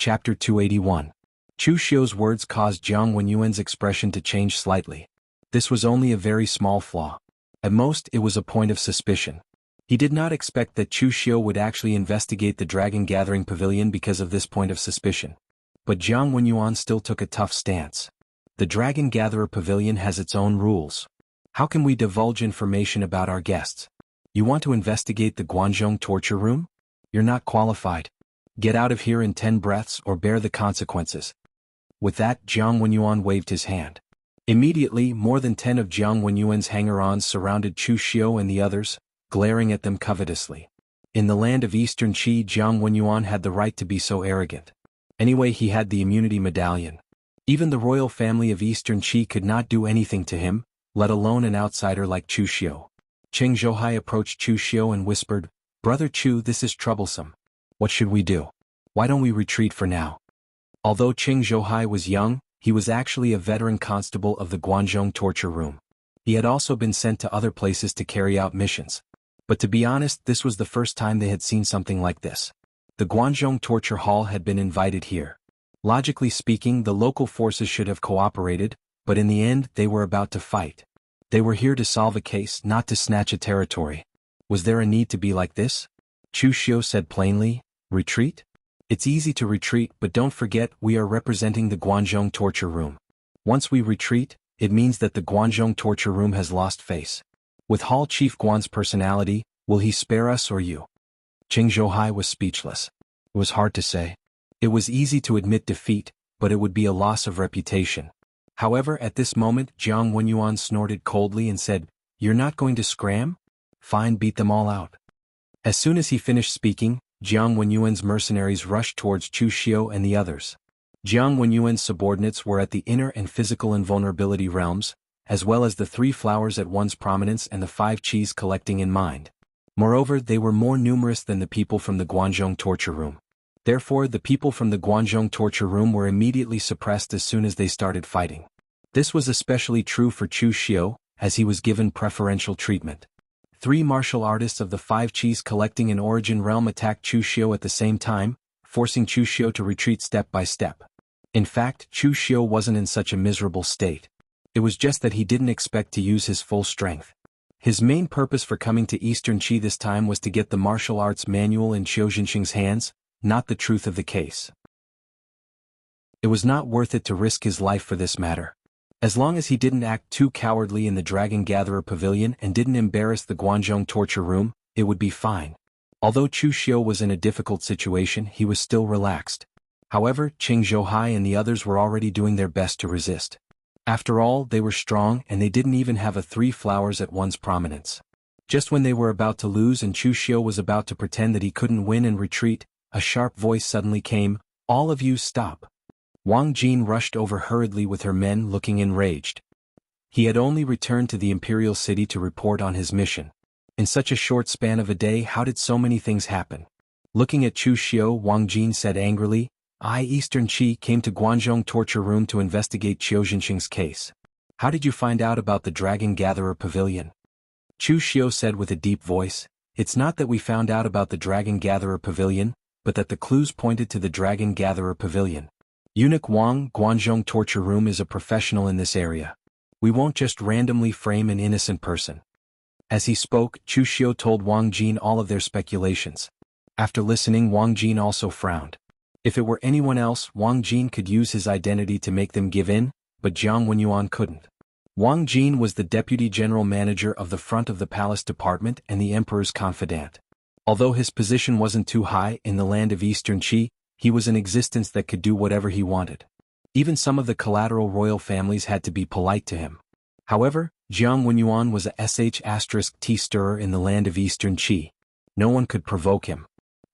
Chapter 281. Chu Xiu's words caused Jiang Wenyuan's expression to change slightly. This was only a very small flaw. At most, it was a point of suspicion. He did not expect that Chu Xiu would actually investigate the Dragon Gathering Pavilion because of this point of suspicion. But Jiang Wenyuan still took a tough stance. The Dragon Gatherer Pavilion has its own rules. How can we divulge information about our guests? You want to investigate the Guanzhong torture room? You're not qualified. Get out of here in 10 breaths or bear the consequences. With that, Jiang Wenyuan waved his hand. Immediately, more than 10 of Jiang Wenyuan's hanger-ons surrounded Chu Xiu and the others, glaring at them covetously. In the land of Eastern Qi, Jiang Wenyuan had the right to be so arrogant. Anyway, he had the immunity medallion. Even the royal family of Eastern Qi could not do anything to him, let alone an outsider like Chu Xiu. Cheng Zhouhai approached Chu Xiu and whispered, "Brother Chu, this is troublesome. What should we do? Why don't we retreat for now?" Although Cheng Zhouhai was young, he was actually a veteran constable of the Guanzhong torture room. He had also been sent to other places to carry out missions. But to be honest, this was the first time they had seen something like this. The Guanzhong torture hall had been invited here. Logically speaking, the local forces should have cooperated, but in the end, they were about to fight. They were here to solve a case, not to snatch a territory. Was there a need to be like this? Chu Xiu said plainly, "Retreat? It's easy to retreat, but don't forget we are representing the Guanzhong torture room. Once we retreat, it means that the Guanzhong torture room has lost face. With Hall Chief Guan's personality, will he spare us or you?" Cheng Zhouhai was speechless. It was hard to say. It was easy to admit defeat, but it would be a loss of reputation. However, at this moment, Jiang Wenyuan snorted coldly and said, "You're not going to scram? Fine, beat them all out." As soon as he finished speaking, Jiang Wenyuan's mercenaries rushed towards Chu Xiu and the others. Jiang Wenyuan's subordinates were at the inner and physical invulnerability realms, as well as the 3 flowers at one's prominence and the 5 qis collecting in mind. Moreover, they were more numerous than the people from the Guanzhong torture room. Therefore, the people from the Guanzhong torture room were immediately suppressed as soon as they started fighting. This was especially true for Chu Xiu, as he was given preferential treatment. 3 martial artists of the 5 qis collecting in Origin Realm attacked Chu Xiu at the same time, forcing Chu Xiu to retreat step by step. In fact, Chu Xiu wasn't in such a miserable state. It was just that he didn't expect to use his full strength. His main purpose for coming to Eastern Qi this time was to get the martial arts manual in Qiu Jinxing's hands, not the truth of the case. It was not worth it to risk his life for this matter. As long as he didn't act too cowardly in the Dragon Gatherer Pavilion and didn't embarrass the Guanzhong torture room, it would be fine. Although Chu Xiu was in a difficult situation, he was still relaxed. However, Cheng Zhouhai and the others were already doing their best to resist. After all, they were strong and they didn't even have a 3 flowers at one's prominence. Just when they were about to lose and Chu Xiu was about to pretend that he couldn't win and retreat, a sharp voice suddenly came, "All of you stop." Wang Jin rushed over hurriedly with her men looking enraged. He had only returned to the imperial city to report on his mission. In such a short span of a day, how did so many things happen? Looking at Chu Xiu, Wang Jin said angrily, "I, Eastern Qi, came to Guanzhong torture room to investigate Qiu Jinxing's case. How did you find out about the Dragon Gatherer Pavilion?" Chu Xiu said with a deep voice, "It's not that we found out about the Dragon Gatherer Pavilion, but that the clues pointed to the Dragon Gatherer Pavilion. Eunuch Wang, Guanzhong torture room is a professional in this area. We won't just randomly frame an innocent person." As he spoke, Chu Xiu told Wang Jin all of their speculations. After listening, Wang Jin also frowned. If it were anyone else, Wang Jin could use his identity to make them give in, but Jiang Wenyuan couldn't. Wang Jin was the deputy general manager of the front of the palace department and the emperor's confidant. Although his position wasn't too high in the land of Eastern Qi, he was an existence that could do whatever he wanted. Even some of the collateral royal families had to be polite to him. However, Jiang Wenyuan was a *T stirrer in the land of Eastern Qi. No one could provoke him.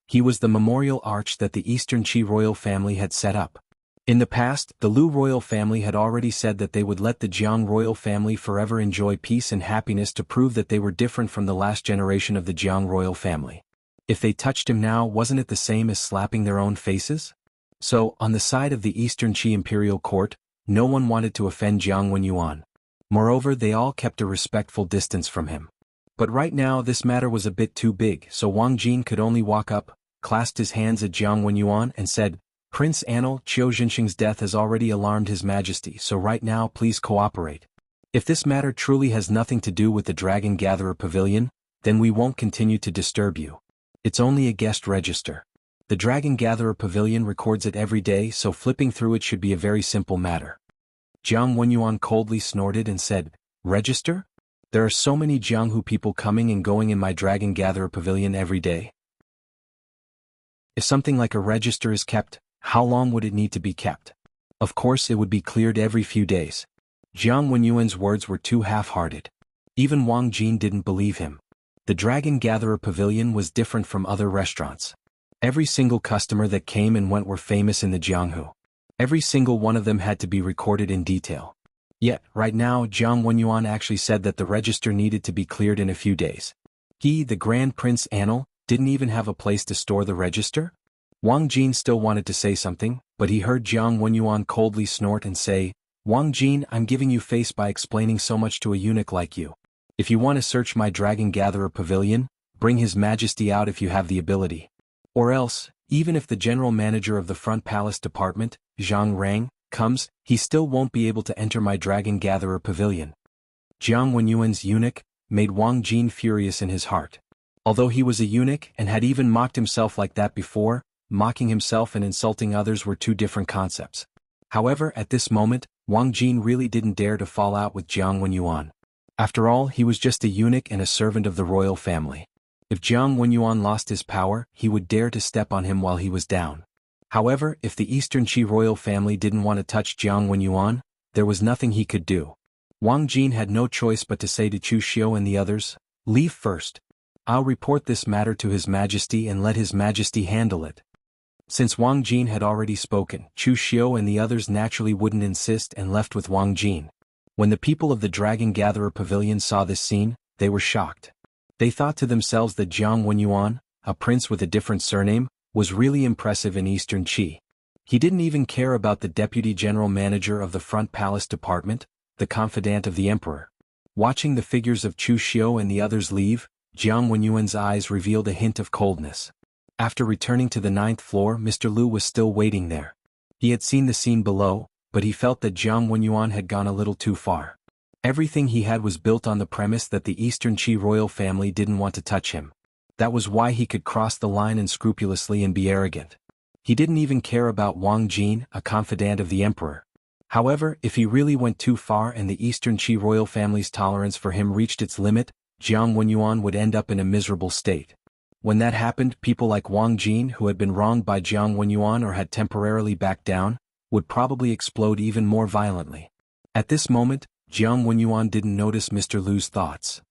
He was the memorial arch that the Eastern Qi royal family had set up. In the past, the Lu royal family had already said that they would let the Jiang royal family forever enjoy peace and happiness to prove that they were different from the last generation of the Jiang royal family. If they touched him now, wasn't it the same as slapping their own faces? So, on the side of the Eastern Qi imperial court, no one wanted to offend Jiang Wenyuan. Moreover, they all kept a respectful distance from him. But right now this matter was a bit too big, so Wang Jin could only walk up, clasped his hands at Jiang Wenyuan and said, Prince Anil, Qiu Jinxing's death has already alarmed His Majesty, so right now please cooperate. If this matter truly has nothing to do with the Dragon Gatherer Pavilion, then we won't continue to disturb you. It's only a guest register. The Dragon Gatherer Pavilion records it every day, so flipping through it should be a very simple matter. Jiang Wenyuan coldly snorted and said, "Register? There are so many Jianghu people coming and going in my Dragon Gatherer Pavilion every day. If something like a register is kept, how long would it need to be kept? Of course it would be cleared every few days." Jiang Wenyuan's words were too half-hearted. Even Wang Jin didn't believe him. The Dragon Gatherer Pavilion was different from other restaurants. Every single customer that came and went were famous in the Jianghu. Every single one of them had to be recorded in detail. Yet, right now Jiang Wenyuan actually said that the register needed to be cleared in a few days. He, the Grand Prince Anil, didn't even have a place to store the register? Wang Jin still wanted to say something, but he heard Jiang Wenyuan coldly snort and say, "Wang Jin, I'm giving you face by explaining so much to a eunuch like you. If you want to search my Dragon Gatherer Pavilion, bring His Majesty out if you have the ability. Or else, even if the general manager of the Front Palace Department, Zhang Rang, comes, he still won't be able to enter my Dragon Gatherer Pavilion." Jiang Wenyuan's eunuch made Wang Jin furious in his heart. Although he was a eunuch and had even mocked himself like that before, mocking himself and insulting others were two different concepts. However, at this moment, Wang Jin really didn't dare to fall out with Jiang Wenyuan. After all, he was just a eunuch and a servant of the royal family. If Jiang Wenyuan lost his power, he would dare to step on him while he was down. However, if the Eastern Qi royal family didn't want to touch Jiang Wenyuan, there was nothing he could do. Wang Jin had no choice but to say to Chu Xiu and the others, "Leave first. I'll report this matter to His Majesty and let His Majesty handle it." Since Wang Jin had already spoken, Chu Xiu and the others naturally wouldn't insist and left with Wang Jin. When the people of the Dragon Gatherer Pavilion saw this scene, they were shocked. They thought to themselves that Jiang Wenyuan, a prince with a different surname, was really impressive in Eastern Qi. He didn't even care about the deputy general manager of the Front Palace Department, the confidant of the emperor. Watching the figures of Chu Xiu and the others leave, Jiang Wenyuan's eyes revealed a hint of coldness. After returning to the 9th floor, Mr. Lu was still waiting there. He had seen the scene below, but he felt that Jiang Wenyuan had gone a little too far. Everything he had was built on the premise that the Eastern Qi royal family didn't want to touch him. That was why he could cross the line unscrupulously and be arrogant. He didn't even care about Wang Jin, a confidant of the emperor. However, if he really went too far and the Eastern Qi royal family's tolerance for him reached its limit, Jiang Wenyuan would end up in a miserable state. When that happened, people like Wang Jin, who had been wronged by Jiang Wenyuan or had temporarily backed down, would probably explode even more violently. At this moment, Jiang Wenyuan didn't notice Mr. Lu's thoughts.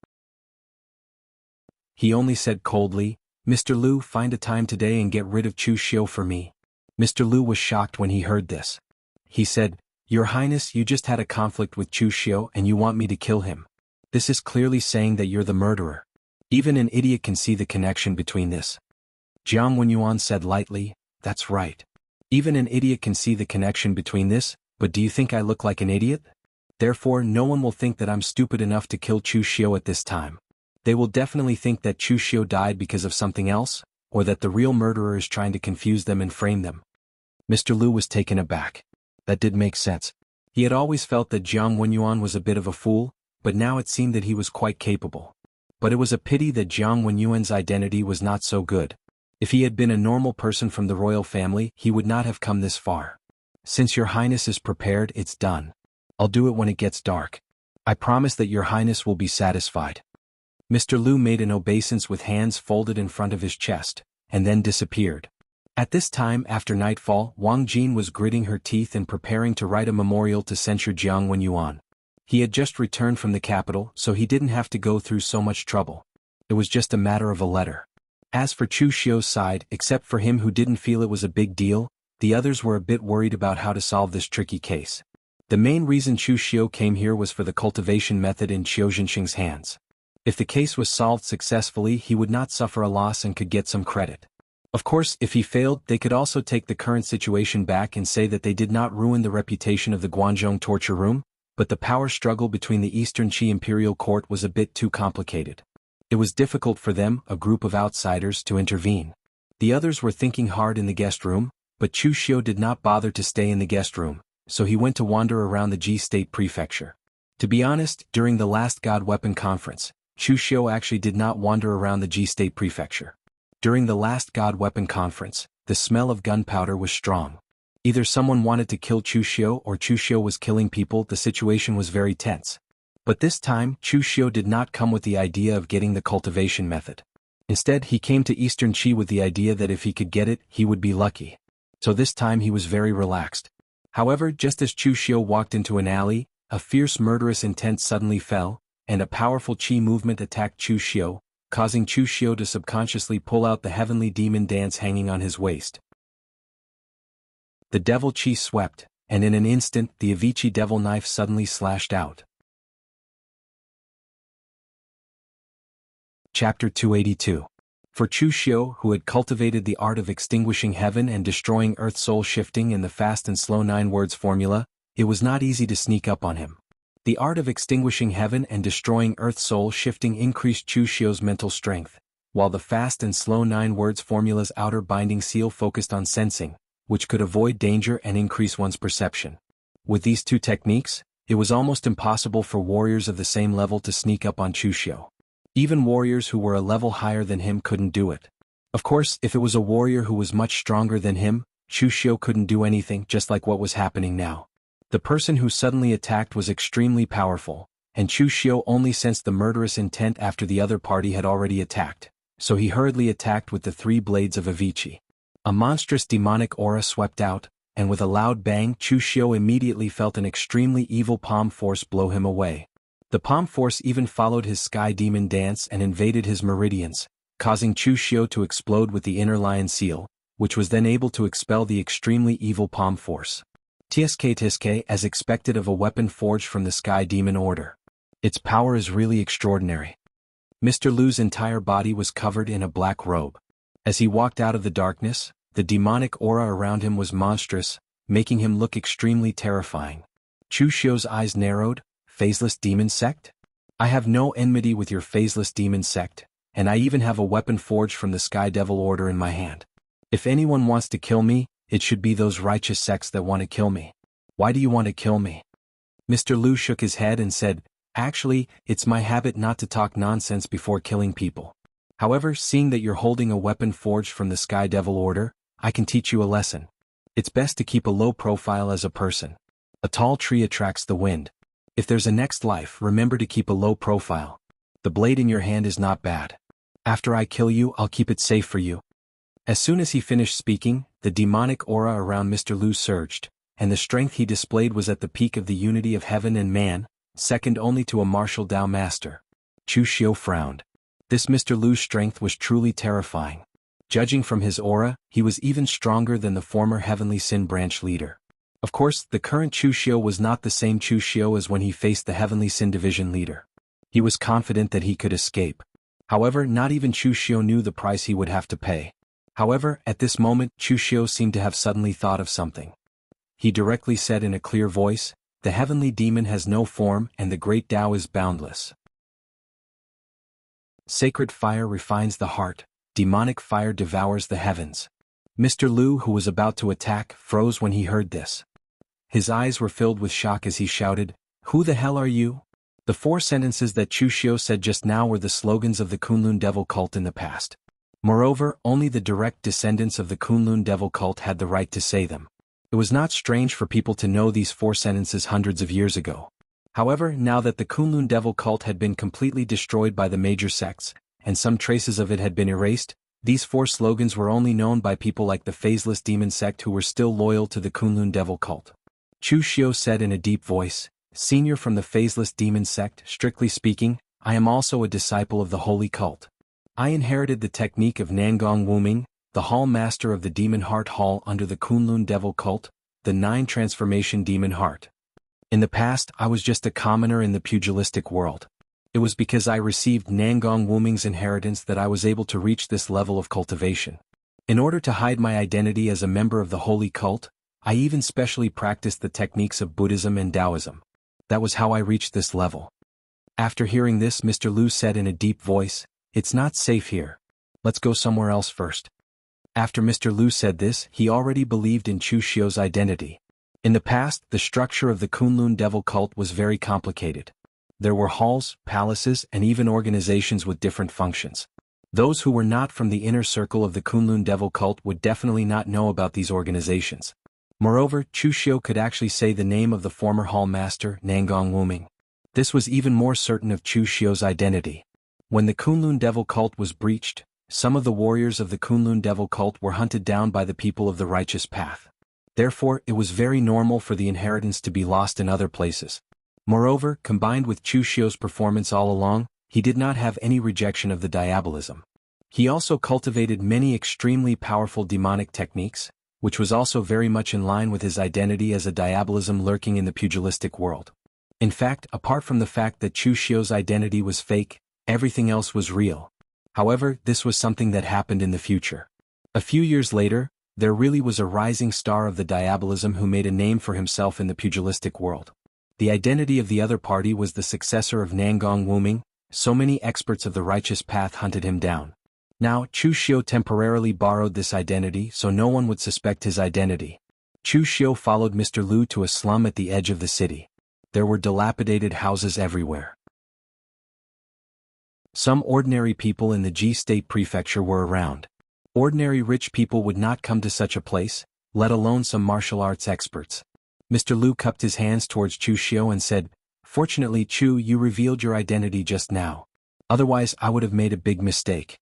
He only said coldly, "Mr. Lu, find a time today and get rid of Chu Xiu for me." Mr. Lu was shocked when he heard this. He said, "Your Highness, you just had a conflict with Chu Xiu and you want me to kill him. This is clearly saying that you're the murderer. Even an idiot can see the connection between this." Jiang Wenyuan said lightly, "That's right. Even an idiot can see the connection between this, but do you think I look like an idiot? Therefore no one will think that I'm stupid enough to kill Chu Xiu at this time. They will definitely think that Chu Xiu died because of something else, or that the real murderer is trying to confuse them and frame them." Mr. Lu was taken aback. That did make sense. He had always felt that Jiang Wenyuan was a bit of a fool, but now it seemed that he was quite capable. But it was a pity that Jiang Wenyuan's identity was not so good. If he had been a normal person from the royal family, he would not have come this far. "Since your Highness is prepared, it's done. I'll do it when it gets dark. I promise that your Highness will be satisfied." Mr. Lu made an obeisance with hands folded in front of his chest, and then disappeared. At this time after nightfall, Wang Jin was gritting her teeth and preparing to write a memorial to censure Jiang Wenyuan. He had just returned from the capital, so he didn't have to go through so much trouble. It was just a matter of a letter. As for Chu Xiu's side, except for him who didn't feel it was a big deal, the others were a bit worried about how to solve this tricky case. The main reason Chu Xiu came here was for the cultivation method in Qiu Jinxing's hands. If the case was solved successfully, he would not suffer a loss and could get some credit. Of course, if he failed, they could also take the current situation back and say that they did not ruin the reputation of the Guanzhong torture room, but the power struggle between the Eastern Qi imperial court was a bit too complicated. It was difficult for them, a group of outsiders, to intervene. The others were thinking hard in the guest room, But Chu Xiu did not bother to stay in the guest room, so he went to wander around the Ji State Prefecture. To be honest, during the last God Weapon Conference, Chu Xiu actually did not wander around the Ji State Prefecture. During the last God Weapon Conference, the smell of gunpowder was strong. Either someone wanted to kill Chu Xiu or Chu Xiu was killing people. The situation was very tense. But this time, Chu Xiu did not come with the idea of getting the cultivation method. Instead, he came to Eastern Qi with the idea that if he could get it, he would be lucky. So this time he was very relaxed. However, just as Chu Xiu walked into an alley, a fierce murderous intent suddenly fell, and a powerful Qi movement attacked Chu Xiu, causing Chu Xiu to subconsciously pull out the heavenly demon dance hanging on his waist. The devil Qi swept, and in an instant the Avicii devil knife suddenly slashed out. Chapter 282. For Chu Xiu, who had cultivated the art of extinguishing heaven and destroying earth soul shifting in the fast and slow 9 words formula, it was not easy to sneak up on him. The art of extinguishing heaven and destroying earth soul shifting increased Chu Xiu's mental strength, while the fast and slow 9 words formula's outer binding seal focused on sensing, which could avoid danger and increase one's perception. With these two techniques, it was almost impossible for warriors of the same level to sneak up on Chu Xiu. Even warriors who were a level higher than him couldn't do it. Of course, if it was a warrior who was much stronger than him, Chu Xiu couldn't do anything, just like what was happening now. The person who suddenly attacked was extremely powerful, and Chu Xiu only sensed the murderous intent after the other party had already attacked, so he hurriedly attacked with the 3 blades of Avicii. A monstrous demonic aura swept out, and with a loud bang Chu Xiu immediately felt an extremely evil palm force blow him away. The palm force even followed his sky demon dance and invaded his meridians, causing Chu Xiu to explode with the inner lion seal, which was then able to expel the extremely evil palm force. TSK as expected of a weapon forged from the sky demon order. Its power is really extraordinary. Mr. Lu's entire body was covered in a black robe. As he walked out of the darkness, the demonic aura around him was monstrous, making him look extremely terrifying. Chu Xiu's eyes narrowed. Phaseless Demon Sect? I have no enmity with your Phaseless Demon Sect, and I even have a weapon forged from the Sky Devil Order in my hand. If anyone wants to kill me, it should be those righteous sects that want to kill me. Why do you want to kill me? Mr. Lu shook his head and said, actually, it's my habit not to talk nonsense before killing people. However, seeing that you're holding a weapon forged from the Sky Devil Order, I can teach you a lesson. It's best to keep a low profile as a person. A tall tree attracts the wind. If there's a next life, remember to keep a low profile. The blade in your hand is not bad. After I kill you, I'll keep it safe for you. As soon as he finished speaking, the demonic aura around Mr. Lu surged, and the strength he displayed was at the peak of the unity of heaven and man, second only to a martial Dao master. Chu Xiu frowned. This Mr. Lu's strength was truly terrifying. Judging from his aura, he was even stronger than the former Heavenly Sin Branch leader. Of course, the current Chu Xiu was not the same Chu Xiu as when he faced the Heavenly Sin Division leader. He was confident that he could escape. However, not even Chu Xiu knew the price he would have to pay. However, at this moment, Chu Xiu seemed to have suddenly thought of something. He directly said in a clear voice, the heavenly demon has no form and the great Tao is boundless. Sacred fire refines the heart, demonic fire devours the heavens. Mr. Lu, who was about to attack, froze when he heard this. His eyes were filled with shock as he shouted, "Who the hell are you?" The 4 sentences that Chu Xiu said just now were the slogans of the Kunlun Devil cult in the past. Moreover, only the direct descendants of the Kunlun Devil cult had the right to say them. It was not strange for people to know these 4 sentences hundreds of years ago. However, now that the Kunlun Devil cult had been completely destroyed by the major sects, and some traces of it had been erased, these 4 slogans were only known by people like the Phaseless Demon Sect who were still loyal to the Kunlun Devil cult. Chu Xiu said in a deep voice, "Senior from the Phaseless Demon Sect, strictly speaking, I am also a disciple of the Holy Cult. I inherited the technique of Nangong Wuming, the Hall Master of the Demon Heart Hall under the Kunlun Devil cult, the 9 Transformation Demon Heart. In the past, I was just a commoner in the pugilistic world. It was because I received Nangong Wuming's inheritance that I was able to reach this level of cultivation. In order to hide my identity as a member of the Holy Cult, I even specially practiced the techniques of Buddhism and Taoism. That was how I reached this level." After hearing this, Mr. Lu said in a deep voice, "It's not safe here. Let's go somewhere else first." After Mr. Lu said this, he already believed in Chu Xiu's identity. In the past, the structure of the Kunlun devil cult was very complicated. There were halls, palaces, and even organizations with different functions. Those who were not from the inner circle of the Kunlun devil cult would definitely not know about these organizations. Moreover, Chu Xiu could actually say the name of the former hall master, Nangong Wuming. This was even more certain of Chu Xiu's identity. When the Kunlun devil cult was breached, some of the warriors of the Kunlun devil cult were hunted down by the people of the righteous path. Therefore, it was very normal for the inheritance to be lost in other places. Moreover, combined with Chu Xiu's performance all along, he did not have any rejection of the diabolism. He also cultivated many extremely powerful demonic techniques, which was also very much in line with his identity as a diabolism lurking in the pugilistic world. In fact, apart from the fact that Chu Xiu's identity was fake, everything else was real. However, this was something that happened in the future. A few years later, there really was a rising star of the diabolism who made a name for himself in the pugilistic world. The identity of the other party was the successor of Nangong Wuming. So many experts of the righteous path hunted him down. Now, Chu Xiu temporarily borrowed this identity so no one would suspect his identity. Chu Xiu followed Mr. Lu to a slum at the edge of the city. There were dilapidated houses everywhere. Some ordinary people in the Ji State Prefecture were around. Ordinary rich people would not come to such a place, let alone some martial arts experts. Mr. Lu cupped his hands towards Chu Xiu and said, "Fortunately, Chu, you revealed your identity just now. Otherwise, I would have made a big mistake."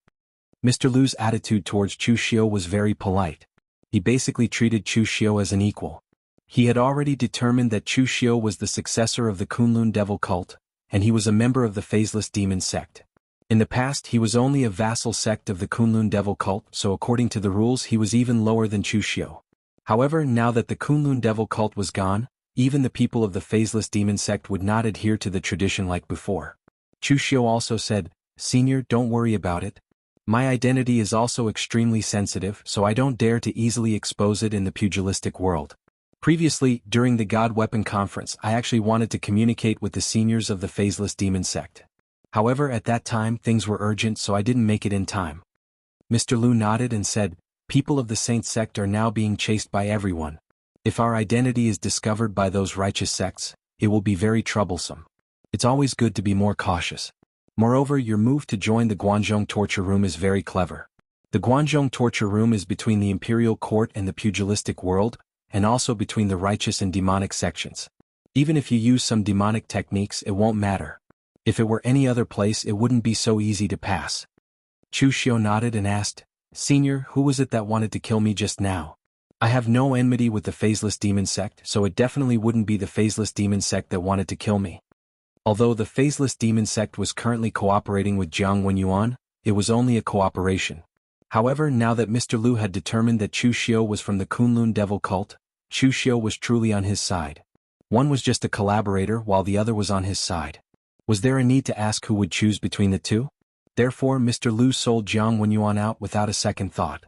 Mr. Lu's attitude towards Chu Xiu was very polite. He basically treated Chu Xiu as an equal. He had already determined that Chu Xiu was the successor of the Kunlun devil cult, and he was a member of the Faceless Demon sect. In the past, he was only a vassal sect of the Kunlun devil cult, so according to the rules he was even lower than Chu Xiu. However, now that the Kunlun devil cult was gone, even the people of the Faceless Demon sect would not adhere to the tradition like before. Chu Xiu also said, "Senior, don't worry about it. My identity is also extremely sensitive, so I don't dare to easily expose it in the pugilistic world. Previously, during the God Weapon Conference, I actually wanted to communicate with the seniors of the Faceless Demon sect. However, at that time things were urgent, so I didn't make it in time." Mr. Lu nodded and said, "People of the Saint sect are now being chased by everyone. If our identity is discovered by those righteous sects, it will be very troublesome. It's always good to be more cautious. Moreover, your move to join the Guanzhong torture room is very clever. The Guanzhong torture room is between the imperial court and the pugilistic world, and also between the righteous and demonic sections. Even if you use some demonic techniques, it won't matter. If it were any other place, it wouldn't be so easy to pass." Chu Xiu nodded and asked, "Senior, who was it that wanted to kill me just now? I have no enmity with the Faceless Demon sect, so it definitely wouldn't be the Faceless Demon sect that wanted to kill me." Although the Faceless Demon sect was currently cooperating with Jiang Wenyuan, it was only a cooperation. However, now that Mr. Lu had determined that Chu Xiu was from the Kunlun devil cult, Chu Xiu was truly on his side. One was just a collaborator while the other was on his side. Was there a need to ask who would choose between the two? Therefore, Mr. Lu sold Jiang Wenyuan out without a second thought.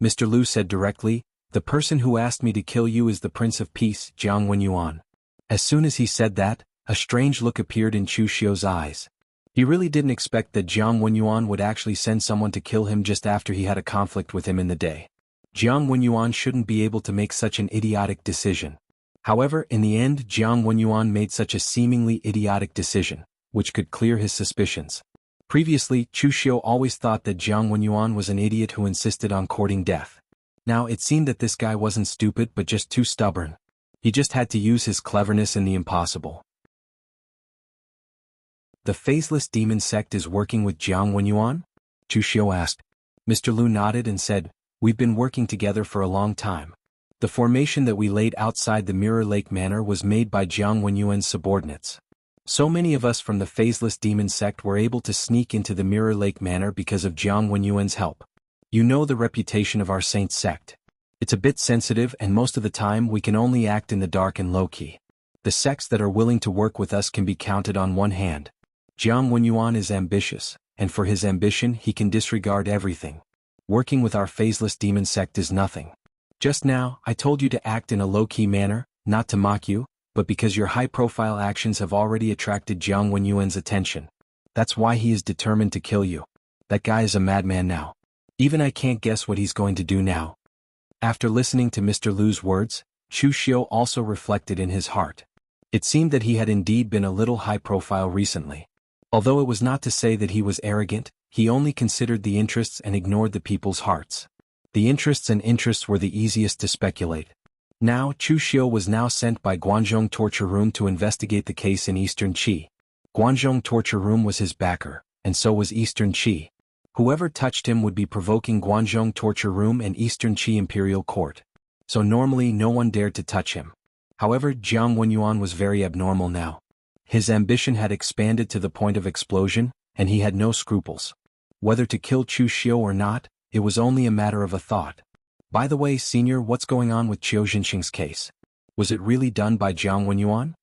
Mr. Lu said directly, "The person who asked me to kill you is the Prince of Peace, Jiang Wenyuan." As soon as he said that, a strange look appeared in Chu Xiu's eyes. He really didn't expect that Jiang Wenyuan would actually send someone to kill him just after he had a conflict with him in the day. Jiang Wenyuan shouldn't be able to make such an idiotic decision. However, in the end, Jiang Wenyuan made such a seemingly idiotic decision, which could clear his suspicions. Previously, Chu Xiu always thought that Jiang Wenyuan was an idiot who insisted on courting death. Now it seemed that this guy wasn't stupid but just too stubborn. He just had to use his cleverness in the impossible. "The Faceless Demon sect is working with Jiang Wenyuan?" Chu Xiu asked. Mr. Lu nodded and said, "We've been working together for a long time. The formation that we laid outside the Mirror Lake Manor was made by Jiang Wenyuan's subordinates. So many of us from the Faceless Demon sect were able to sneak into the Mirror Lake Manor because of Jiang Wenyuan's help. You know the reputation of our Saint sect. It's a bit sensitive and most of the time we can only act in the dark and low-key. The sects that are willing to work with us can be counted on one hand. Jiang Wenyuan is ambitious, and for his ambition he can disregard everything. Working with our Faceless Demon sect is nothing. Just now, I told you to act in a low-key manner, not to mock you, but because your high-profile actions have already attracted Jiang Wenyuan's attention. That's why he is determined to kill you. That guy is a madman now. Even I can't guess what he's going to do now. After listening to Mr. Lu's words, Chu Xiu also reflected in his heart. It seemed that he had indeed been a little high-profile recently. Although it was not to say that he was arrogant, he only considered the interests and ignored the people's hearts. The interests were the easiest to speculate. Now Chu Xiu was now sent by Guanzhong Torture Room to investigate the case in Eastern Qi. Guanzhong Torture Room was his backer, and so was Eastern Qi. Whoever touched him would be provoking Guanzhong Torture Room and Eastern Qi Imperial Court. So normally no one dared to touch him. However, Jiang Wenyuan was very abnormal now. His ambition had expanded to the point of explosion, and he had no scruples. Whether to kill Chu Xiu or not, it was only a matter of a thought. By the way, Senior, what's going on with Qiu Jinxing's case? Was it really done by Jiang Wenyuan?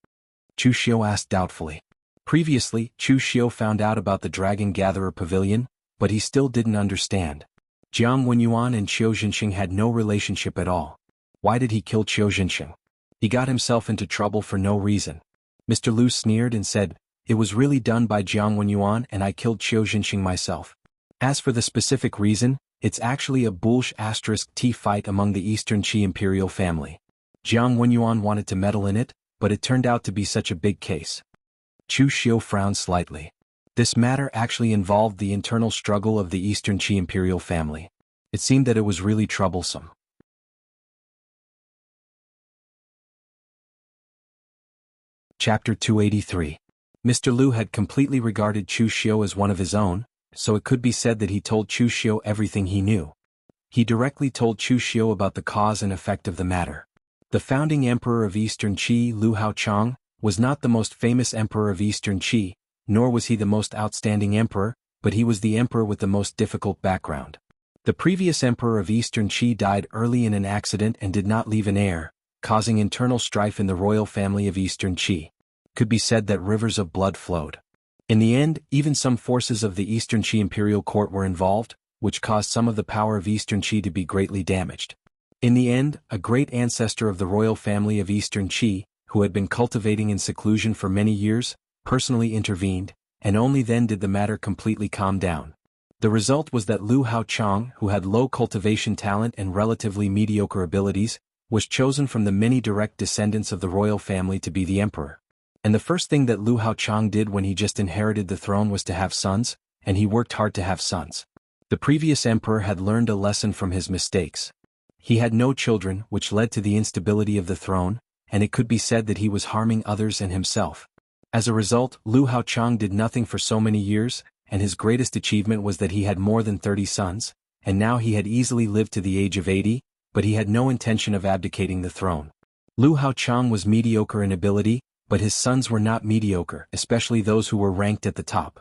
Chu Xiu asked doubtfully. Previously, Chu Xiu found out about the Dragon Gatherer Pavilion, but he still didn't understand. Jiang Wenyuan and Qiu Jinxing had no relationship at all. Why did he kill Qiu Jinxing? He got himself into trouble for no reason. Mr. Lu sneered and said, "It was really done by Jiang Wenyuan and I killed Qiu Jinxing myself. As for the specific reason, it's actually a *T fight among the Eastern Qi imperial family. Jiang Wenyuan wanted to meddle in it, but it turned out to be such a big case." Chu Xiu frowned slightly. This matter actually involved the internal struggle of the Eastern Qi imperial family. It seemed that it was really troublesome. Chapter 283. Mr. Lu had completely regarded Chu Xiu as one of his own, so it could be said that he told Chu Xiu everything he knew. He directly told Chu Xiu about the cause and effect of the matter. The founding emperor of Eastern Qi, Lu Haochang, was not the most famous emperor of Eastern Qi, nor was he the most outstanding emperor, but he was the emperor with the most difficult background. The previous emperor of Eastern Qi died early in an accident and did not leave an heir, causing internal strife in the royal family of Eastern Qi. Could be said that rivers of blood flowed. In the end, even some forces of the Eastern Qi imperial court were involved, which caused some of the power of Eastern Qi to be greatly damaged. In the end, a great ancestor of the royal family of Eastern Qi, who had been cultivating in seclusion for many years, personally intervened, and only then did the matter completely calm down. The result was that Lu Haochang, who had low cultivation talent and relatively mediocre abilities, was chosen from the many direct descendants of the royal family to be the emperor. And the first thing that Lu Haochang did when he just inherited the throne was to have sons, and he worked hard to have sons. The previous emperor had learned a lesson from his mistakes. He had no children, which led to the instability of the throne, and it could be said that he was harming others and himself. As a result, Lu Haochang did nothing for so many years, and his greatest achievement was that he had more than 30 sons, and now he had easily lived to the age of 80, but he had no intention of abdicating the throne. Lu Haochang was mediocre in ability, but his sons were not mediocre, especially those who were ranked at the top.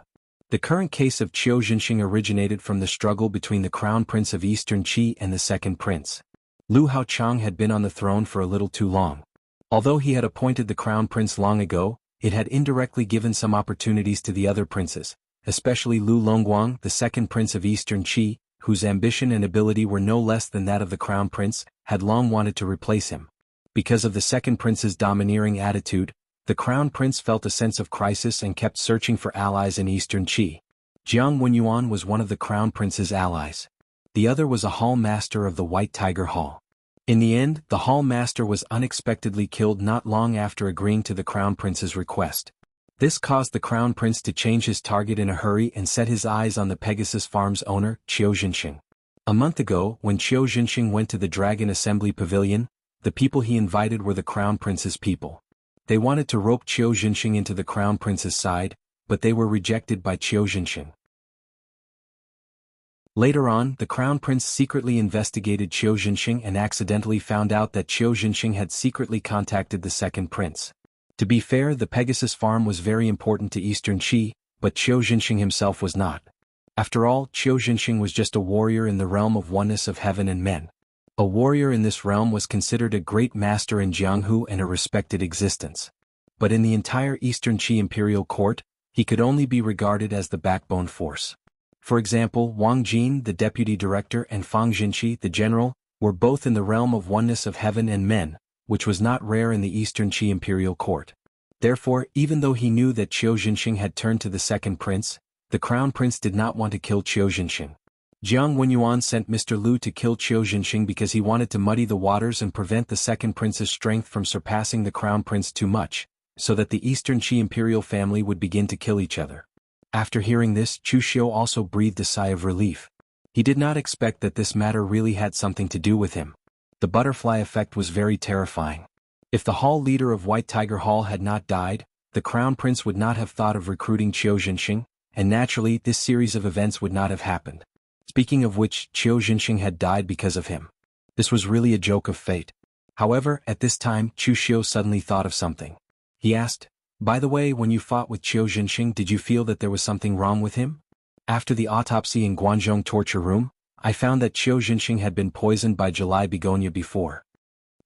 The current case of Qiu Jinxing originated from the struggle between the crown prince of Eastern Qi and the second prince. Lu Haochang had been on the throne for a little too long. Although he had appointed the crown prince long ago, it had indirectly given some opportunities to the other princes, especially Lu Longguang, the second prince of Eastern Qi, whose ambition and ability were no less than that of the crown prince, had long wanted to replace him. Because of the second prince's domineering attitude, the crown prince felt a sense of crisis and kept searching for allies in Eastern Qi. Jiang Wenyuan was one of the crown prince's allies. The other was a hall master of the White Tiger Hall. In the end, the hall master was unexpectedly killed not long after agreeing to the crown prince's request. This caused the crown prince to change his target in a hurry and set his eyes on the Pegasus Farm's owner, Qiu Jinxing. A month ago, when Qiu Jinxing went to the Dragon Assembly Pavilion, the people he invited were the crown prince's people. They wanted to rope Qiu Jinxing into the crown prince's side, but they were rejected by Qiu Jinxing. Later on, the crown prince secretly investigated Qiu Jinxing and accidentally found out that Qiu Jinxing had secretly contacted the second prince. To be fair, the Pegasus Farm was very important to Eastern Qi, but Qiu Jinxing himself was not. After all, Qiu Jinxing was just a warrior in the realm of oneness of heaven and men. A warrior in this realm was considered a great master in Jianghu and a respected existence. But in the entire Eastern Qi imperial court, he could only be regarded as the backbone force. For example, Wang Jin, the deputy director, and Fang Jinqi, the general, were both in the realm of oneness of heaven and men, which was not rare in the Eastern Qi imperial court. Therefore, even though he knew that Qiu Jinxing had turned to the second prince, the crown prince did not want to kill Qiu Jinxing. Jiang Wenyuan sent Mr. Lu to kill Qiu Jinxing because he wanted to muddy the waters and prevent the second prince's strength from surpassing the crown prince too much, so that the Eastern Qi imperial family would begin to kill each other. After hearing this, Chu Xiu also breathed a sigh of relief. He did not expect that this matter really had something to do with him. The butterfly effect was very terrifying. If the hall leader of White Tiger Hall had not died, the crown prince would not have thought of recruiting Qiu Jinxing, and naturally this series of events would not have happened. Speaking of which, Qiu Jinxing had died because of him. This was really a joke of fate. However, at this time, Chu Xiu suddenly thought of something. He asked, "By the way, when you fought with Qiu Jinxing, did you feel that there was something wrong with him? After the autopsy in Guanzhong torture room, I found that Qiu Jinxing had been poisoned by July begonia before."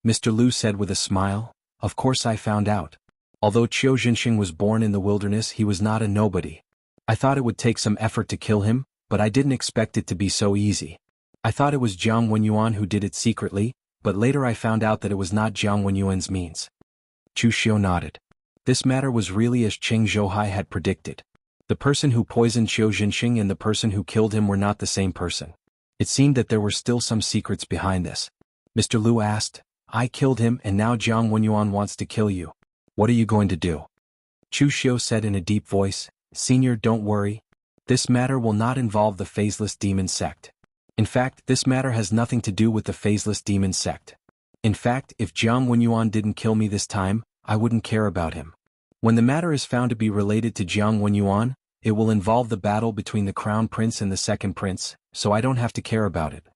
Mr. Lu said with a smile, "Of course I found out. Although Qiu Jinxing was born in the wilderness, he was not a nobody. I thought it would take some effort to kill him, but I didn't expect it to be so easy. I thought it was Jiang Wenyuan who did it secretly, but later I found out that it was not Jiang Wenyuan's means." Chu Xiu nodded. This matter was really as Cheng Zhouhai had predicted. The person who poisoned Qiu Jinxing and the person who killed him were not the same person. It seemed that there were still some secrets behind this. Mr. Lu asked, "I killed him and now Jiang Wenyuan wants to kill you. What are you going to do?" Chu Xiu said in a deep voice, "Senior, don't worry. This matter will not involve the Phaseless Demon Sect. In fact, this matter has nothing to do with the Phaseless Demon Sect. In fact, if Jiang Wenyuan didn't kill me this time, I wouldn't care about him. When the matter is found to be related to Jiang Wenyuan, it will involve the battle between the Crown Prince and the Second Prince, so I don't have to care about it.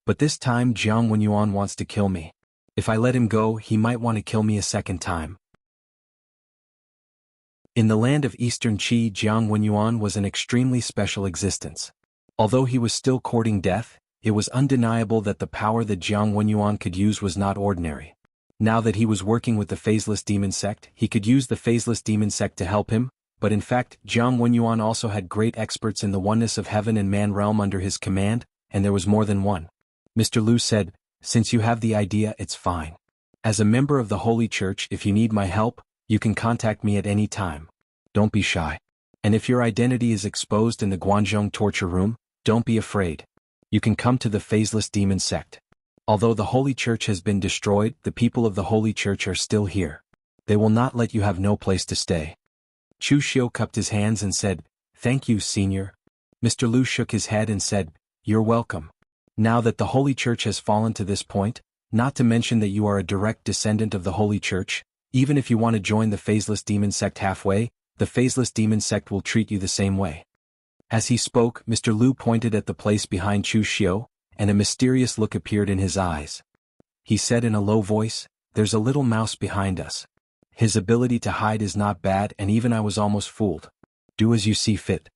But this time Jiang Wenyuan wants to kill me. If I let him go, he might want to kill me a second time." In the land of Eastern Qi, Jiang Wenyuan was an extremely special existence. Although he was still courting death, it was undeniable that the power that Jiang Wenyuan could use was not ordinary. Now that he was working with the Phaseless Demon Sect, he could use the Phaseless Demon Sect to help him, but in fact, Jiang Wenyuan also had great experts in the oneness of heaven and man realm under his command, and there was more than one. Mr. Lu said, "Since you have the idea, it's fine. As a member of the Holy Church, if you need my help, you can contact me at any time. Don't be shy. And if your identity is exposed in the Guanzhong torture room, don't be afraid. You can come to the Phaseless Demon Sect. Although the Holy Church has been destroyed, the people of the Holy Church are still here. They will not let you have no place to stay." Chu Xiu cupped his hands and said, "Thank you, Senior." Mr. Lu shook his head and said, "You're welcome. Now that the Holy Church has fallen to this point, not to mention that you are a direct descendant of the Holy Church, even if you want to join the Phaseless Demon Sect halfway, the Phaseless Demon Sect will treat you the same way." As he spoke, Mr. Lu pointed at the place behind Chu Xiu, and a mysterious look appeared in his eyes. He said in a low voice, "There's a little mouse behind us. His ability to hide is not bad, and even I was almost fooled. Do as you see fit."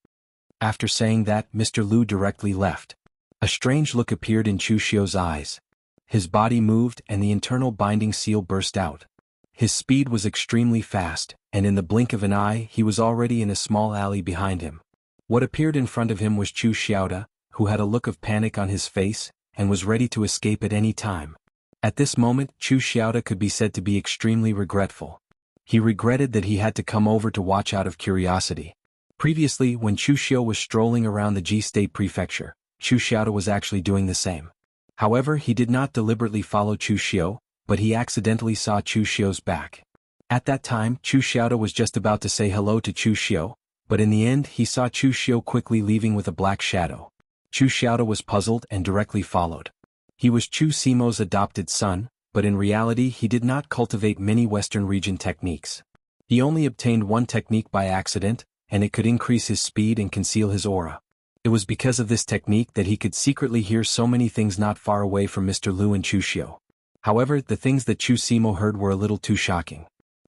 After saying that, Mr. Lu directly left. A strange look appeared in Chu Xiu's eyes. His body moved and the internal binding seal burst out. His speed was extremely fast, and in the blink of an eye he was already in a small alley behind him. What appeared in front of him was Chu Xiaoda, who had a look of panic on his face, and was ready to escape at any time. At this moment, Chu Xiaoda could be said to be extremely regretful. He regretted that he had to come over to watch out of curiosity. Previously, when Chu Xiu was strolling around the Ji State Prefecture, Chu Xiaoda was actually doing the same. However, he did not deliberately follow Chu Xiu, but he accidentally saw Chu Xiu's back. At that time, Chu Xiaoda was just about to say hello to Chu Xiu, but in the end he saw Chu Xiu quickly leaving with a black shadow. Chu Xiaoda was puzzled and directly followed. He was Chu Simo's adopted son, but in reality he did not cultivate many Western region techniques. He only obtained one technique by accident, and it could increase his speed and conceal his aura. It was because of this technique that he could secretly hear so many things not far away from Mr. Lu and Chu Xiu. However, the things that Chu Simo heard were a little too shocking.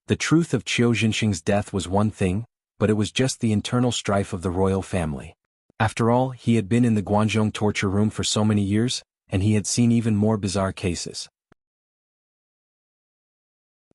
The truth of Qiu Jinxing's death was one thing, but it was just the internal strife of the royal family. After all, he had been in the Guanzhong torture room for so many years, and he had seen even more bizarre cases.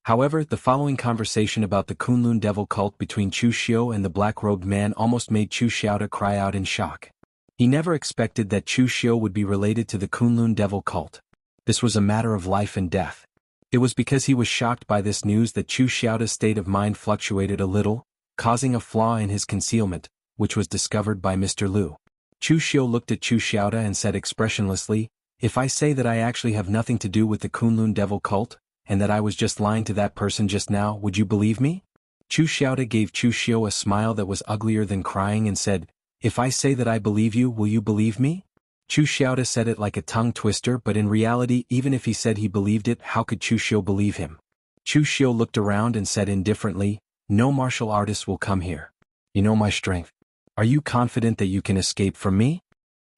However, the following conversation about the Kunlun devil cult between Chu Xiu and the black-robed man almost made Chu Xiaoda cry out in shock. He never expected that Chu Xiu would be related to the Kunlun devil cult. This was a matter of life and death. It was because he was shocked by this news that Chu Xiaoda's state of mind fluctuated a little, causing a flaw in his concealment, which was discovered by Mr. Lu. Chu Xiu looked at Chu Xiaoda and said expressionlessly, "If I say that I actually have nothing to do with the Kunlun devil cult, and that I was just lying to that person just now, would you believe me?" Chu Xiaoda gave Chu Xiu a smile that was uglier than crying and said, "If I say that I believe you, will you believe me?" Chu Xiaoda said it like a tongue twister, but in reality, even if he said he believed it, how could Chu Xiu believe him? Chu Xiu looked around and said indifferently, "No martial artist will come here. You know my strength. Are you confident that you can escape from me?"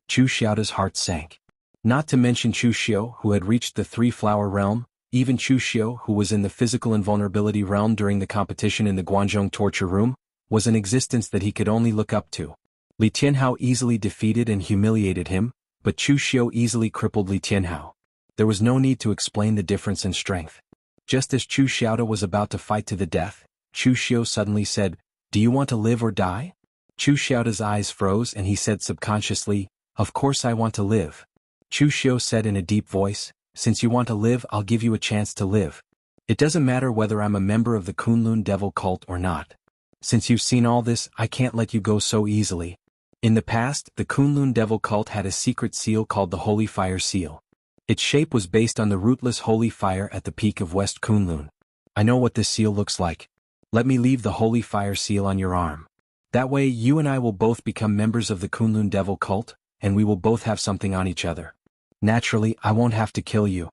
Chu Xiaoda's heart sank. Not to mention Chu Xiu, who had reached the three-flower realm, even Chu Xiu, who was in the physical invulnerability realm during the competition in the Guanzhong torture room, was an existence that he could only look up to. Li Tianhao easily defeated and humiliated him, but Chu Xiu easily crippled Li Tianhao. There was no need to explain the difference in strength. Just as Chu Xiaoda was about to fight to the death, Chu Xiu suddenly said, "Do you want to live or die?" Chu Xiaoda's eyes froze and he said subconsciously, "Of course I want to live." Chu Xiu said in a deep voice, "Since you want to live, I'll give you a chance to live. It doesn't matter whether I'm a member of the Kunlun devil cult or not. Since you've seen all this, I can't let you go so easily." In the past, the Kunlun devil cult had a secret seal called the Holy Fire Seal. Its shape was based on the rootless holy fire at the peak of West Kunlun. "I know what this seal looks like. Let me leave the Holy Fire Seal on your arm. That way you and I will both become members of the Kunlun devil cult, and we will both have something on each other. Naturally, I won't have to kill you."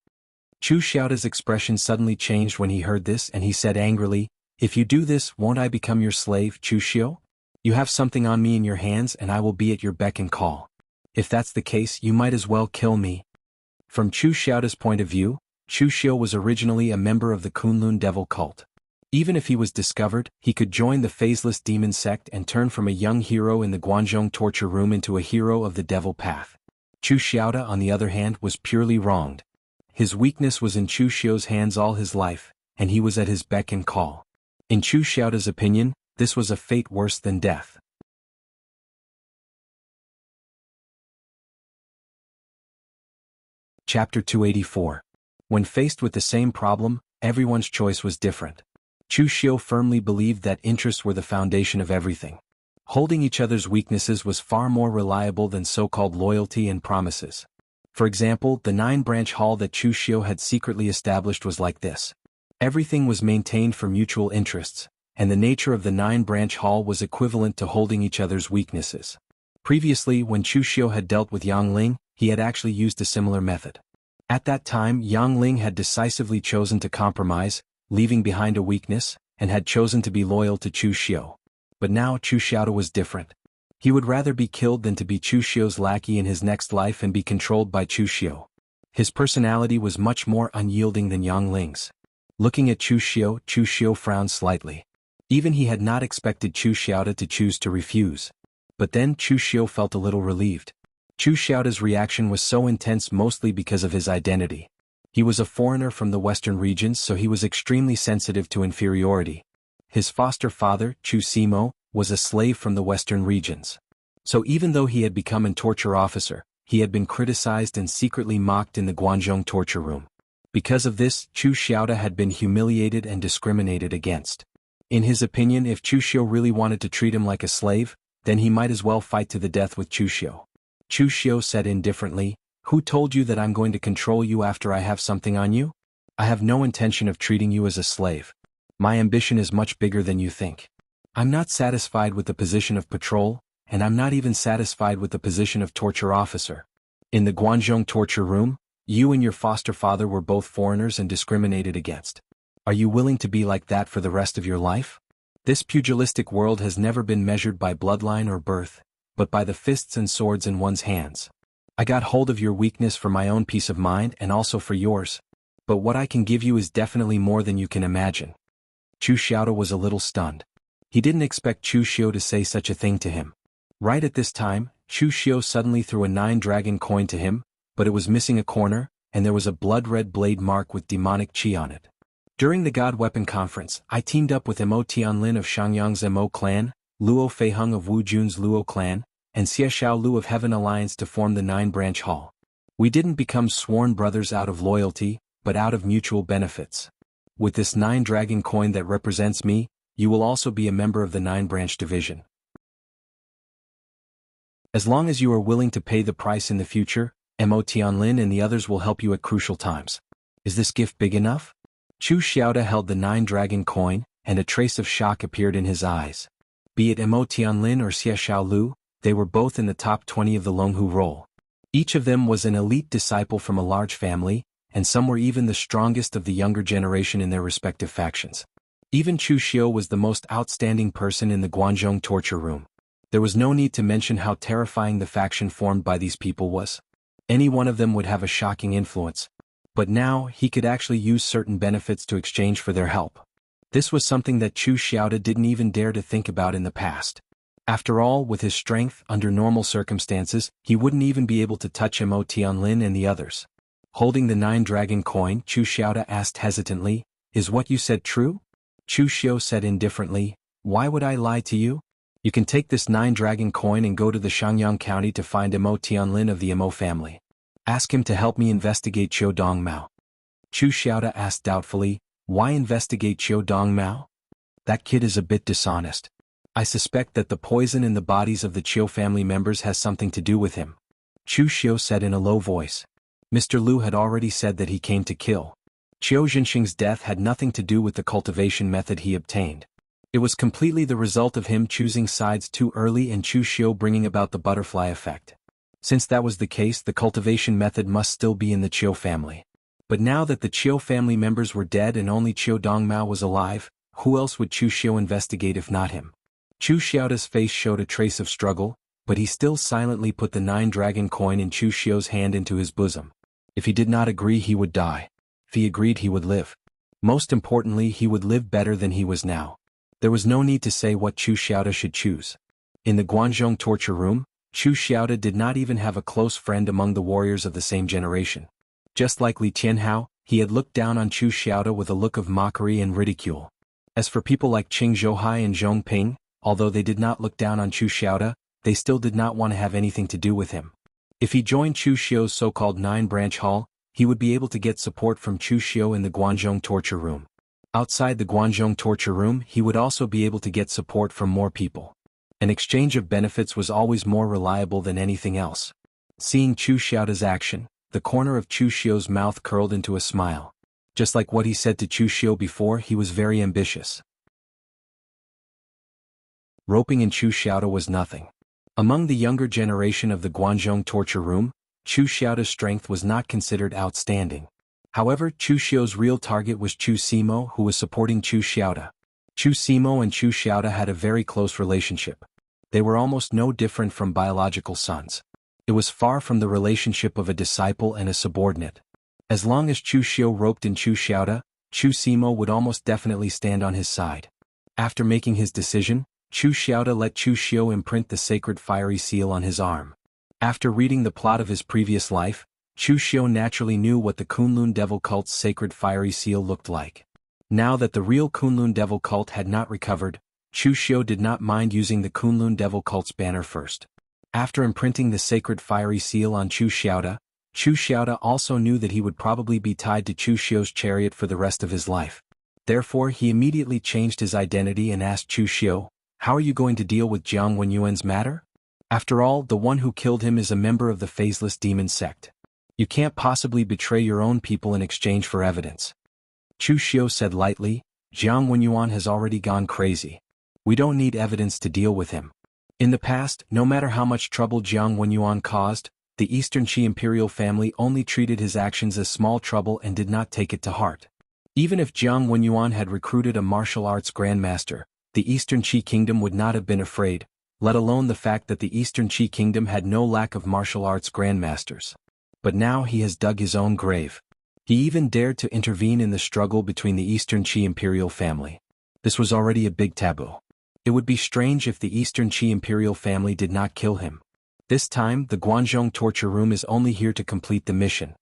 Chu Xiaoda's expression suddenly changed when he heard this and he said angrily, "If you do this, won't I become your slave, Chu Xiu? You have something on me in your hands and I will be at your beck and call. If that's the case, you might as well kill me." From Chu Xiaoda's point of view, Chu Xiu was originally a member of the Kunlun devil cult. Even if he was discovered, he could join the phaseless demon sect and turn from a young hero in the Guanzhong torture room into a hero of the devil path. Chu Xiaoda, on the other hand, was purely wronged. His weakness was in Chu Xiu's hands all his life, and he was at his beck and call. In Chu Xiaoda's opinion, this was a fate worse than death. Chapter 284. When faced with the same problem, everyone's choice was different. Chu Xiu firmly believed that interests were the foundation of everything. Holding each other's weaknesses was far more reliable than so-called loyalty and promises. For example, the 9-branch hall that Chu Xiu had secretly established was like this. Everything was maintained for mutual interests, and the nature of the 9-branch hall was equivalent to holding each other's weaknesses. Previously, when Chu Xiu had dealt with Yang Ling, he had actually used a similar method. At that time, Yang Ling had decisively chosen to compromise, leaving behind a weakness, and had chosen to be loyal to Chu Xiu. But now Chu Xiaoda was different. He would rather be killed than to be Chu Xiu's lackey in his next life and be controlled by Chu Xiu. His personality was much more unyielding than Yang Ling's. Looking at Chu Xiu frowned slightly. Even he had not expected Chu Xiaoda to choose to refuse. But then Chu Xiu felt a little relieved. Chu Xiaoda's reaction was so intense mostly because of his identity. He was a foreigner from the western regions, so he was extremely sensitive to inferiority. His foster father, Chu Simo, was a slave from the western regions. So even though he had become a torture officer, he had been criticized and secretly mocked in the Guanzhong torture room. Because of this, Chu Xiaoda had been humiliated and discriminated against. In his opinion, if Chu Xiu really wanted to treat him like a slave, then he might as well fight to the death with Chu Xiu. Chu Xiu said indifferently, "Who told you that I'm going to control you after I have something on you? I have no intention of treating you as a slave. My ambition is much bigger than you think. I'm not satisfied with the position of patrol, and I'm not even satisfied with the position of torture officer. In the Guanzhong torture room, you and your foster father were both foreigners and discriminated against. Are you willing to be like that for the rest of your life? This pugilistic world has never been measured by bloodline or birth, but by the fists and swords in one's hands. I got hold of your weakness for my own peace of mind and also for yours. But what I can give you is definitely more than you can imagine." Chu Xiaoda was a little stunned. He didn't expect Chu Xiu to say such a thing to him. Right at this time, Chu Xiu suddenly threw a 9-dragon coin to him, but it was missing a corner, and there was a blood-red blade mark with demonic chi on it. During the God Weapon Conference, I teamed up with Mo Tianlin of Shangyang's Mo clan, Luo Feiheng of Wu Jun's Luo clan, and Xie Xiaolu of Heaven Alliance to form the 9-branch hall. We didn't become sworn brothers out of loyalty, but out of mutual benefits. With this 9-dragon coin that represents me, you will also be a member of the 9-branch division. As long as you are willing to pay the price in the future, Mo Tianlin and the others will help you at crucial times. Is this gift big enough? Chu Xiaoda held the 9-dragon coin, and a trace of shock appeared in his eyes. Be it Mo Tianlin or Xie Xiaolu, they were both in the top 20 of the Longhu roll. Each of them was an elite disciple from a large family, and some were even the strongest of the younger generation in their respective factions. Even Chu Xiu was the most outstanding person in the Guanzhong torture room. There was no need to mention how terrifying the faction formed by these people was. Any one of them would have a shocking influence. But now, he could actually use certain benefits to exchange for their help. This was something that Chu Xiaoda didn't even dare to think about in the past. After all, with his strength, under normal circumstances, he wouldn't even be able to touch Mo Tianlin and the others. Holding the 9-dragon coin, Chu Xiaoda asked hesitantly, "Is what you said true?" Chu Xiu said indifferently, "Why would I lie to you? You can take this 9-dragon coin and go to the Shangyang County to find Mo Tianlin of the Mo family. Ask him to help me investigate Qiu Dongmao." Chu Xiaoda asked doubtfully, "Why investigate Qiu Dongmao? That kid is a bit dishonest. I suspect that the poison in the bodies of the Qiu family members has something to do with him." Chu Xiu said in a low voice. Mr. Liu had already said that he came to kill. Qiu Jinxing's death had nothing to do with the cultivation method he obtained. It was completely the result of him choosing sides too early and Chu Xiu bringing about the butterfly effect. Since that was the case, the cultivation method must still be in the Qiu family. But now that the Qiu family members were dead and only Qiu Dongmao was alive, who else would Chu Xiu investigate if not him? Chu Xiaoda's face showed a trace of struggle, but he still silently put the 9-dragon coin in Chu Xiu's hand into his bosom. If he did not agree, he would die. If he agreed, he would live. Most importantly, he would live better than he was now. There was no need to say what Chu Xiaoda should choose. In the Guanzhong torture room, Chu Xiaoda did not even have a close friend among the warriors of the same generation. Just like Li Tianhao, he had looked down on Chu Xiaoda with a look of mockery and ridicule. As for people like Qing Zhouhai and Zhong Ping, although they did not look down on Chu Xiaoda, they still did not want to have anything to do with him. If he joined Chu Xiu's so-called 9-branch hall, he would be able to get support from Chu Xiu in the Guanzhong torture room. Outside the Guanzhong torture room, he would also be able to get support from more people. An exchange of benefits was always more reliable than anything else. Seeing Chu Xiaoda's action, the corner of Chu Xiu's mouth curled into a smile. Just like what he said to Chu Xiu before, he was very ambitious. Roping in Chu Xiaoda was nothing. Among the younger generation of the Guanzhong torture room, Chu Xiaoda's strength was not considered outstanding. However, Chu Xiu's real target was Chu Simo, who was supporting Chu Xiaoda. Chu Simo and Chu Xiaoda had a very close relationship. They were almost no different from biological sons. It was far from the relationship of a disciple and a subordinate. As long as Chu Xiu roped in Chu Xiaoda, Chu Simo would almost definitely stand on his side. After making his decision, Chu Xiaoda let Chu Xiu imprint the sacred fiery seal on his arm. After reading the plot of his previous life, Chu Xiu naturally knew what the Kunlun Devil cult's sacred fiery seal looked like. Now that the real Kunlun Devil cult had not recovered, Chu Xiu did not mind using the Kunlun Devil cult's banner first. After imprinting the sacred fiery seal on Chu Xiaoda also knew that he would probably be tied to Chu Xiu's chariot for the rest of his life. Therefore, he immediately changed his identity and asked Chu Xiu, "How are you going to deal with Jiang Wenyuan's matter? After all, the one who killed him is a member of the Faceless Demon sect. You can't possibly betray your own people in exchange for evidence." Chu Xiu said lightly, "Jiang Wenyuan has already gone crazy. We don't need evidence to deal with him." In the past, no matter how much trouble Jiang Wenyuan caused, the Eastern Qi imperial family only treated his actions as small trouble and did not take it to heart. Even if Jiang Wenyuan had recruited a martial arts grandmaster, the Eastern Qi kingdom would not have been afraid, let alone the fact that the Eastern Qi kingdom had no lack of martial arts grandmasters. But now he has dug his own grave. He even dared to intervene in the struggle between the Eastern Qi imperial family. This was already a big taboo. It would be strange if the Eastern Qi imperial family did not kill him. This time, the Guanzhong torture room is only here to complete the mission.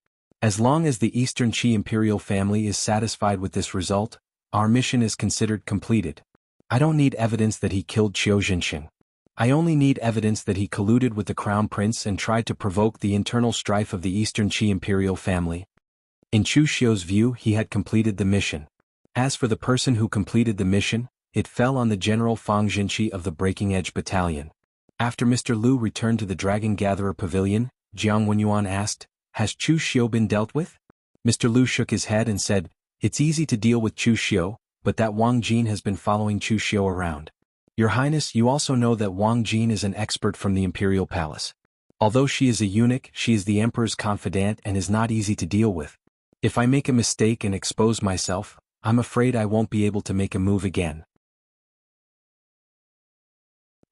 As long as the Eastern Qi imperial family is satisfied with this result, our mission is considered completed. I don't need evidence that he killed Qiu Jinxing. I only need evidence that he colluded with the crown prince and tried to provoke the internal strife of the Eastern Qi imperial family. In Chu Xiu's view, he had completed the mission. As for the person who completed the mission, it fell on the General Fang Jinqi of the Breaking Edge Battalion. After Mr. Lu returned to the Dragon Gatherer Pavilion, Jiang Wenyuan asked, "Has Chu Xiu been dealt with?" Mr. Lu shook his head and said, "It's easy to deal with Chu Xiu, but that Wang Jin has been following Chu Xiu around. Your Highness, you also know that Wang Jin is an expert from the Imperial Palace. Although she is a eunuch, she is the Emperor's confidant and is not easy to deal with. If I make a mistake and expose myself, I'm afraid I won't be able to make a move again."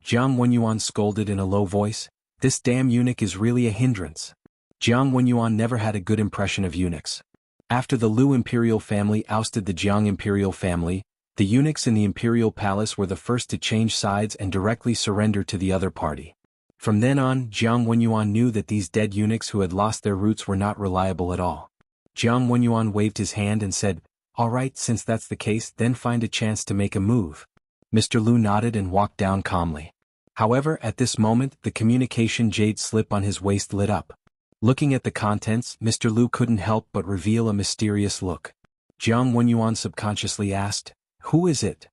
Jiang Wenyuan scolded in a low voice, "This damn eunuch is really a hindrance." Jiang Wenyuan never had a good impression of eunuchs. After the Lu imperial family ousted the Jiang imperial family, the eunuchs in the imperial palace were the first to change sides and directly surrender to the other party. From then on, Jiang Wenyuan knew that these dead eunuchs who had lost their roots were not reliable at all. Jiang Wenyuan waved his hand and said, "All right, since that's the case, then find a chance to make a move." Mr. Lu nodded and walked down calmly. However, at this moment, the communication jade slip on his waist lit up. Looking at the contents, Mr. Lu couldn't help but reveal a mysterious look. Jiang Wenyuan subconsciously asked, "Who is it?"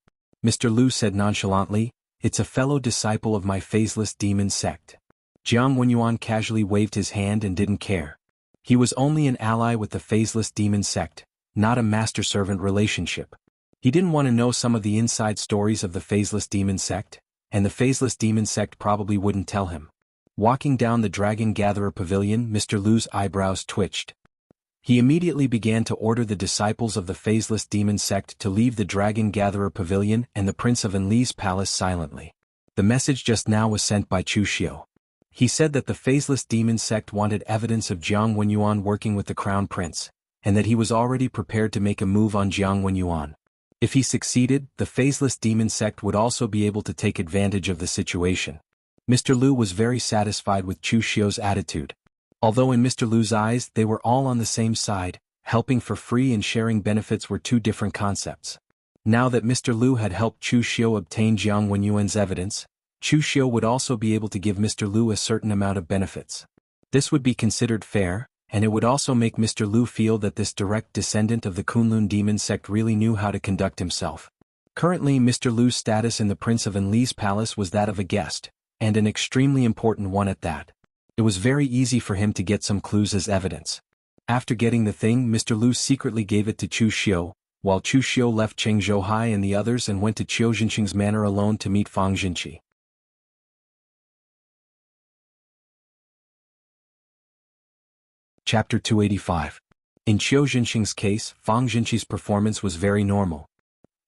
Mr. Lu said nonchalantly, "It's a fellow disciple of my phaseless demon sect." Jiang Wenyuan casually waved his hand and didn't care. He was only an ally with the phaseless demon sect, not a master-servant relationship. He didn't want to know some of the inside stories of the phaseless demon sect, and the phaseless demon sect probably wouldn't tell him. Walking down the Dragon Gatherer Pavilion, Mr. Lu's eyebrows twitched. He immediately began to order the disciples of the phaseless demon sect to leave the Dragon Gatherer Pavilion and the Prince of Enli's palace silently. The message just now was sent by Chu Xiu. He said that the phaseless demon sect wanted evidence of Jiang Wenyuan working with the Crown Prince, and that he was already prepared to make a move on Jiang Wenyuan. If he succeeded, the phaseless demon sect would also be able to take advantage of the situation. Mr. Lu was very satisfied with Chu Xiu's attitude. Although in Mr. Lu's eyes they were all on the same side, helping for free and sharing benefits were two different concepts. Now that Mr. Lu had helped Chu Xiu obtain Jiang Wenyuan's evidence, Chu Xiu would also be able to give Mr. Lu a certain amount of benefits. This would be considered fair, and it would also make Mr. Lu feel that this direct descendant of the Kunlun demon sect really knew how to conduct himself. Currently, Mr. Lu's status in the Prince of Enli's palace was that of a guest, and an extremely important one at that. It was very easy for him to get some clues as evidence. After getting the thing, Mr. Lu secretly gave it to Chu Xiu, while Chu Xiu left Cheng Zhouhai and the others and went to Qiu Jinqing's manor alone to meet Fang Jinqi. Chapter 285. In Qiu Jinqing's case, Fang Jinqi's performance was very normal.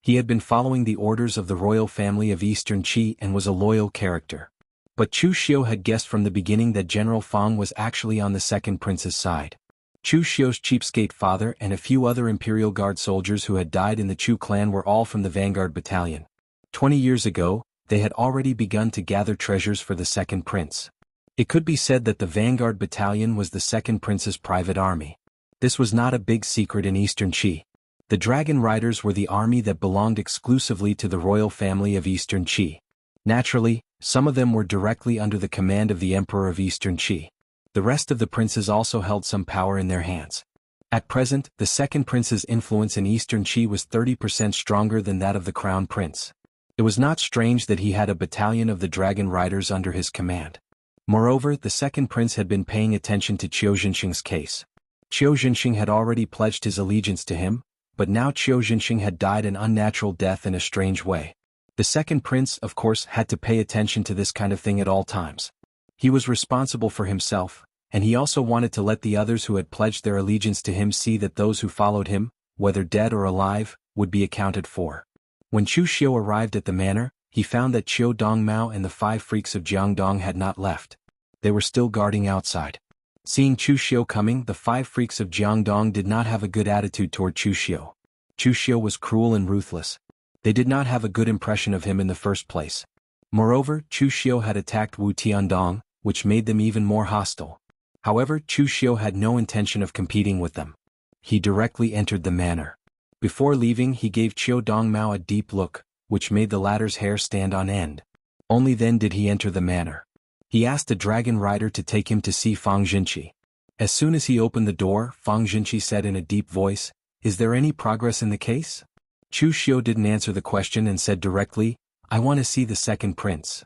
He had been following the orders of the royal family of Eastern Qi and was a loyal character. But Chu Xiu had guessed from the beginning that General Fang was actually on the second prince's side. Chu Xiu's cheapskate father and a few other Imperial Guard soldiers who had died in the Chu clan were all from the Vanguard Battalion. 20 years ago, they had already begun to gather treasures for the second prince. It could be said that the Vanguard Battalion was the second prince's private army. This was not a big secret in Eastern Qi. The Dragon Riders were the army that belonged exclusively to the royal family of Eastern Qi. Naturally, some of them were directly under the command of the Emperor of Eastern Qi. The rest of the princes also held some power in their hands. At present, the second prince's influence in Eastern Qi was 30% stronger than that of the Crown Prince. It was not strange that he had a battalion of the Dragon Riders under his command. Moreover, the second prince had been paying attention to Qiu Jinqing's case. Qiu Jinqing had already pledged his allegiance to him, but now Qiu Jinqing had died an unnatural death in a strange way. The second prince, of course, had to pay attention to this kind of thing at all times. He was responsible for himself, and he also wanted to let the others who had pledged their allegiance to him see that those who followed him, whether dead or alive, would be accounted for. When Chu Xiu arrived at the manor, he found that Qiu Dongmao and the 5 freaks of Jiangdong had not left. They were still guarding outside. Seeing Chu Xiu coming, the 5 freaks of Jiangdong did not have a good attitude toward Chu Xiu. Chu Xiu was cruel and ruthless. They did not have a good impression of him in the first place. Moreover, Chu Xiu had attacked Wu Tiandong, which made them even more hostile. However, Chu Xiu had no intention of competing with them. He directly entered the manor. Before leaving, he gave Qiu Dongmao a deep look, which made the latter's hair stand on end. Only then did he enter the manor. He asked a dragon rider to take him to see Fang Jinqi. As soon as he opened the door, Fang Jinqi said in a deep voice, "Is there any progress in the case?" Chu Xiu didn't answer the question and said directly, "I want to see the second prince."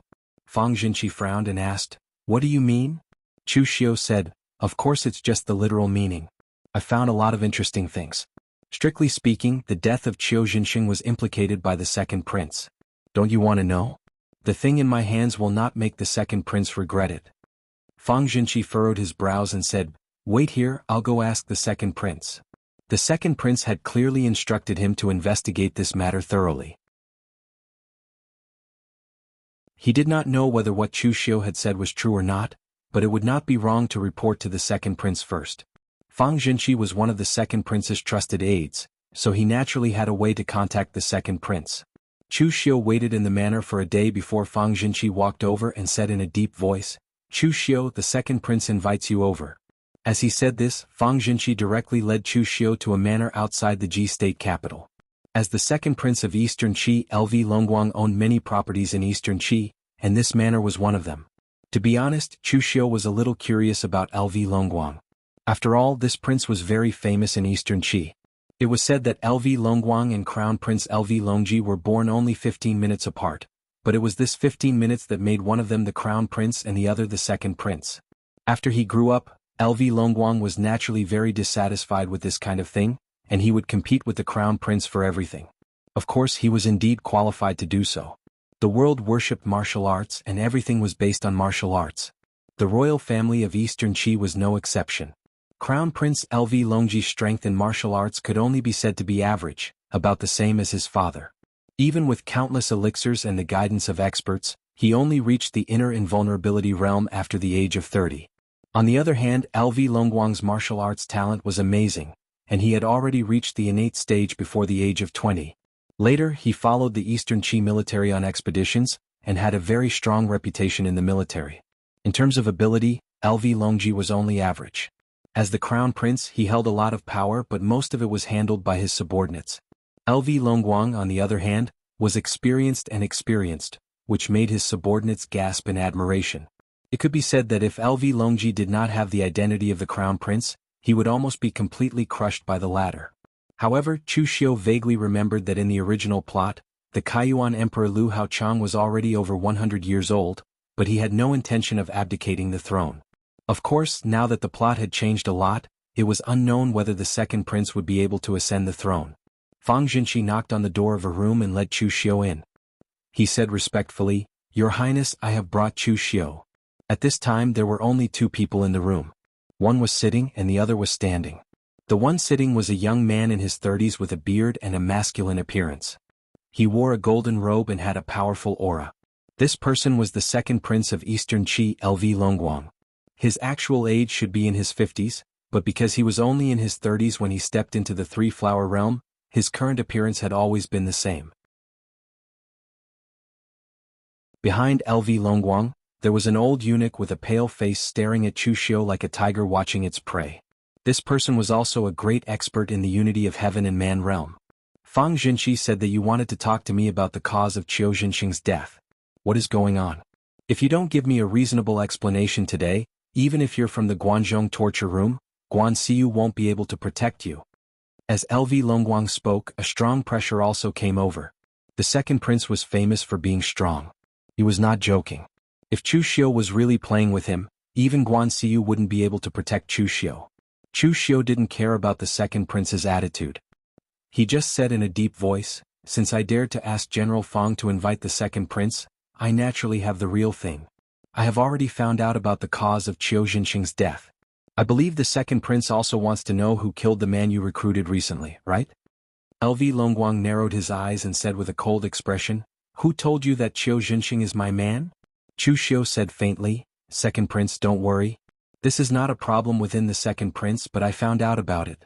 Fang Jinqi frowned and asked, "What do you mean?" Chu Xiu said, "Of course it's just the literal meaning. I found a lot of interesting things. Strictly speaking, the death of Qiu Jinxing was implicated by the second prince. Don't you want to know? The thing in my hands will not make the second prince regret it." Fang Jinqi furrowed his brows and said, "Wait here, I'll go ask the second prince." The second prince had clearly instructed him to investigate this matter thoroughly. He did not know whether what Chu Xiu had said was true or not, but it would not be wrong to report to the second prince first. Fang Jinqi was one of the second prince's trusted aides, so he naturally had a way to contact the second prince. Chu Xiu waited in the manor for a day before Fang Jinqi walked over and said in a deep voice, "Chu Xiu, the second prince invites you over." As he said this, Fang Jinqi directly led Chu Xiu to a manor outside the Ji state capital. As the second prince of Eastern Qi, LV Longguang owned many properties in Eastern Qi, and this manor was one of them. To be honest, Chu Xiu was a little curious about LV Longguang. After all, this prince was very famous in Eastern Qi. It was said that LV Longguang and Crown Prince LV Longji were born only 15 minutes apart, but it was this 15 minutes that made one of them the Crown Prince and the other the second prince. After he grew up, LV Longguang was naturally very dissatisfied with this kind of thing, and he would compete with the Crown Prince for everything. Of course, he was indeed qualified to do so. The world worshipped martial arts and everything was based on martial arts. The royal family of Eastern Qi was no exception. Crown Prince LV Longji's strength in martial arts could only be said to be average, about the same as his father. Even with countless elixirs and the guidance of experts, he only reached the inner invulnerability realm after the age of 30. On the other hand, LV Longguang's martial arts talent was amazing, and he had already reached the innate stage before the age of 20. Later, he followed the Eastern Qi military on expeditions, and had a very strong reputation in the military. In terms of ability, LV Longji was only average. As the Crown Prince, he held a lot of power but most of it was handled by his subordinates. LV Longguang, on the other hand, was experienced, which made his subordinates gasp in admiration. It could be said that if LV Longji did not have the identity of the Crown Prince, he would almost be completely crushed by the latter. However, Chu Xiu vaguely remembered that in the original plot, the Kaiyuan Emperor Lu Haochang was already over 100 years old, but he had no intention of abdicating the throne. Of course, now that the plot had changed a lot, it was unknown whether the second prince would be able to ascend the throne. Fang Jinqi knocked on the door of a room and let Chu Xiu in. He said respectfully, "Your Highness, I have brought Chu Xiu." At this time there were only two people in the room. One was sitting and the other was standing. The one sitting was a young man in his 30s with a beard and a masculine appearance. He wore a golden robe and had a powerful aura. This person was the second prince of Eastern Qi, LV Longguang. His actual age should be in his 50s, but because he was only in his 30s when he stepped into the three-flower realm, his current appearance had always been the same. Behind LV Longguang, there was an old eunuch with a pale face staring at Chu Xiu like a tiger watching its prey. This person was also a great expert in the unity of heaven and man realm. Fang Jinqi said that you wanted to talk to me about the cause of Qiu Jinxing's death. What is going on? If you don't give me a reasonable explanation today, even if you're from the Guanzhong torture room, Guan Xiu won't be able to protect you. As LV Longguang spoke, a strong pressure also came over. The second prince was famous for being strong. He was not joking. If Chu Xiu was really playing with him, even Guan Xiu wouldn't be able to protect Chu Xiu. Chu Xiu didn't care about the second prince's attitude. He just said in a deep voice, "Since I dared to ask General Fang to invite the second prince, I naturally have the real thing. I have already found out about the cause of Qiu Jinxing's death. I believe the second prince also wants to know who killed the man you recruited recently, right?" LV Longguang narrowed his eyes and said with a cold expression, "Who told you that Qiu Jinxing is my man?" Chu Xiu said faintly, "Second prince, don't worry. This is not a problem within the second prince, but I found out about it."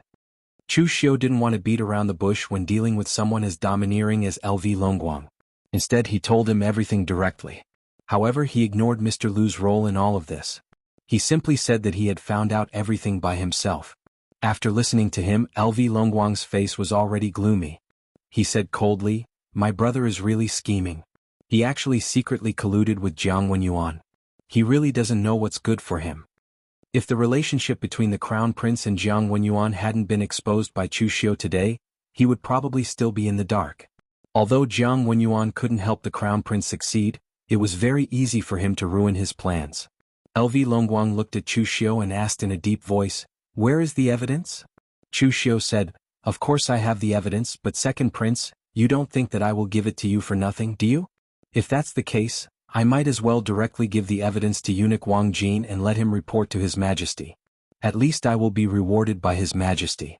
Chu Xiu didn't want to beat around the bush when dealing with someone as domineering as LV Longguang. Instead, he told him everything directly. However, he ignored Mr. Lu's role in all of this. He simply said that he had found out everything by himself. After listening to him, LV Longguang's face was already gloomy. He said coldly, "My brother is really scheming. He actually secretly colluded with Jiang Wenyuan. He really doesn't know what's good for him." If the relationship between the Crown Prince and Jiang Wenyuan hadn't been exposed by Chu Xiu today, he would probably still be in the dark. Although Jiang Wenyuan couldn't help the Crown Prince succeed, It was very easy for him to ruin his plans. LV Longguang looked at Chu Xiu and asked in a deep voice, "Where is the evidence?" Chu Xiu said, "Of course I have the evidence, but second prince, you don't think that I will give it to you for nothing, do you? If that's the case, I might as well directly give the evidence to eunuch Wang Jin and let him report to His Majesty. At least I will be rewarded by His Majesty."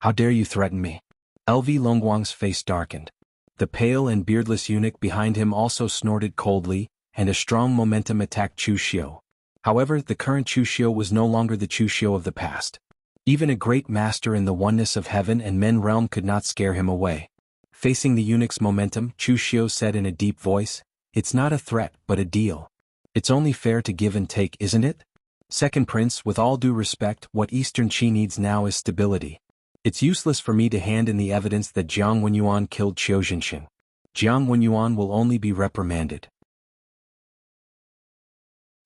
"How dare you threaten me?" LV Longguang's face darkened. The pale and beardless eunuch behind him also snorted coldly, and a strong momentum attacked Chu Xiu. However, the current Chu Xiu was no longer the Chu Xiu of the past. Even a great master in the oneness of heaven and men realm could not scare him away. Facing the eunuch's momentum, Chu Xiu said in a deep voice, "It's not a threat but a deal. It's only fair to give and take, isn't it? Second prince, with all due respect, what Eastern Qi needs now is stability. It's useless for me to hand in the evidence that Jiang Wenyuan killed Qiu Zhenxin. Jiang Wenyuan will only be reprimanded.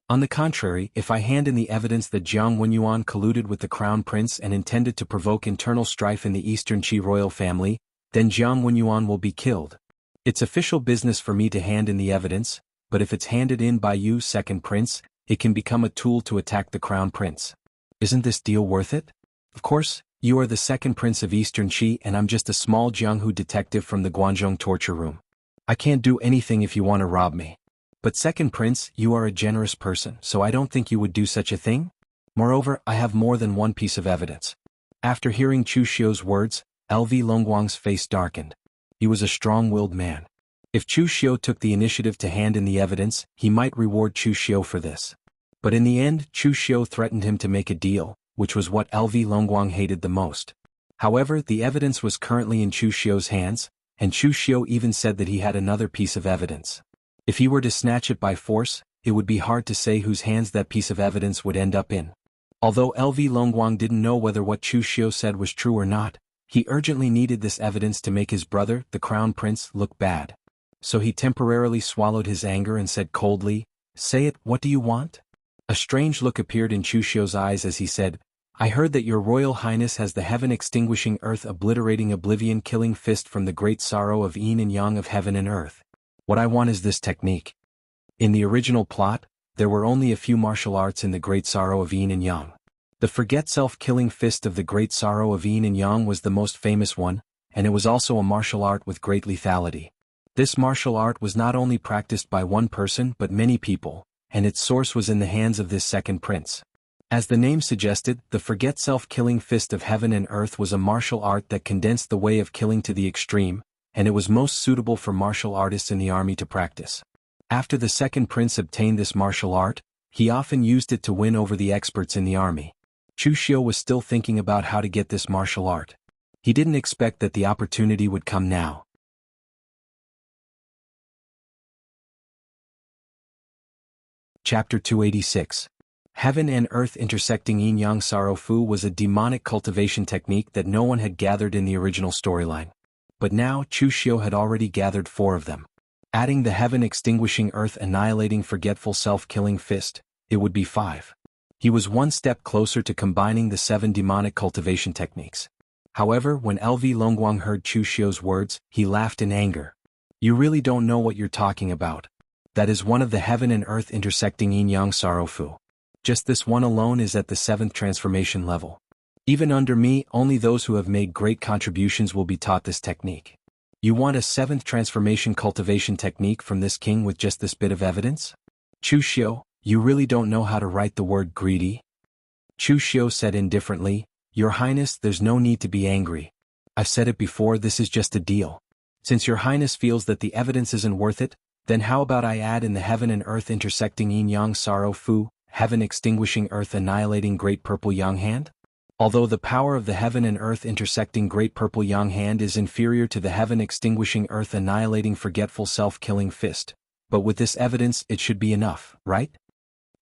On the contrary, if I hand in the evidence that Jiang Wenyuan colluded with the crown prince and intended to provoke internal strife in the Eastern Qi royal family, then Jiang Wenyuan will be killed. It's official business for me to hand in the evidence, but if it's handed in by you, second prince, it can become a tool to attack the crown prince. Isn't this deal worth it? Of course, you are the second prince of Eastern Qi and I'm just a small Jianghu detective from the Guanzhong torture room. I can't do anything if you want to rob me. But second prince, you are a generous person, so I don't think you would do such a thing. Moreover, I have more than one piece of evidence." After hearing Chu Xiu's words, LV Longguang's face darkened. He was a strong-willed man. If Chu Xiu took the initiative to hand in the evidence, he might reward Chu Xiu for this. But in the end, Chu Xiu threatened him to make a deal, which was what LV Longguang hated the most. However, the evidence was currently in Chu Xiu's hands, and Chu Xiu even said that he had another piece of evidence. If he were to snatch it by force, it would be hard to say whose hands that piece of evidence would end up in. Although LV Longguang didn't know whether what Chu Xiu said was true or not, he urgently needed this evidence to make his brother, the crown prince, look bad. So he temporarily swallowed his anger and said coldly, "Say it, what do you want?" A strange look appeared in Chu Xiu's eyes as he said, "I heard that your royal highness has the heaven-extinguishing earth-obliterating oblivion-killing fist from the great sorrow of yin and yang of heaven and earth. What I want is this technique." In the original plot, there were only a few martial arts in the great sorrow of yin and yang. The forget-self-killing fist of the great sorrow of yin and yang was the most famous one, and it was also a martial art with great lethality. This martial art was not only practiced by one person but many people, and its source was in the hands of this second prince. As the name suggested, the forget-self-killing fist of heaven and earth was a martial art that condensed the way of killing to the extreme, and it was most suitable for martial artists in the army to practice. After the second prince obtained this martial art, he often used it to win over the experts in the army. Chu Xiu was still thinking about how to get this martial art. He didn't expect that the opportunity would come now. Chapter 286. Heaven and Earth Intersecting Yin-Yang Sorrow Fu was a demonic cultivation technique that no one had gathered in the original storyline. But now Chu Xiu had already gathered 4 of them. Adding the heaven-extinguishing earth-annihilating forgetful self-killing fist, it would be 5. He was one step closer to combining the 7 demonic cultivation techniques. However, when LV Longguang heard Chu Xiu's words, he laughed in anger. "You really don't know what you're talking about. That is one of the heaven and earth intersecting yin-yang sorrow fu. Just this one alone is at the 7th transformation level. Even under me, only those who have made great contributions will be taught this technique. You want a 7th transformation cultivation technique from this king with just this bit of evidence? Chu Xiu, you really don't know how to write the word greedy?" Chu Xiu said indifferently, "Your Highness, there's no need to be angry. I've said it before, this is just a deal. Since your Highness feels that the evidence isn't worth it, then how about I add in the heaven and earth intersecting yin-yang sorrow fu, heaven extinguishing earth annihilating great purple yang hand? Although the power of the heaven and earth intersecting great purple yang hand is inferior to the heaven extinguishing earth annihilating forgetful self-killing fist, but with this evidence it should be enough, right?"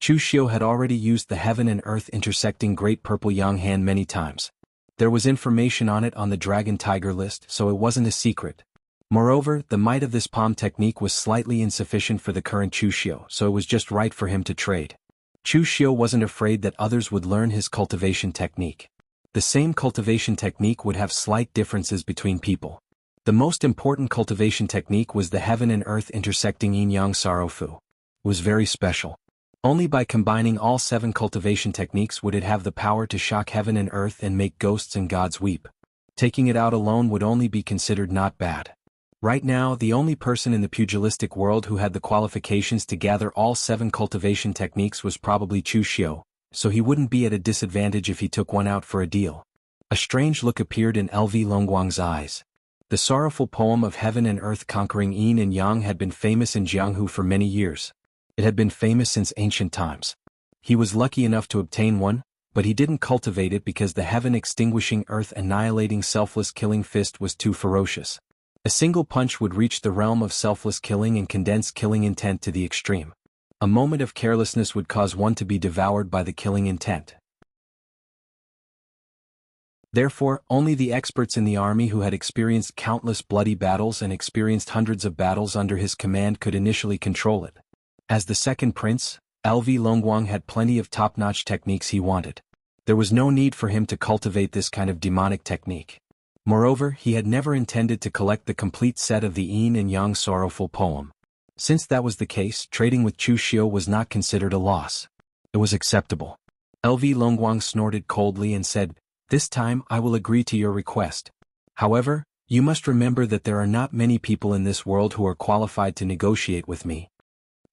Chu Xiu had already used the heaven and earth intersecting great purple yang hand many times. There was information on it on the Dragon Tiger list, so it wasn't a secret. Moreover, the might of this palm technique was slightly insufficient for the current Chu Xiu, so it was just right for him to trade. Chu Xiu wasn't afraid that others would learn his cultivation technique. The same cultivation technique would have slight differences between people. The most important cultivation technique was the heaven and earth intersecting yin-yang Sarofu. It was very special. Only by combining all 7 cultivation techniques would it have the power to shock heaven and earth and make ghosts and gods weep. Taking it out alone would only be considered not bad. Right now, the only person in the pugilistic world who had the qualifications to gather all 7 cultivation techniques was probably Chu Xiu, so he wouldn't be at a disadvantage if he took one out for a deal. A strange look appeared in LV Longguang's eyes. The sorrowful poem of heaven and earth conquering yin and yang had been famous in Jianghu for many years. It had been famous since ancient times. He was lucky enough to obtain one, but he didn't cultivate it because the heaven-extinguishing earth-annihilating selfless killing fist was too ferocious. A single punch would reach the realm of selfless killing and condense killing intent to the extreme. A moment of carelessness would cause one to be devoured by the killing intent. Therefore, only the experts in the army who had experienced countless bloody battles and experienced hundreds of battles under his command could initially control it. As the second prince, LV Longguang had plenty of top-notch techniques he wanted. There was no need for him to cultivate this kind of demonic technique. Moreover, he had never intended to collect the complete set of the yin and yang sorrowful poem. Since that was the case, trading with Chu Xiu was not considered a loss. It was acceptable. LV Longguang snorted coldly and said, "This time I will agree to your request. However, you must remember that there are not many people in this world who are qualified to negotiate with me."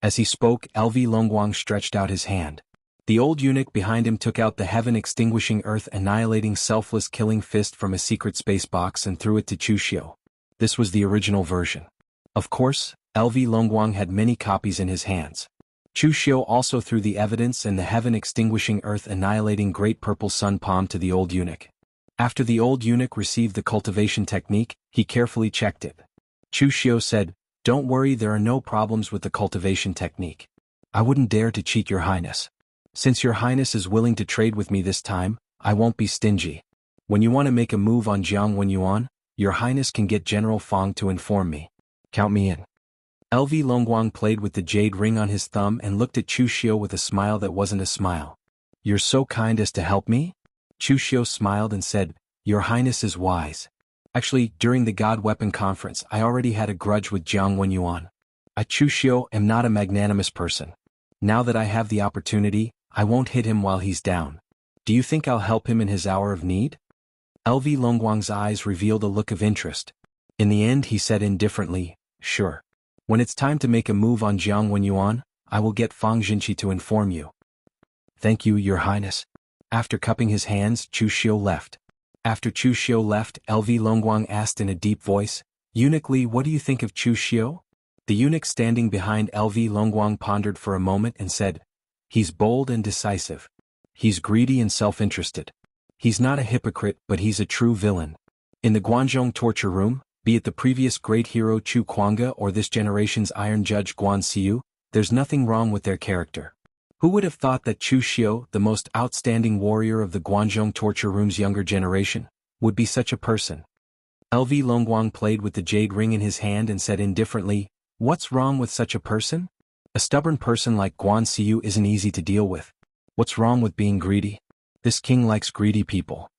As he spoke, LV Longguang stretched out his hand. The old eunuch behind him took out the heaven-extinguishing earth-annihilating selfless killing fist from a secret space box and threw it to Chu Xiu. This was the original version. Of course, LV Longguang had many copies in his hands. Chu Xiu also threw the evidence and the heaven-extinguishing earth-annihilating great purple sun palm to the old eunuch. After the old eunuch received the cultivation technique, he carefully checked it. Chu Xiu said, "Don't worry, there are no problems with the cultivation technique. I wouldn't dare to cheat your highness. Since your highness is willing to trade with me this time, I won't be stingy. When you want to make a move on Jiang Wenyuan, your highness can get General Fang to inform me. Count me in." LV Longguang played with the jade ring on his thumb and looked at Chu Xiu with a smile that wasn't a smile. "You're so kind as to help me?" Chu Xiu smiled and said, "Your highness is wise. Actually, during the God Weapon Conference I already had a grudge with Jiang Wenyuan. I, Chu Xiu, am not a magnanimous person. Now that I have the opportunity, I won't hit him while he's down. Do you think I'll help him in his hour of need?" LV Longguang's eyes revealed a look of interest. In the end he said indifferently, "Sure. When it's time to make a move on Jiang Wenyuan, I will get Fang Jinqi to inform you." "Thank you, your highness." After cupping his hands, Chu Xiu left. After Chu Xiu left, LV Longguang asked in a deep voice, "Eunuch Li, what do you think of Chu Xiu?" The eunuch standing behind LV Longguang pondered for a moment and said, "He's bold and decisive. He's greedy and self-interested. He's not a hypocrite, but he's a true villain. In the Guanzhong torture room, be it the previous great hero Chu Kuanga or this generation's iron judge Guan Xiu, there's nothing wrong with their character. Who would have thought that Chu Xiu, the most outstanding warrior of the Guanzhong torture room's younger generation, would be such a person?" LV Longguang played with the jade ring in his hand and said indifferently, "What's wrong with such a person? A stubborn person like Guan Xiu isn't easy to deal with. What's wrong with being greedy? This king likes greedy people.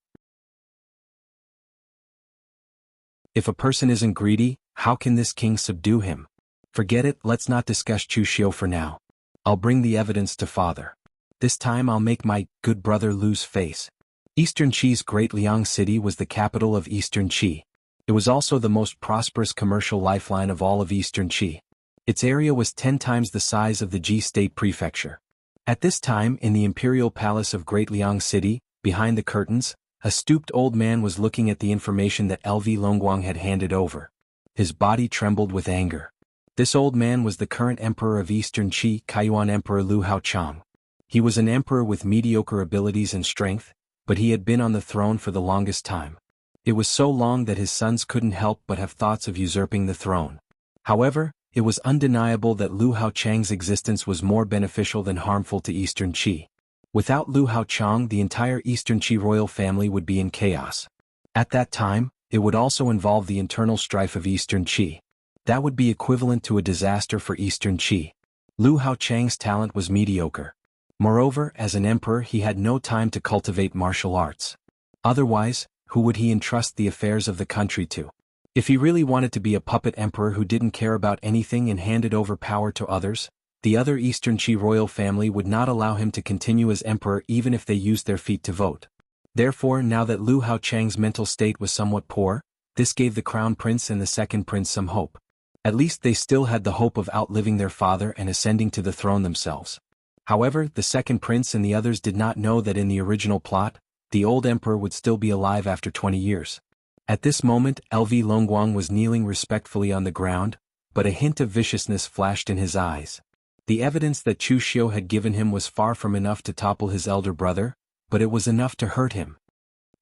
If a person isn't greedy, how can this king subdue him? Forget it, let's not discuss Chu Xiu for now. I'll bring the evidence to father. This time I'll make my good brother lose face." Eastern Qi's great Liang city was the capital of Eastern Qi. It was also the most prosperous commercial lifeline of all of Eastern Qi. Its area was 10 times the size of the Ji State Prefecture. At this time, in the imperial palace of Great Liang City, behind the curtains, a stooped old man was looking at the information that LV Longguang had handed over. His body trembled with anger. This old man was the current emperor of Eastern Qi, Kaiyuan Emperor Lu Haochang. He was an emperor with mediocre abilities and strength, but he had been on the throne for the longest time. It was so long that his sons couldn't help but have thoughts of usurping the throne. However, it was undeniable that Lu Haochang's existence was more beneficial than harmful to Eastern Qi. Without Lu Haochang, the entire Eastern Qi royal family would be in chaos. At that time, it would also involve the internal strife of Eastern Qi. That would be equivalent to a disaster for Eastern Qi. Lu Haochang's talent was mediocre. Moreover, as an emperor he had no time to cultivate martial arts. Otherwise, who would he entrust the affairs of the country to? If he really wanted to be a puppet emperor who didn't care about anything and handed over power to others, the other Eastern Qi royal family would not allow him to continue as emperor even if they used their feet to vote. Therefore, now that Lu Haochang's mental state was somewhat poor, this gave the crown prince and the second prince some hope. At least they still had the hope of outliving their father and ascending to the throne themselves. However, the second prince and the others did not know that in the original plot, the old emperor would still be alive after 20 years. At this moment, LV Longguang was kneeling respectfully on the ground, but a hint of viciousness flashed in his eyes. The evidence that Chu Xiu had given him was far from enough to topple his elder brother, but it was enough to hurt him.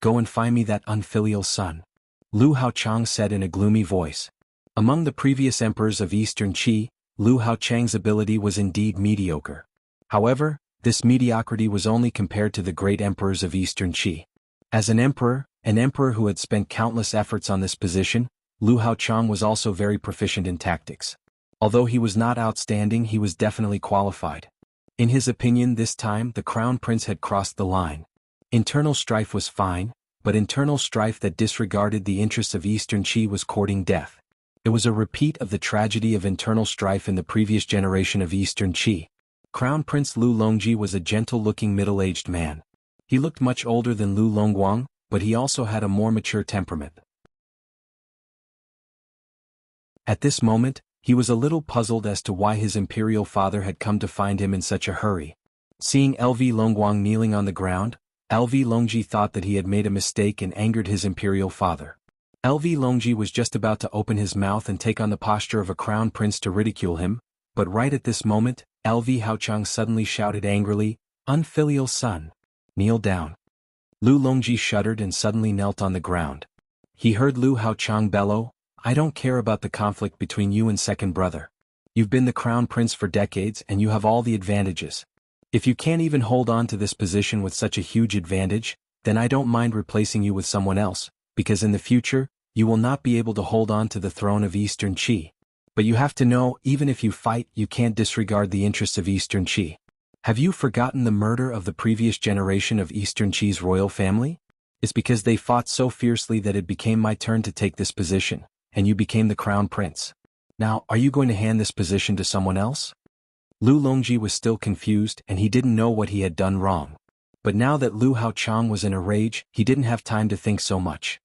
"Go and find me that unfilial son," Lu Haochang said in a gloomy voice. Among the previous emperors of Eastern Qi, Lu Haochang's ability was indeed mediocre. However, this mediocrity was only compared to the great emperors of Eastern Qi. As an emperor who had spent countless efforts on this position, Lu Haochang was also very proficient in tactics. Although he was not outstanding, he was definitely qualified. In his opinion, this time the crown prince had crossed the line. Internal strife was fine, but internal strife that disregarded the interests of Eastern Qi was courting death. It was a repeat of the tragedy of internal strife in the previous generation of Eastern Qi. Crown Prince Lu Longji was a gentle-looking middle-aged man. He looked much older than Lu Longguang, but he also had a more mature temperament. At this moment, he was a little puzzled as to why his imperial father had come to find him in such a hurry. Seeing LV Longguang kneeling on the ground, LV Longji thought that he had made a mistake and angered his imperial father. LV Longji was just about to open his mouth and take on the posture of a crown prince to ridicule him, but right at this moment, LV Haochang suddenly shouted angrily, "Unfilial son! Kneel down." Lu Longji shuddered and suddenly knelt on the ground. He heard Lu Haochang bellow, "I don't care about the conflict between you and second brother. You've been the crown prince for decades and you have all the advantages. If you can't even hold on to this position with such a huge advantage, then I don't mind replacing you with someone else, because in the future, you will not be able to hold on to the throne of Eastern Qi. But you have to know, even if you fight, you can't disregard the interests of Eastern Qi. Have you forgotten the murder of the previous generation of Eastern Qi's royal family? It's because they fought so fiercely that it became my turn to take this position, and you became the crown prince. Now, are you going to hand this position to someone else?" Lu Longji was still confused and he didn't know what he had done wrong. But now that Lu Haochang was in a rage, he didn't have time to think so much.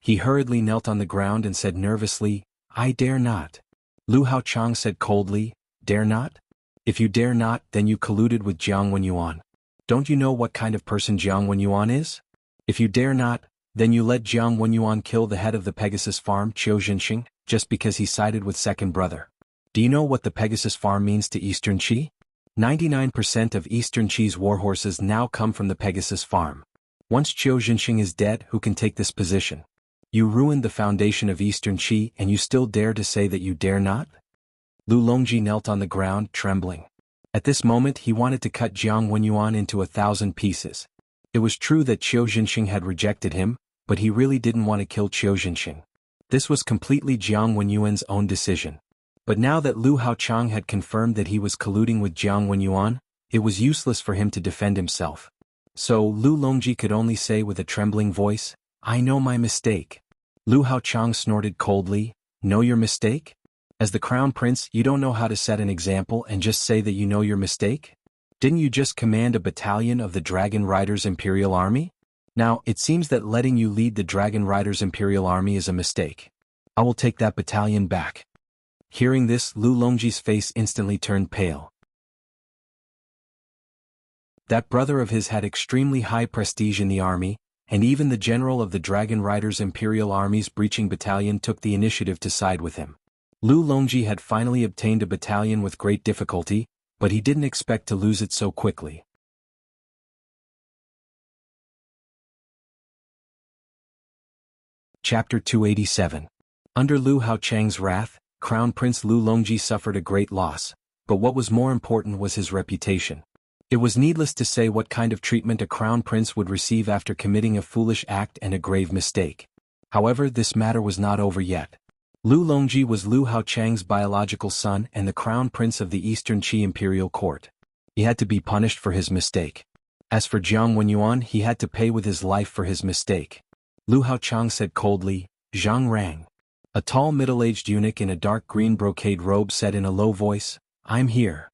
He hurriedly knelt on the ground and said nervously, "I dare not." Lu Haochang said coldly, "Dare not? If you dare not, then you colluded with Jiang Wenyuan. Don't you know what kind of person Jiang Wenyuan is? If you dare not, then you let Jiang Wenyuan kill the head of the Pegasus farm, Qiu Jinxing, just because he sided with second brother. Do you know what the Pegasus farm means to Eastern Qi? 99% of Eastern Qi's warhorses now come from the Pegasus farm. Once Qiu Jinxing is dead, who can take this position? You ruined the foundation of Eastern Qi and you still dare to say that you dare not?" Lu Longji knelt on the ground, trembling. At this moment he wanted to cut Jiang Wenyuan into 1,000 pieces. It was true that Qiu Jinxing had rejected him, but he really didn't want to kill Qiu Jinxing. This was completely Jiang Wenyuan's own decision. But now that Lu Haochang had confirmed that he was colluding with Jiang Wenyuan, it was useless for him to defend himself. So Lu Longji could only say with a trembling voice, "I know my mistake." Lu Haochang snorted coldly, "Know your mistake? As the crown prince, you don't know how to set an example and just say that you know your mistake? Didn't you just command a battalion of the Dragon Riders Imperial Army? Now, it seems that letting you lead the Dragon Riders Imperial Army is a mistake. I will take that battalion back." Hearing this, Lu Longji's face instantly turned pale. That brother of his had extremely high prestige in the army, and even the general of the Dragon Riders Imperial Army's breaching battalion took the initiative to side with him. Lu Longji had finally obtained a battalion with great difficulty, but he didn't expect to lose it so quickly. Chapter 287. Under Lu Haochang's wrath, Crown Prince Lu Longji suffered a great loss, but what was more important was his reputation. It was needless to say what kind of treatment a crown prince would receive after committing a foolish act and a grave mistake. However, this matter was not over yet. Lu Longji was Lu Haochang's biological son and the crown prince of the Eastern Qi imperial court. He had to be punished for his mistake. As for Jiang Wenyuan, he had to pay with his life for his mistake. Lu Haochang said coldly, "Zhang Rang. A tall middle-aged eunuch in a dark green brocade robe said in a low voice, "I'm here.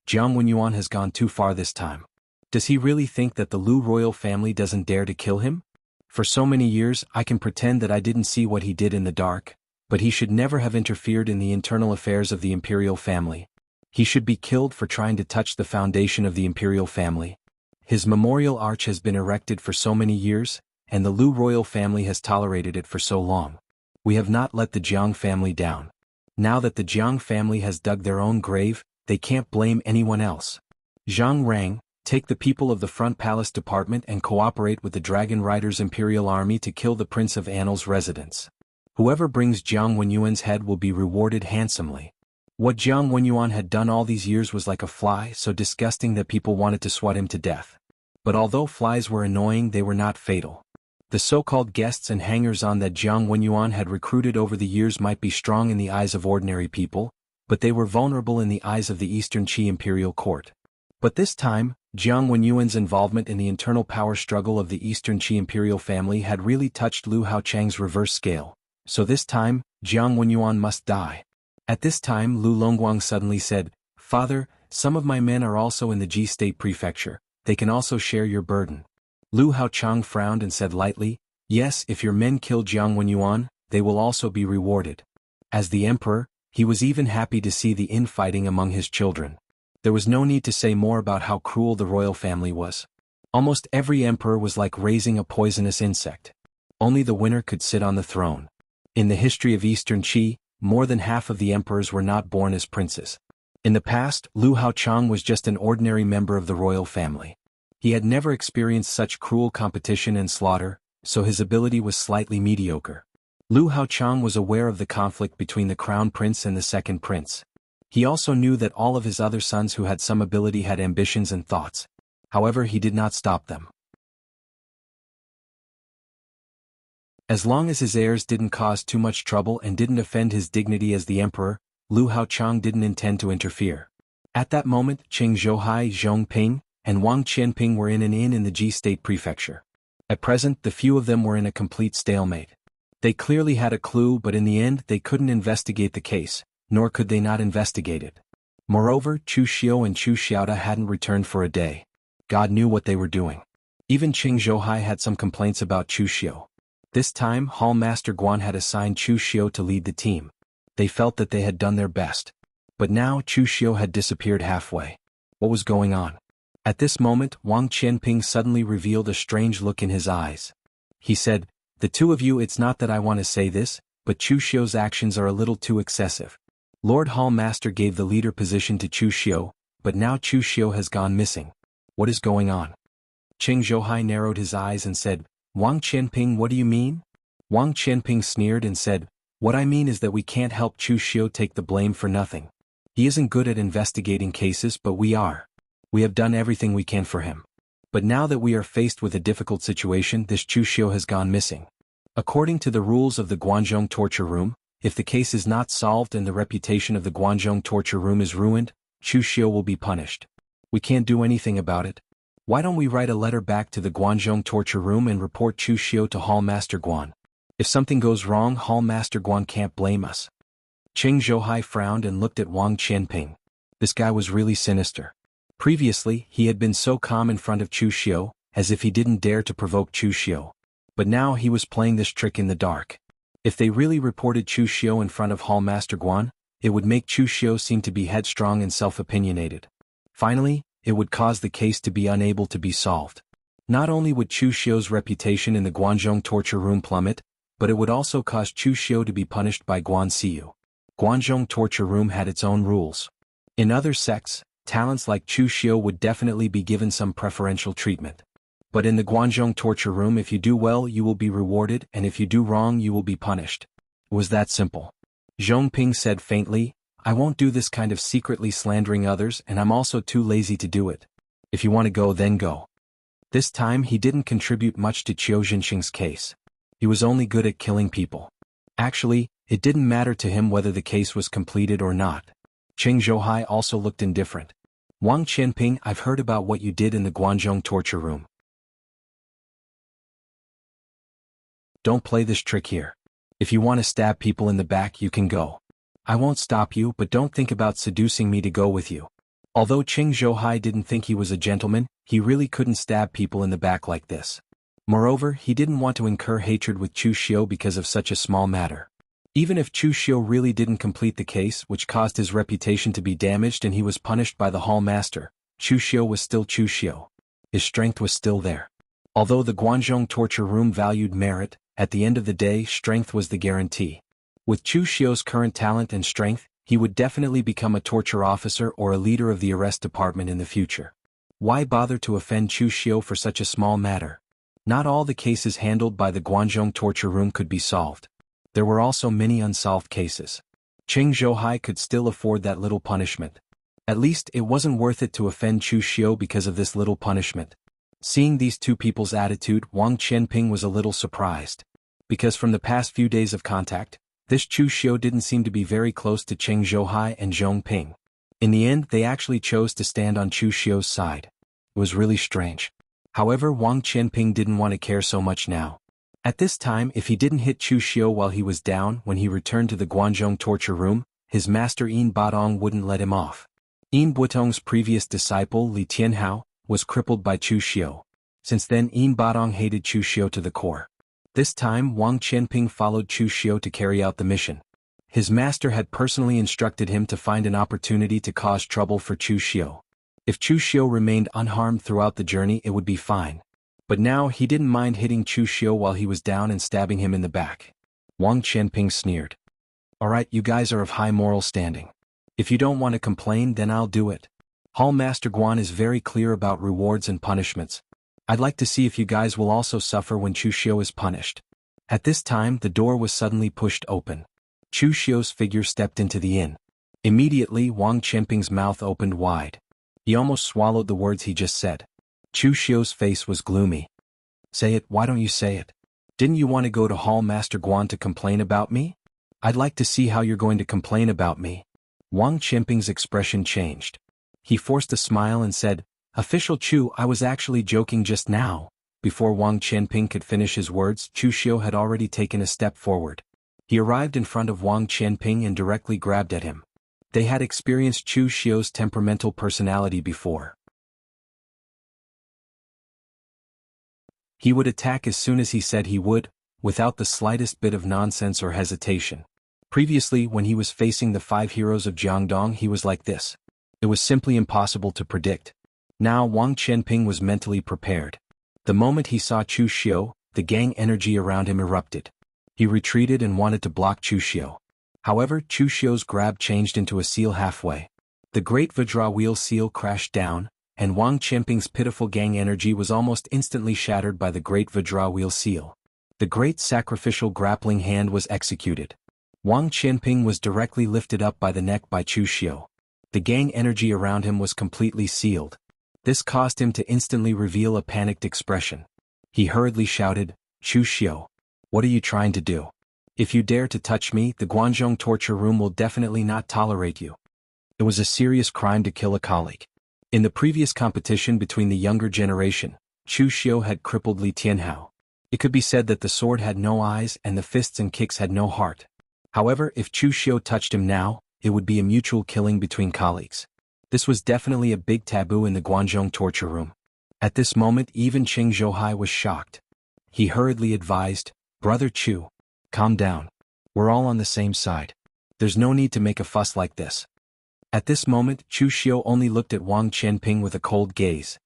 Jiang Wenyuan has gone too far this time. Does he really think that the Lu royal family doesn't dare to kill him? For so many years I can pretend that I didn't see what he did in the dark, but he should never have interfered in the internal affairs of the imperial family. He should be killed for trying to touch the foundation of the imperial family. His memorial arch has been erected for so many years, and the Lu royal family has tolerated it for so long. We have not let the Jiang family down. Now that the Jiang family has dug their own grave, they can't blame anyone else. Zhang Rang, take the people of the Front Palace Department and cooperate with the Dragon Riders Imperial Army to kill the Prince of Annal's residents. Whoever brings Jiang Wenyuan's head will be rewarded handsomely." What Jiang Wenyuan had done all these years was like a fly, so disgusting that people wanted to swat him to death. But although flies were annoying, they were not fatal. The so-called guests and hangers-on that Jiang Wenyuan had recruited over the years might be strong in the eyes of ordinary people, but they were vulnerable in the eyes of the Eastern Qi Imperial Court. But this time, Jiang Wenyuan's involvement in the internal power struggle of the Eastern Qi Imperial family had really touched Lu Haochang's reverse scale, so this time, Jiang Wenyuan must die. At this time Lu Longguang suddenly said, "Father, some of my men are also in the Ji State Prefecture, they can also share your burden." Lu Haochang frowned and said lightly, "Yes, if your men kill Jiang Wenyuan, they will also be rewarded." As the emperor, he was even happy to see the infighting among his children. There was no need to say more about how cruel the royal family was. Almost every emperor was like raising a poisonous insect. Only the winner could sit on the throne. In the history of Eastern Qi, more than half of the emperors were not born as princes. In the past, Lu Haochang was just an ordinary member of the royal family. He had never experienced such cruel competition and slaughter, so his ability was slightly mediocre. Lu Haochang was aware of the conflict between the crown prince and the second prince. He also knew that all of his other sons who had some ability had ambitions and thoughts. However, he did not stop them. As long as his heirs didn't cause too much trouble and didn't offend his dignity as the emperor, Lu Haochang didn't intend to interfere. At that moment, Qing Zhouhai, Zhong Ping, and Wang Qianping were in an inn in the Ji State Prefecture. At present, the few of them were in a complete stalemate. They clearly had a clue, but in the end they couldn't investigate the case, nor could they not investigate it. Moreover, Chu Xiu and Chu Xiaoda hadn't returned for a day. God knew what they were doing. Even Qing Zhouhai had some complaints about Chu Xiu. This time, Hall Master Guan had assigned Chu Xiu to lead the team. They felt that they had done their best. But now Chu Xiu had disappeared halfway. What was going on? At this moment, Wang Qianping suddenly revealed a strange look in his eyes. He said, "The two of you, it's not that I want to say this, but Chu Xiu's actions are a little too excessive. Lord Hall Master gave the leader position to Chu Xiu, but now Chu Xiu has gone missing. What is going on?" Qing Zhouhai narrowed his eyes and said, "Wang Qianping, what do you mean?" Wang Qianping sneered and said, "What I mean is that we can't help Chu Xiu take the blame for nothing. He isn't good at investigating cases, but we are. We have done everything we can for him. But now that we are faced with a difficult situation, this Chu Xiu has gone missing. According to the rules of the Guanzhong torture room, if the case is not solved and the reputation of the Guanzhong torture room is ruined, Chu Xiu will be punished. We can't do anything about it. Why don't we write a letter back to the Guanzhong torture room and report Chu Xiu to Hall Master Guan? If something goes wrong, Hall Master Guan can't blame us." Qing Zhouhai frowned and looked at Wang Qianping. This guy was really sinister. Previously, he had been so calm in front of Chu Xiu, as if he didn't dare to provoke Chu Xiu. But now he was playing this trick in the dark. If they really reported Chu Xiu in front of Hall Master Guan, it would make Chu Xiu seem to be headstrong and self-opinionated. Finally, it would cause the case to be unable to be solved. Not only would Chu Xiu's reputation in the Guanzhong torture room plummet, but it would also cause Chu Xiu to be punished by Guan Xiu. Guanzhong torture room had its own rules. In other sects, talents like Chu Xiu would definitely be given some preferential treatment. But in the Guanzhong torture room, if you do well you will be rewarded, and if you do wrong you will be punished. It was that simple. Zhong Ping said faintly, "I won't do this kind of secretly slandering others, and I'm also too lazy to do it. If you want to go, then go." This time he didn't contribute much to Qiu Jinxing's case. He was only good at killing people. Actually, it didn't matter to him whether the case was completed or not. Qing Zhouhai also looked indifferent. "Wang Qianping, I've heard about what you did in the Guanzhong torture room. Don't play this trick here. If you want to stab people in the back, you can go. I won't stop you, but don't think about seducing me to go with you. Although Qing Zhouhai didn't think he was a gentleman, he really couldn't stab people in the back like this. Moreover, he didn't want to incur hatred with Chu Xiu because of such a small matter. Even if Chu Xiu really didn't complete the case, which caused his reputation to be damaged and he was punished by the hall master, Chu Xiu was still Chu Xiu. His strength was still there. Although the Guanzhong torture room valued merit, at the end of the day, strength was the guarantee. With Chu Xiu's current talent and strength, he would definitely become a torture officer or a leader of the arrest department in the future. Why bother to offend Chu Xiu for such a small matter? Not all the cases handled by the Guanzhong torture room could be solved. There were also many unsolved cases. Qing Zhouhai could still afford that little punishment. At least it wasn't worth it to offend Chu Xiu because of this little punishment. Seeing these two people's attitude, Wang Qianping was a little surprised. Because from the past few days of contact, this Chu Xiu didn't seem to be very close to Qing Zhouhai and Zhong Ping. In the end, they actually chose to stand on Chu Xiu's side. It was really strange. However, Wang Qianping didn't want to care so much now. At this time, if he didn't hit Chu Xiu while he was down when he returned to the Guanzhong torture room, his master Yin Batong wouldn't let him off. Yin Butong's previous disciple Li Tianhao was crippled by Chu Xiu. Since then, Yin Batong hated Chu Xiu to the core. This time, Wang Qianping followed Chu Xiu to carry out the mission. His master had personally instructed him to find an opportunity to cause trouble for Chu Xiu. If Chu Xiu remained unharmed throughout the journey, it would be fine. But now he didn't mind hitting Chu Xiu while he was down and stabbing him in the back. Wang Qianping sneered. Alright, you guys are of high moral standing. If you don't want to complain, then I'll do it. Hall Master Guan is very clear about rewards and punishments. I'd like to see if you guys will also suffer when Chu Xiu is punished. At this time, the door was suddenly pushed open. Chu Xiu's figure stepped into the inn. Immediately, Wang Qianping's mouth opened wide. He almost swallowed the words he just said. Chu Xiu's face was gloomy. Say it, why don't you say it? Didn't you want to go to Hall Master Guan to complain about me? I'd like to see how you're going to complain about me. Wang Qianping's expression changed. He forced a smile and said, Official Chu, I was actually joking just now. Before Wang Qianping could finish his words, Chu Xiu had already taken a step forward. He arrived in front of Wang Qianping and directly grabbed at him. They had experienced Chu Xiu's temperamental personality before. He would attack as soon as he said he would, without the slightest bit of nonsense or hesitation. Previously, when he was facing the 5 heroes of Jiangdong, he was like this. It was simply impossible to predict. Now Wang Qianping was mentally prepared. The moment he saw Chu Xiu, the gang energy around him erupted. He retreated and wanted to block Chu Xiu. However, Chu Xiu's grab changed into a seal halfway. The great Vajra wheel seal crashed down, and Wang Qianping's pitiful gang energy was almost instantly shattered by the great Vajra wheel seal. The great sacrificial grappling hand was executed. Wang Qianping was directly lifted up by the neck by Chu Xiu. The gang energy around him was completely sealed. This caused him to instantly reveal a panicked expression. He hurriedly shouted, Chu Xiu, what are you trying to do? If you dare to touch me, the Guanzhong torture room will definitely not tolerate you. It was a serious crime to kill a colleague. In the previous competition between the younger generation, Chu Xiu had crippled Li Tianhao. It could be said that the sword had no eyes and the fists and kicks had no heart. However, if Chu Xiu touched him now, it would be a mutual killing between colleagues. This was definitely a big taboo in the Guanzhong torture room. At this moment, even Qing Zhouhai was shocked. He hurriedly advised, Brother Chu, calm down. We're all on the same side. There's no need to make a fuss like this. At this moment, Chu Xiu only looked at Wang Qianping with a cold gaze.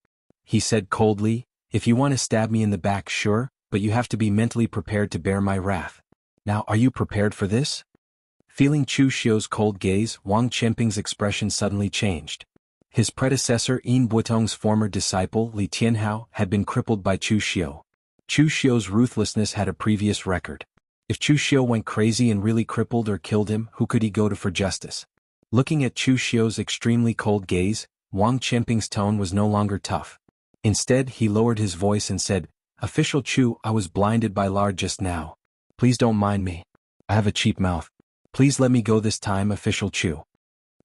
He said coldly, if you want to stab me in the back, sure, but you have to be mentally prepared to bear my wrath. Now, are you prepared for this? Feeling Chu Xiu's cold gaze, Wang Qianping's expression suddenly changed. His predecessor Yin Butong's former disciple Li Tianhao had been crippled by Chu Xiu. Chu Xiu's ruthlessness had a previous record. If Chu Xiu went crazy and really crippled or killed him, who could he go to for justice? Looking at Chu Xiu's extremely cold gaze, Wang Qianping's tone was no longer tough. Instead, he lowered his voice and said, Official Chu, I was blinded by lard just now. Please don't mind me. I have a cheap mouth. Please let me go this time, Official Chu.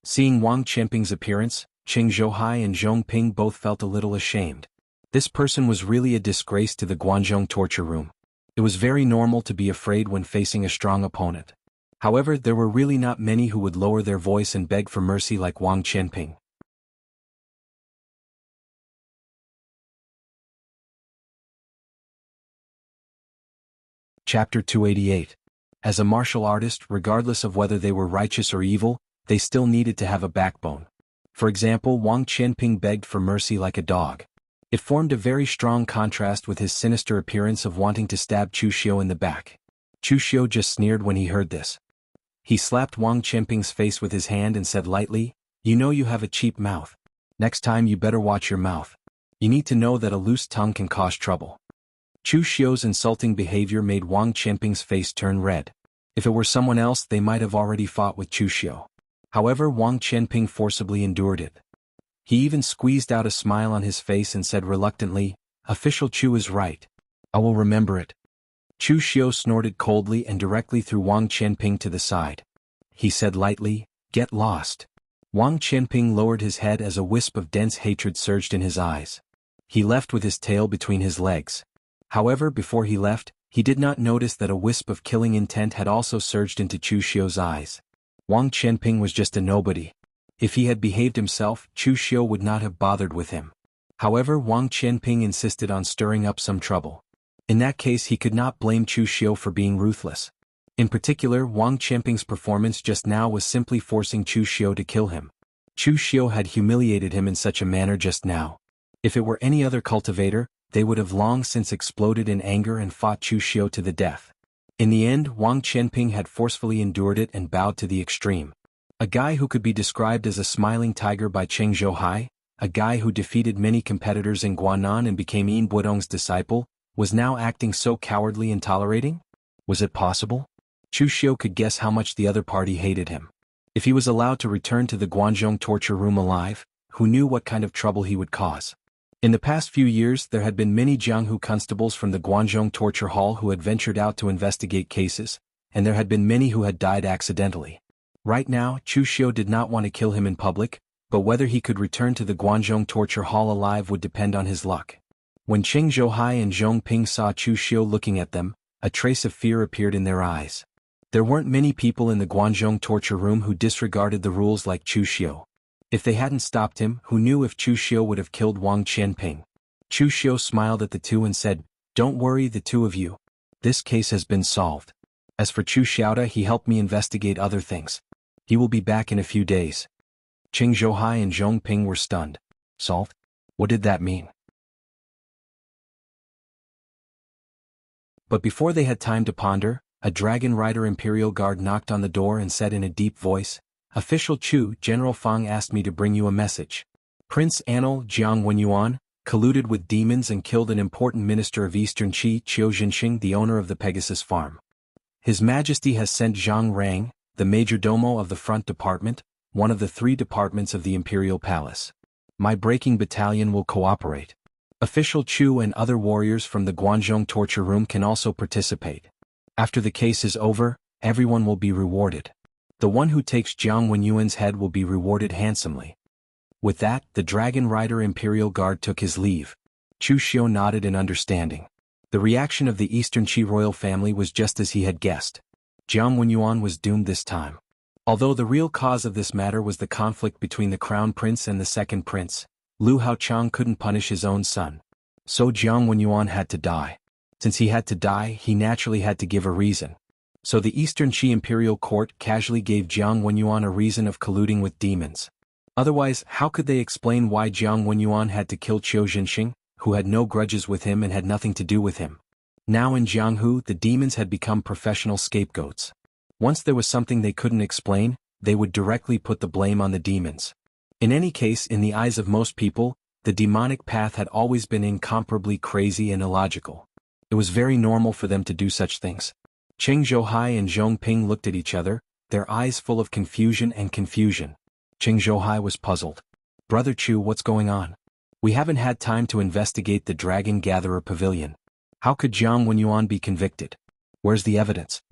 Seeing Wang Qianping's appearance, Qing Zhouhai and Zhong Ping both felt a little ashamed. This person was really a disgrace to the Guanzhong torture room. It was very normal to be afraid when facing a strong opponent. However, there were really not many who would lower their voice and beg for mercy like Wang Qianping. Chapter 288. As a martial artist, regardless of whether they were righteous or evil, they still needed to have a backbone. For example, Wang Qianping begged for mercy like a dog. It formed a very strong contrast with his sinister appearance of wanting to stab Chu Xiu in the back. Chu Xiu just sneered when he heard this. He slapped Wang Qianping's face with his hand and said lightly, "You know you have a cheap mouth. Next time you better watch your mouth. You need to know that a loose tongue can cause trouble." Chu Xiu's insulting behavior made Wang Qianping's face turn red. If it were someone else, they might have already fought with Chu Xiu. However, Wang Qianping forcibly endured it. He even squeezed out a smile on his face and said reluctantly, "Official Chu is right. I will remember it." Chu Xiu snorted coldly and directly threw Wang Qianping to the side. He said lightly, "Get lost." Wang Qianping lowered his head as a wisp of dense hatred surged in his eyes. He left with his tail between his legs. However, before he left, he did not notice that a wisp of killing intent had also surged into Chu Xiu's eyes. Wang Qianping was just a nobody. If he had behaved himself, Chu Xiu would not have bothered with him. However, Wang Qianping insisted on stirring up some trouble. In that case, he could not blame Chu Xiu for being ruthless. In particular, Wang Qianping's performance just now was simply forcing Chu Xiu to kill him. Chu Xiu had humiliated him in such a manner just now. If it were any other cultivator, they would have long since exploded in anger and fought Chu Xiu to the death. In the end, Wang Qianping had forcefully endured it and bowed to the extreme. A guy who could be described as a smiling tiger by Cheng Zhouhai, a guy who defeated many competitors in Guanan and became Yin Budong's disciple, was now acting so cowardly and tolerating? Was it possible? Chu Xiu could guess how much the other party hated him. If he was allowed to return to the Guanzhong torture room alive, who knew what kind of trouble he would cause? In the past few years, there had been many Jianghu constables from the Guanzhong torture hall who had ventured out to investigate cases, and there had been many who had died accidentally. Right now, Chu Xiu did not want to kill him in public, but whether he could return to the Guanzhong torture hall alive would depend on his luck. When Cheng Zhouhai and Zhong Ping saw Chu Xiu looking at them, a trace of fear appeared in their eyes. There weren't many people in the Guanzhong torture room who disregarded the rules like Chu Xiu. If they hadn't stopped him, who knew if Chu Xiu would have killed Wang Qianping? Chu Xiu smiled at the two and said, "Don't worry, the two of you. This case has been solved. As for Chu Xiaoda, he helped me investigate other things. He will be back in a few days." Cheng Zhouhai and Zhong Ping were stunned. Solved? What did that mean? But before they had time to ponder, a Dragon Rider Imperial Guard knocked on the door and said in a deep voice, "Official Chu, General Fang asked me to bring you a message. Prince Anil Jiang Wenyuan colluded with demons and killed an important minister of Eastern Qi, Qiu Jinxing, the owner of the Pegasus Farm. His Majesty has sent Zhang Rang, the majordomo of the Front Department, one of the 3 departments of the Imperial Palace. My breaking battalion will cooperate. Official Chu and other warriors from the Guanzhong torture room can also participate. After the case is over, everyone will be rewarded. The one who takes Jiang Wenyuan's head will be rewarded handsomely." With that, the Dragon Rider Imperial Guard took his leave. Chu Xiu nodded in understanding. The reaction of the Eastern Qi royal family was just as he had guessed. Jiang Wenyuan was doomed this time. Although the real cause of this matter was the conflict between the Crown Prince and the Second Prince, Lu Haochang couldn't punish his own son. So Jiang Wenyuan had to die. Since he had to die, he naturally had to give a reason. So the Eastern Qi Imperial Court casually gave Jiang Wenyuan a reason of colluding with demons. Otherwise, how could they explain why Jiang Wenyuan had to kill Qiu Jinxing, who had no grudges with him and had nothing to do with him? Now in Jianghu, the demons had become professional scapegoats. Once there was something they couldn't explain, they would directly put the blame on the demons. In any case, in the eyes of most people, the demonic path had always been incomparably crazy and illogical. It was very normal for them to do such things. Cheng Zhouhai and Zhong Ping looked at each other, their eyes full of confusion and confusion. Cheng Zhouhai was puzzled. "Brother Chu, what's going on? We haven't had time to investigate the Dragon Gatherer Pavilion. How could Jiang Wenyuan be convicted? Where's the evidence?"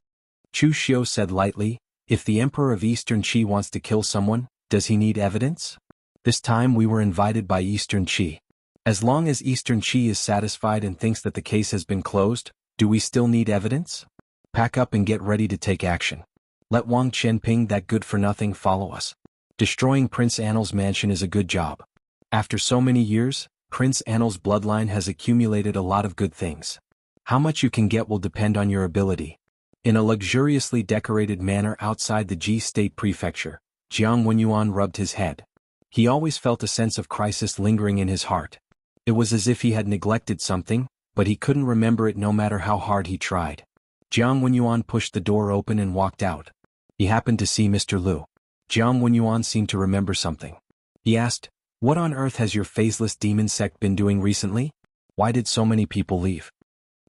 Chu Xiu said lightly, "If the Emperor of Eastern Qi wants to kill someone, does he need evidence? This time we were invited by Eastern Qi. As long as Eastern Qi is satisfied and thinks that the case has been closed, Do we still need evidence? Pack up and get ready to take action. Let Wang Qianping, that good-for-nothing, follow us. Destroying Prince Annel's mansion is a good job. After so many years, Prince Annel's bloodline has accumulated a lot of good things. How much you can get will depend on your ability. In a luxuriously decorated manor outside the Ji State Prefecture, Jiang Wenyuan rubbed his head. He always felt a sense of crisis lingering in his heart. It was as if he had neglected something, but he couldn't remember it no matter how hard he tried. Jiang Wenyuan pushed the door open and walked out. He happened to see Mr. Lu. Jiang Wenyuan seemed to remember something. He asked, "What on earth has your faceless demon sect been doing recently? Why did so many people leave?"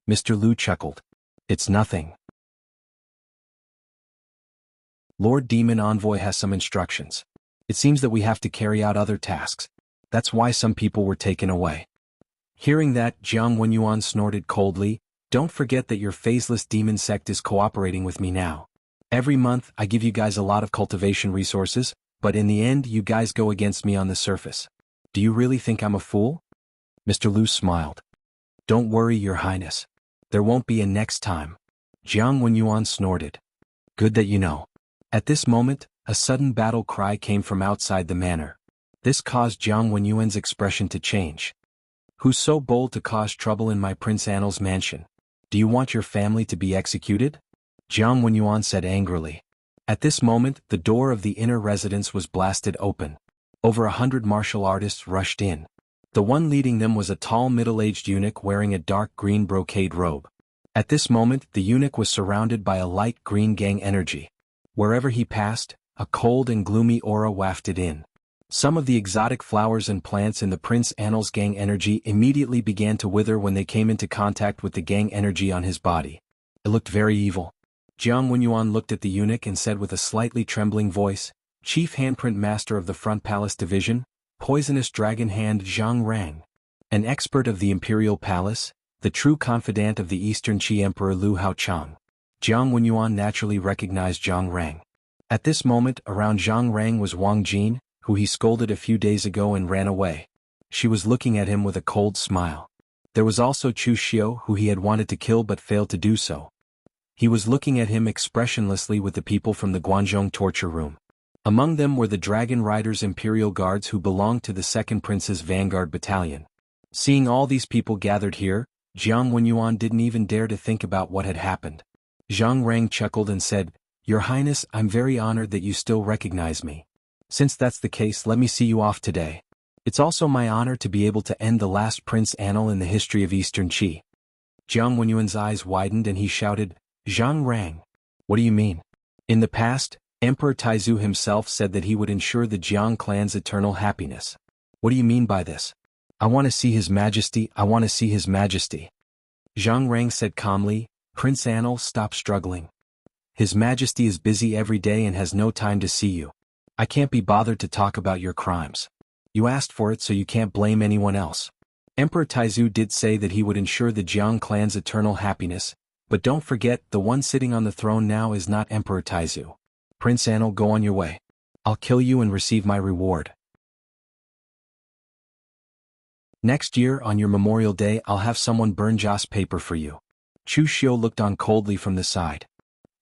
Mr. Lu chuckled. "It's nothing. Lord Demon Envoy has some instructions. It seems that we have to carry out other tasks. That's why some people were taken away." Hearing that, Jiang Wenyuan snorted coldly. "Don't forget that your faceless demon sect is cooperating with me now. Every month I give you guys a lot of cultivation resources, but in the end you guys go against me on the surface. Do you really think I'm a fool?" Mr. Lu smiled. "Don't worry, Your Highness. There won't be a next time." Jiang Wenyuan snorted. "Good that you know." At this moment, a sudden battle cry came from outside the manor. This caused Jiang Wenyuan's expression to change. "Who's so bold to cause trouble in my Prince Annel's mansion? Do you want your family to be executed?" Jiang Wenyuan said angrily. At this moment, the door of the inner residence was blasted open. Over 100 martial artists rushed in. The one leading them was a tall middle-aged eunuch wearing a dark green brocade robe. At this moment, the eunuch was surrounded by a light green gang energy. Wherever he passed, a cold and gloomy aura wafted in. Some of the exotic flowers and plants in the Prince Annel's gang energy immediately began to wither when they came into contact with the gang energy on his body. It looked very evil. Jiang Wenyuan looked at the eunuch and said with a slightly trembling voice, "Chief Handprint Master of the Front Palace Division, Poisonous Dragon Hand Zhang Rang. An expert of the Imperial Palace, the true confidant of the Eastern Qi Emperor Lu Haochang." Jiang Wenyuan naturally recognized Zhang Rang. At this moment, around Zhang Rang was Wang Jin, who he scolded a few days ago and ran away. She was looking at him with a cold smile. There was also Chu Xiu, who he had wanted to kill but failed to do so. He was looking at him expressionlessly with the people from the Guanzhong torture room. Among them were the Dragon Riders Imperial Guards who belonged to the Second Prince's Vanguard Battalion. Seeing all these people gathered here, Jiang Wenyuan didn't even dare to think about what had happened. Zhang Rang chuckled and said, "Your Highness, I'm very honored that you still recognize me. Since that's the case, let me see you off today. It's also my honor to be able to end the last Prince Annel in the history of Eastern Qi." Jiang Wenyuan's eyes widened and he shouted, "Zhang Rang, what do you mean?" In the past, Emperor Taizu himself said that he would ensure the Jiang clan's eternal happiness. "What do you mean by this?" "I want to see His Majesty, I want to see His Majesty." Zhang Rang said calmly, "Prince Annel, stop struggling. His Majesty is busy every day and has no time to see you. I can't be bothered to talk about your crimes. You asked for it so you can't blame anyone else." Emperor Taizu did say that he would ensure the Jiang clan's eternal happiness, but don't forget, the one sitting on the throne now is not Emperor Taizu. "Prince Annel, go on your way. I'll kill you and receive my reward. Next year on your Memorial Day I'll have someone burn joss paper for you." Chu Xiu looked on coldly from the side.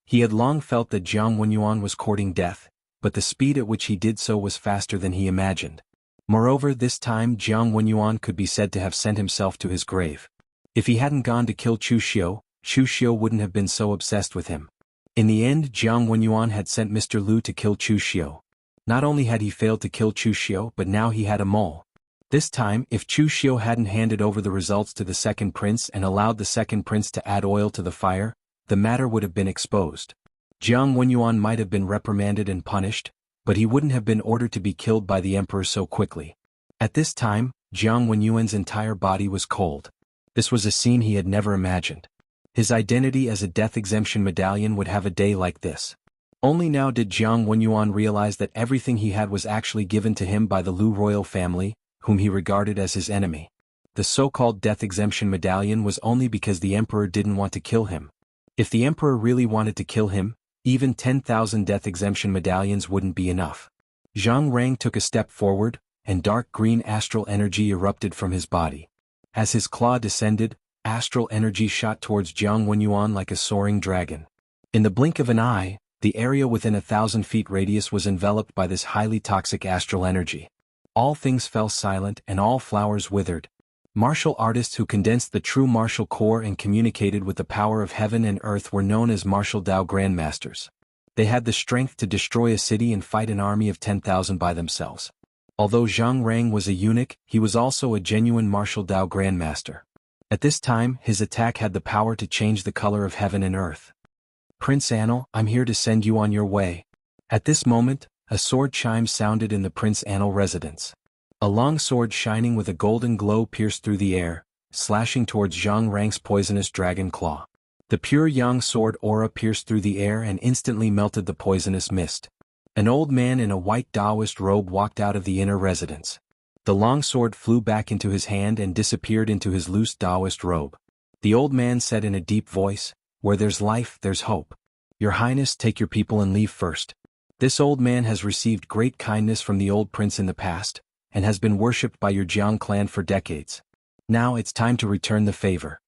He had long felt that Jiang Wenyuan was courting death, but the speed at which he did so was faster than he imagined. Moreover, this time Jiang Wenyuan could be said to have sent himself to his grave. If he hadn't gone to kill Chu Xiu wouldn't have been so obsessed with him. In the end, Jiang Wenyuan had sent Mr. Lu to kill Chu Xiu. Not only had he failed to kill Chu Xiu, but now he had a mole. This time, if Chu Xiu hadn't handed over the results to the Second Prince and allowed the Second Prince to add oil to the fire, the matter would have been exposed. Jiang Wenyuan might have been reprimanded and punished, but he wouldn't have been ordered to be killed by the emperor so quickly. At this time, Jiang Wenyuan's entire body was cold. This was a scene he had never imagined. His identity as a death exemption medallion would have a day like this. Only now did Jiang Wenyuan realize that everything he had was actually given to him by the Lu royal family, whom he regarded as his enemy. The so-called death exemption medallion was only because the emperor didn't want to kill him. If the emperor really wanted to kill him, even 10,000 death exemption medallions wouldn't be enough. Zhang Rang took a step forward, and dark green astral energy erupted from his body. As his claw descended, astral energy shot towards Jiang Wenyuan like a soaring dragon. In the blink of an eye, the area within 1,000 feet radius was enveloped by this highly toxic astral energy. All things fell silent and all flowers withered. Martial artists who condensed the true martial core and communicated with the power of heaven and earth were known as martial Dao grandmasters. They had the strength to destroy a city and fight an army of 10,000 by themselves. Although Zhang Rang was a eunuch, he was also a genuine martial Dao grandmaster. At this time, his attack had the power to change the color of heaven and earth. Prince Anil, I'm here to send you on your way. At this moment, a sword chime sounded in the Prince Anil residence. A long sword shining with a golden glow pierced through the air, slashing towards Zhang Rang's poisonous dragon claw. The pure yang sword aura pierced through the air and instantly melted the poisonous mist. An old man in a white Taoist robe walked out of the inner residence. The long sword flew back into his hand and disappeared into his loose Taoist robe. The old man said in a deep voice, "Where there's life, there's hope. Your Highness, take your people and leave first." This old man has received great kindness from the old prince in the past, and has been worshipped by your Jiang clan for decades. Now it's time to return the favor.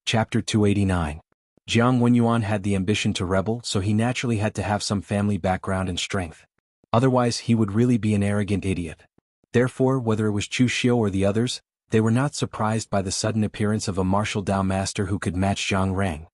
Chapter 289. Jiang Wenyuan had the ambition to rebel, so he naturally had to have some family background and strength. Otherwise he would really be an arrogant idiot. Therefore, whether it was Chu Xiu or the others, they were not surprised by the sudden appearance of a martial Dao master who could match Zhang Rang.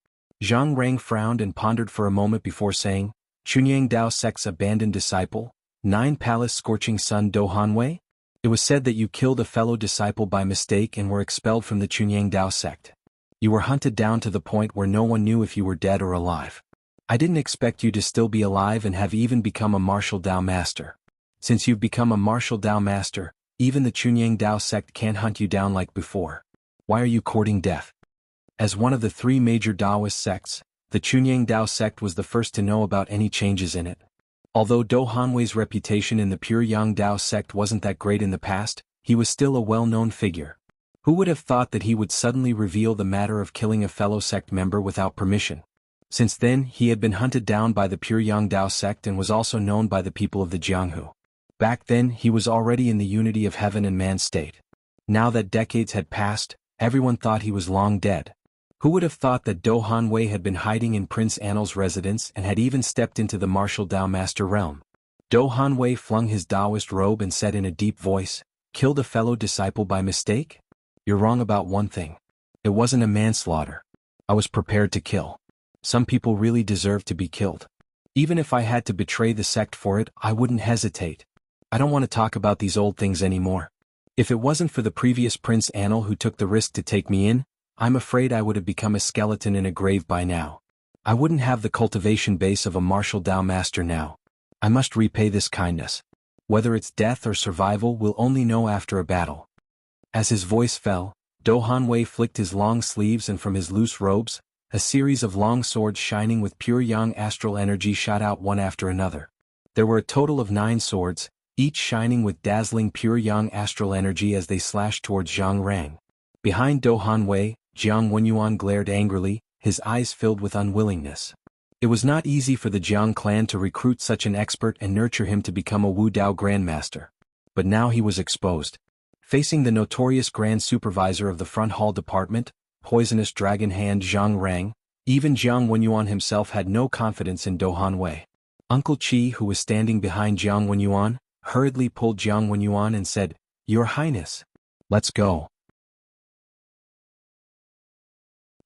Zhang Rang frowned and pondered for a moment before saying, "Chunyang Dao sect's abandoned disciple, 9 Palace Scorching Sun Do Hanwei? It was said that you killed a fellow disciple by mistake and were expelled from the Chunyang Dao sect. You were hunted down to the point where no one knew if you were dead or alive. I didn't expect you to still be alive and have even become a martial Dao master. Since you've become a martial Dao master, even the Chunyang Dao sect can't hunt you down like before. Why are you courting death?" As one of the 3 major Taoist sects, the Chunyang Dao sect was the first to know about any changes in it. Although Do Hanwei's reputation in the pure Yang Dao sect wasn't that great in the past, he was still a well-known figure. Who would have thought that he would suddenly reveal the matter of killing a fellow sect member without permission? Since then, he had been hunted down by the pure Yang Dao sect and was also known by the people of the Jianghu. Back then, he was already in the unity of heaven and man state. Now that decades had passed, everyone thought he was long dead. Who would have thought that Do Hanwei had been hiding in Prince Anil's residence and had even stepped into the martial Dao master realm? Do Hanwei flung his Taoist robe and said in a deep voice, "Killed a fellow disciple by mistake? You're wrong about one thing. It wasn't a manslaughter. I was prepared to kill. Some people really deserve to be killed. Even if I had to betray the sect for it, I wouldn't hesitate. I don't want to talk about these old things anymore. If it wasn't for the previous Prince Anil who took the risk to take me in, I'm afraid I would have become a skeleton in a grave by now. I wouldn't have the cultivation base of a martial Dao master now. I must repay this kindness. Whether it's death or survival, we'll only know after a battle." As his voice fell, Do Hanwei flicked his long sleeves and from his loose robes, a series of long swords shining with pure yang astral energy shot out one after another. There were a total of 9 swords, each shining with dazzling pure yang astral energy as they slashed towards Zhang Rang. Behind Do Hanwei, Jiang Wenyuan glared angrily, his eyes filled with unwillingness. It was not easy for the Jiang clan to recruit such an expert and nurture him to become a Wu Dao grandmaster. But now he was exposed. Facing the notorious Grand Supervisor of the Front Hall Department, Poisonous Dragon Hand Zhang Rang, even Jiang Wenyuan himself had no confidence in Do Hanwei. Uncle Qi, who was standing behind Jiang Wenyuan, hurriedly pulled Jiang Wenyuan and said, "Your Highness, let's go.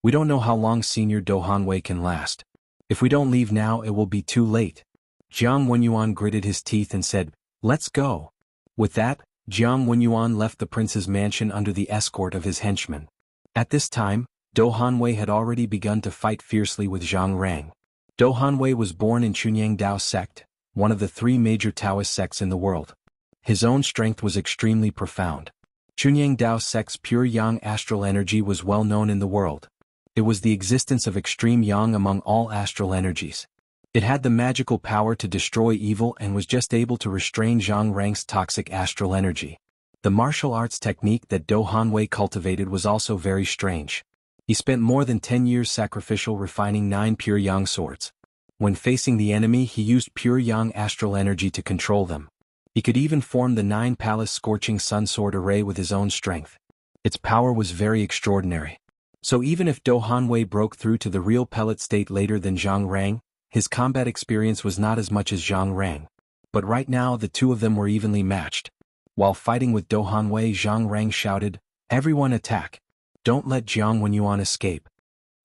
We don't know how long Senior Do Hanwei can last. If we don't leave now, it will be too late." Jiang Wenyuan gritted his teeth and said, "Let's go." With that, Jiang Wenyuan left the prince's mansion under the escort of his henchmen. At this time, Do Hanwei had already begun to fight fiercely with Zhang Rang. Do Hanwei was born in Chunyang Dao sect, one of the 3 major Taoist sects in the world. His own strength was extremely profound. Chunyang Dao sect's pure yang astral energy was well known in the world. It was the existence of extreme yang among all astral energies. It had the magical power to destroy evil and was just able to restrain Zhang Rang's toxic astral energy. The martial arts technique that Do Hanwei cultivated was also very strange. He spent more than 10 years sacrificial refining 9 pure yang swords. When facing the enemy, he used pure yang astral energy to control them. He could even form the 9 Palace Scorching Sun Sword array with his own strength. Its power was very extraordinary. So even if Do Hanwei broke through to the real pellet state later than Zhang Rang, his combat experience was not as much as Zhang Rang. But right now the two of them were evenly matched. While fighting with Do Hanwei, Zhang Rang shouted, "Everyone attack! Don't let Jiang Wenyuan escape."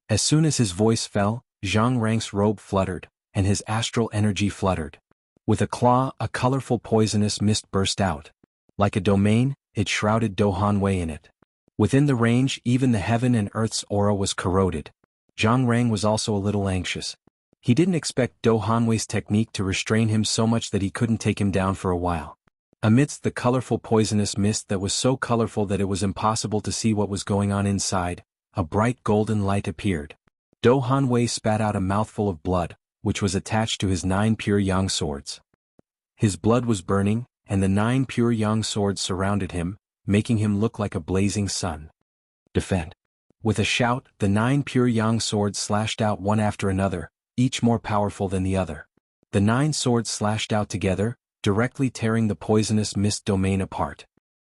As soon as his voice fell, Zhang Rang's robe fluttered, and his astral energy fluttered. With a claw, a colorful poisonous mist burst out. Like a domain, it shrouded Do Hanwei in it. Within the range, even the heaven and earth's aura was corroded. Zhang Rang was also a little anxious. He didn't expect Do Hanwei's technique to restrain him so much that he couldn't take him down for a while. Amidst the colorful poisonous mist that was so colorful that it was impossible to see what was going on inside, a bright golden light appeared. Do Hanwei spat out a mouthful of blood, which was attached to his 9 pure yang swords. His blood was burning, and the 9 pure yang swords surrounded him, making him look like a blazing sun. Defend! With a shout, the 9 pure yang swords slashed out one after another, each more powerful than the other. The 9 swords slashed out together, directly tearing the poisonous mist domain apart.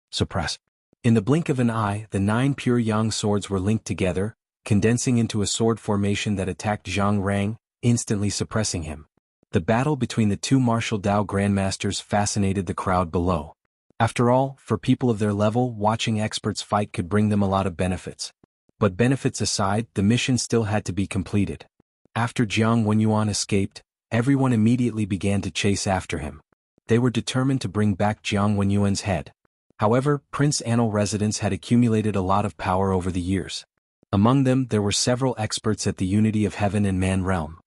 Suppress! In the blink of an eye, the 9 pure yang swords were linked together, condensing into a sword formation that attacked Zhang Rang, instantly suppressing him. The battle between the two martial Dao grandmasters fascinated the crowd below. After all, for people of their level, watching experts fight could bring them a lot of benefits. But benefits aside, the mission still had to be completed. After Jiang Wenyuan escaped, everyone immediately began to chase after him. They were determined to bring back Jiang Wenyuan's head. However, Prince Anil residents had accumulated a lot of power over the years. Among them, there were several experts at the unity of heaven and man realm.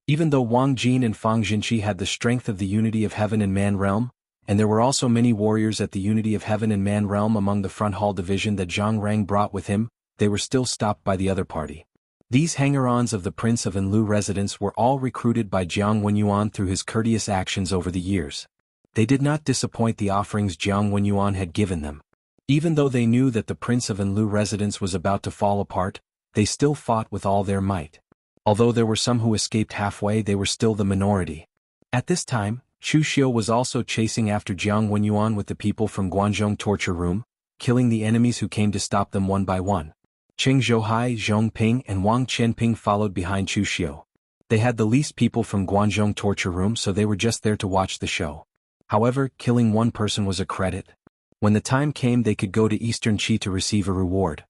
Even though Wang Jin and Fang Jinqi had the strength of the unity of heaven and man realm, and there were also many warriors at the unity of heaven and man realm among the front hall division that Zhang Rang brought with him, they were still stopped by the other party. These hangers-ons of the Prince of Anlu residence were all recruited by Jiang Wenyuan through his courteous actions over the years. They did not disappoint the offerings Jiang Wenyuan had given them. Even though they knew that the Prince of Anlu residence was about to fall apart, they still fought with all their might. Although there were some who escaped halfway, they were still the minority. At this time, Chu Xiu was also chasing after Jiang Wenyuan with the people from Guanzhong torture room, killing the enemies who came to stop them one by one. Cheng Zhouhai, Zhong Ping and Wang Qianping followed behind Chu Xiu. They had the least people from Guanzhong torture room, so they were just there to watch the show. However, killing one person was a credit. When the time came, they could go to Eastern Qi to receive a reward.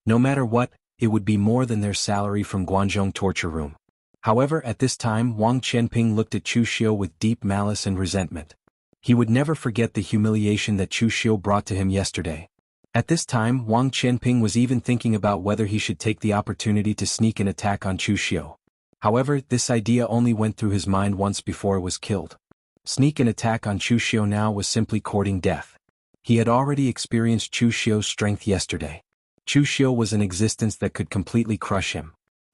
No matter what, it would be more than their salary from Guanzhong torture room. However, at this time, Wang Qianping looked at Chu Xiu with deep malice and resentment. He would never forget the humiliation that Chu Xiu brought to him yesterday. At this time, Wang Qianping was even thinking about whether he should take the opportunity to sneak an attack on Chu Xiu. However, this idea only went through his mind once before it was killed. Sneak an attack on Chu Xiu now was simply courting death. He had already experienced Chu Xiu's strength yesterday. Chu Xiu was an existence that could completely crush him.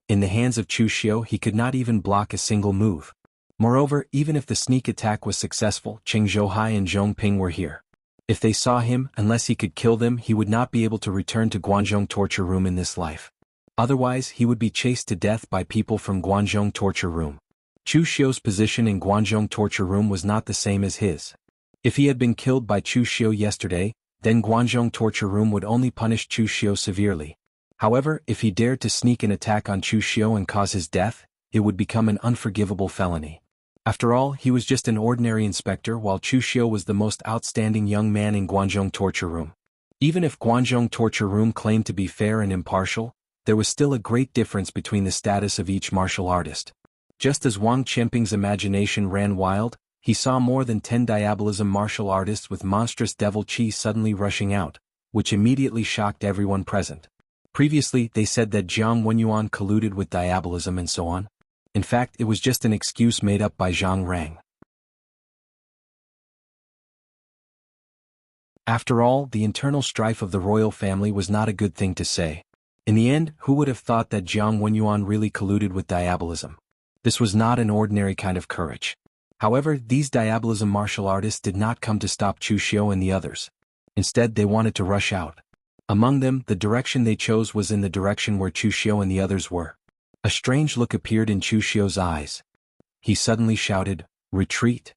In the hands of Chu Xiu, he could not even block a single move. Moreover, even if the sneak attack was successful, Cheng Zhouhai and Zhong Ping were here. If they saw him, unless he could kill them, he would not be able to return to Guanzhong torture room in this life. Otherwise, he would be chased to death by people from Guanzhong torture room. Chu Xiu's position in Guanzhong torture room was not the same as his. If he had been killed by Chu Xiu yesterday, then Guanzhong torture room would only punish Chu Xiu severely. However, if he dared to sneak an attack on Chu Xiu and cause his death, it would become an unforgivable felony. After all, he was just an ordinary inspector, while Chu Xiu was the most outstanding young man in Guanzhong torture room. Even if Guanzhong torture room claimed to be fair and impartial, there was still a great difference between the status of each martial artist. Just as Wang Qianping's imagination ran wild, he saw more than 10 Diabolism martial artists with monstrous devil chi suddenly rushing out, which immediately shocked everyone present. Previously, they said that Jiang Wenyuan colluded with Diabolism and so on. In fact, it was just an excuse made up by Zhang Rang. After all, the internal strife of the royal family was not a good thing to say. In the end, who would have thought that Jiang Wenyuan really colluded with Diabolism? This was not an ordinary kind of courage. However, these Diabolism martial artists did not come to stop Chu Xiu and the others. Instead, they wanted to rush out. Among them, the direction they chose was in the direction where Chu Xiu and the others were. A strange look appeared in Chu Xiu's eyes. He suddenly shouted, "Retreat!"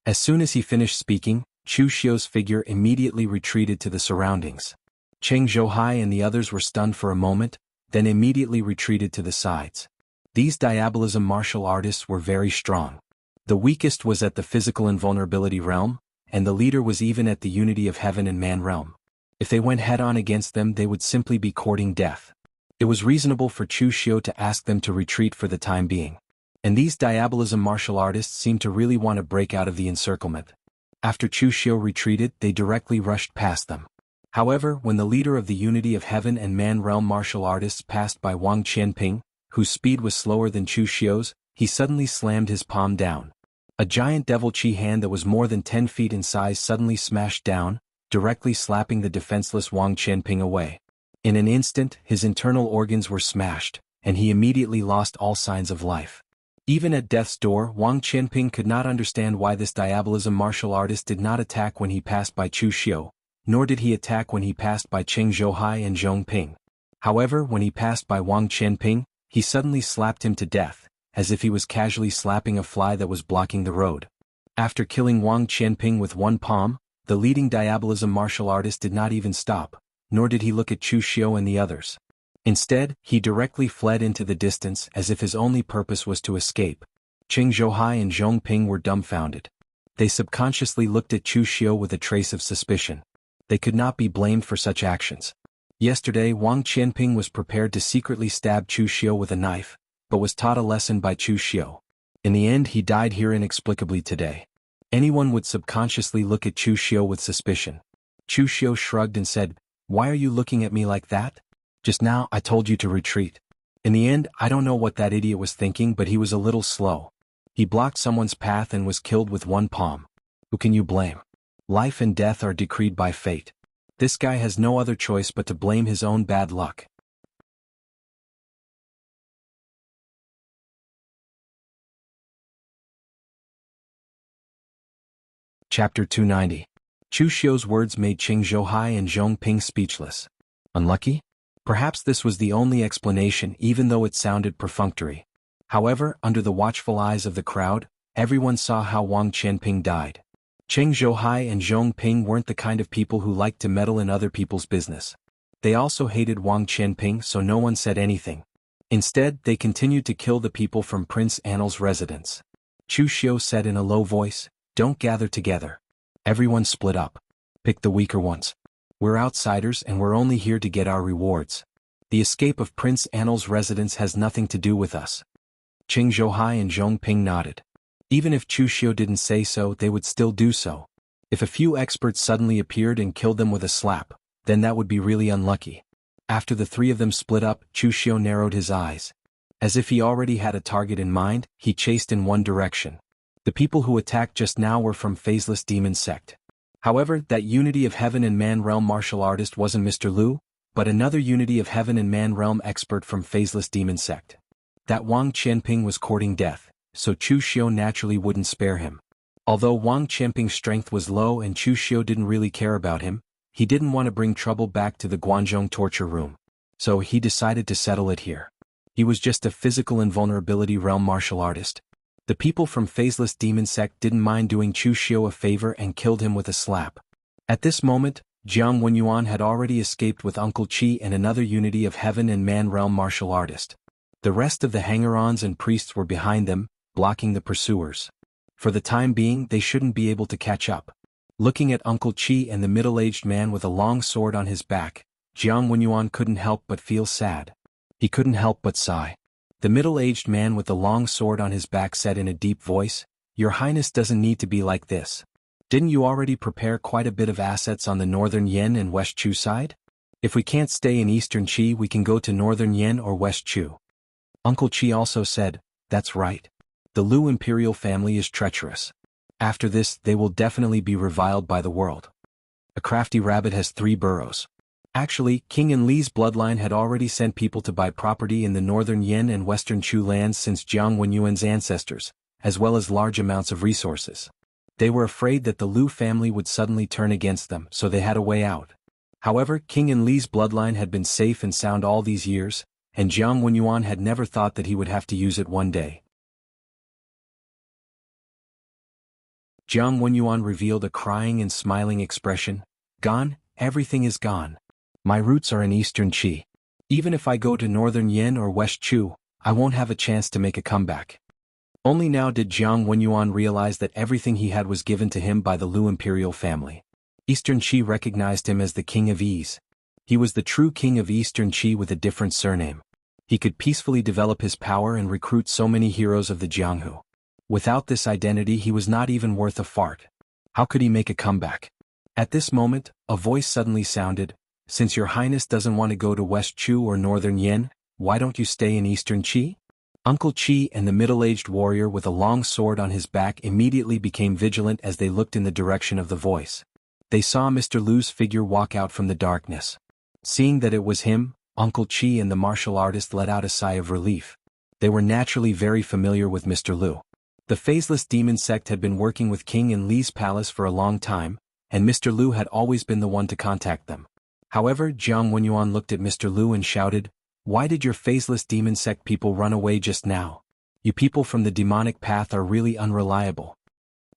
As soon as he finished speaking, Chu Xiu's figure immediately retreated to the surroundings. Cheng Zhouhai and the others were stunned for a moment, then immediately retreated to the sides. These diabolism martial artists were very strong. The weakest was at the physical invulnerability realm, and the leader was even at the unity of heaven and man realm. If they went head-on against them, they would simply be courting death. It was reasonable for Chu Xiu to ask them to retreat for the time being. And these diabolism martial artists seemed to really want to break out of the encirclement. After Chu Xiu retreated, they directly rushed past them. However, when the leader of the unity of heaven and man realm martial artists passed by Wang Qianping, whose speed was slower than Chu Xiu's, he suddenly slammed his palm down. A giant devil chi hand that was more than 10 feet in size suddenly smashed down, directly slapping the defenseless Wang Qianping away. In an instant, his internal organs were smashed, and he immediately lost all signs of life. Even at death's door, Wang Qianping could not understand why this diabolism martial artist did not attack when he passed by Chu Xiu, nor did he attack when he passed by Cheng Zhouhai and Zhong Ping. However, when he passed by Wang Qianping, he suddenly slapped him to death, as if he was casually slapping a fly that was blocking the road. After killing Wang Qianping with one palm, the leading diabolism martial artist did not even stop, nor did he look at Chu Xiu and the others. Instead, he directly fled into the distance as if his only purpose was to escape. Cheng Zhouhai and Zhong Ping were dumbfounded. They subconsciously looked at Chu Xiu with a trace of suspicion. They could not be blamed for such actions. Yesterday, Wang Qianping was prepared to secretly stab Chu Xiu with a knife, but was taught a lesson by Chu Xiu. In the end, he died here inexplicably today. Anyone would subconsciously look at Chu Xiu with suspicion. Chu Xiu shrugged and said, "Why are you looking at me like that? Just now I told you to retreat." In the end, I don't know what that idiot was thinking, but he was a little slow. He blocked someone's path and was killed with one palm. Who can you blame? Life and death are decreed by fate. This guy has no other choice but to blame his own bad luck. Chapter 290. Chu Xiu's words made Cheng Zhouhai and Zhong Ping speechless. Unlucky? Perhaps this was the only explanation, even though it sounded perfunctory. However, under the watchful eyes of the crowd, everyone saw how Wang Qianping died. Cheng Zhouhai and Zhong Ping weren't the kind of people who liked to meddle in other people's business. They also hated Wang Qianping, so no one said anything. Instead, they continued to kill the people from Prince Annel's residence. Chu Xiu said in a low voice, "Don't gather together. Everyone split up. Pick the weaker ones. We're outsiders and we're only here to get our rewards. The escape of Prince Annel's residence has nothing to do with us." Cheng Zhouhai and Zhong Ping nodded. Even if Chu Xiu didn't say so, they would still do so. If a few experts suddenly appeared and killed them with a slap, then that would be really unlucky. After the three of them split up, Chu Xiu narrowed his eyes. As if he already had a target in mind, he chased in one direction. The people who attacked just now were from Faceless Demon Sect. However, that Unity of Heaven and Man Realm martial artist wasn't Mr. Liu, but another Unity of Heaven and Man Realm expert from Faceless Demon Sect. That Wang Qianping was courting death, so Chu Xiu naturally wouldn't spare him. Although Wang Qianping's strength was low and Chu Xiu didn't really care about him, he didn't want to bring trouble back to the Guanzhong torture room. So he decided to settle it here. He was just a physical invulnerability realm martial artist. The people from Faceless Demon Sect didn't mind doing Chu Xiu a favor and killed him with a slap. At this moment, Jiang Wenyuan had already escaped with Uncle Qi and another Unity of Heaven and Man realm martial artist. The rest of the hanger-ons and priests were behind them, blocking the pursuers. For the time being, they shouldn't be able to catch up. Looking at Uncle Qi and the middle-aged man with a long sword on his back, Jiang Wenyuan couldn't help but feel sad. He couldn't help but sigh. The middle-aged man with the long sword on his back said in a deep voice, "Your Highness doesn't need to be like this. Didn't you already prepare quite a bit of assets on the Northern Yen and West Chu side? If we can't stay in Eastern Qi, we can go to Northern Yen or West Chu." Uncle Qi also said, "That's right. The Liu imperial family is treacherous. After this, they will definitely be reviled by the world. A crafty rabbit has 3 burrows." Actually, King and Li's bloodline had already sent people to buy property in the Northern Yen and Western Chu lands since Jiang Wenyuan's ancestors, as well as large amounts of resources. They were afraid that the Liu family would suddenly turn against them, so they had a way out. However, King Enli's bloodline had been safe and sound all these years, and Jiang Wenyuan had never thought that he would have to use it one day. Jiang Wenyuan revealed a crying and smiling expression. Gone, everything is gone. My roots are in Eastern Qi. Even if I go to Northern Yen or West Chu, I won't have a chance to make a comeback. Only now did Jiang Wenyuan realize that everything he had was given to him by the Lu imperial family. Eastern Qi recognized him as the King of Ease. He was the true king of Eastern Qi with a different surname. He could peacefully develop his power and recruit so many heroes of the Jianghu. Without this identity he was not even worth a fart. How could he make a comeback? At this moment, a voice suddenly sounded, "Since your highness doesn't want to go to West Chu or Northern Yen, why don't you stay in Eastern Qi?" Uncle Qi and the middle-aged warrior with a long sword on his back immediately became vigilant as they looked in the direction of the voice. They saw Mr. Lu's figure walk out from the darkness. Seeing that it was him, Uncle Qi and the martial artist let out a sigh of relief. They were naturally very familiar with Mr. Lu. The Faceless Demon sect had been working with King Enli's palace for a long time, and Mr. Lu had always been the one to contact them. However, Jiang Wenyuan looked at Mr. Lu and shouted, "Why did your Faceless Demon sect people run away just now? You people from the demonic path are really unreliable."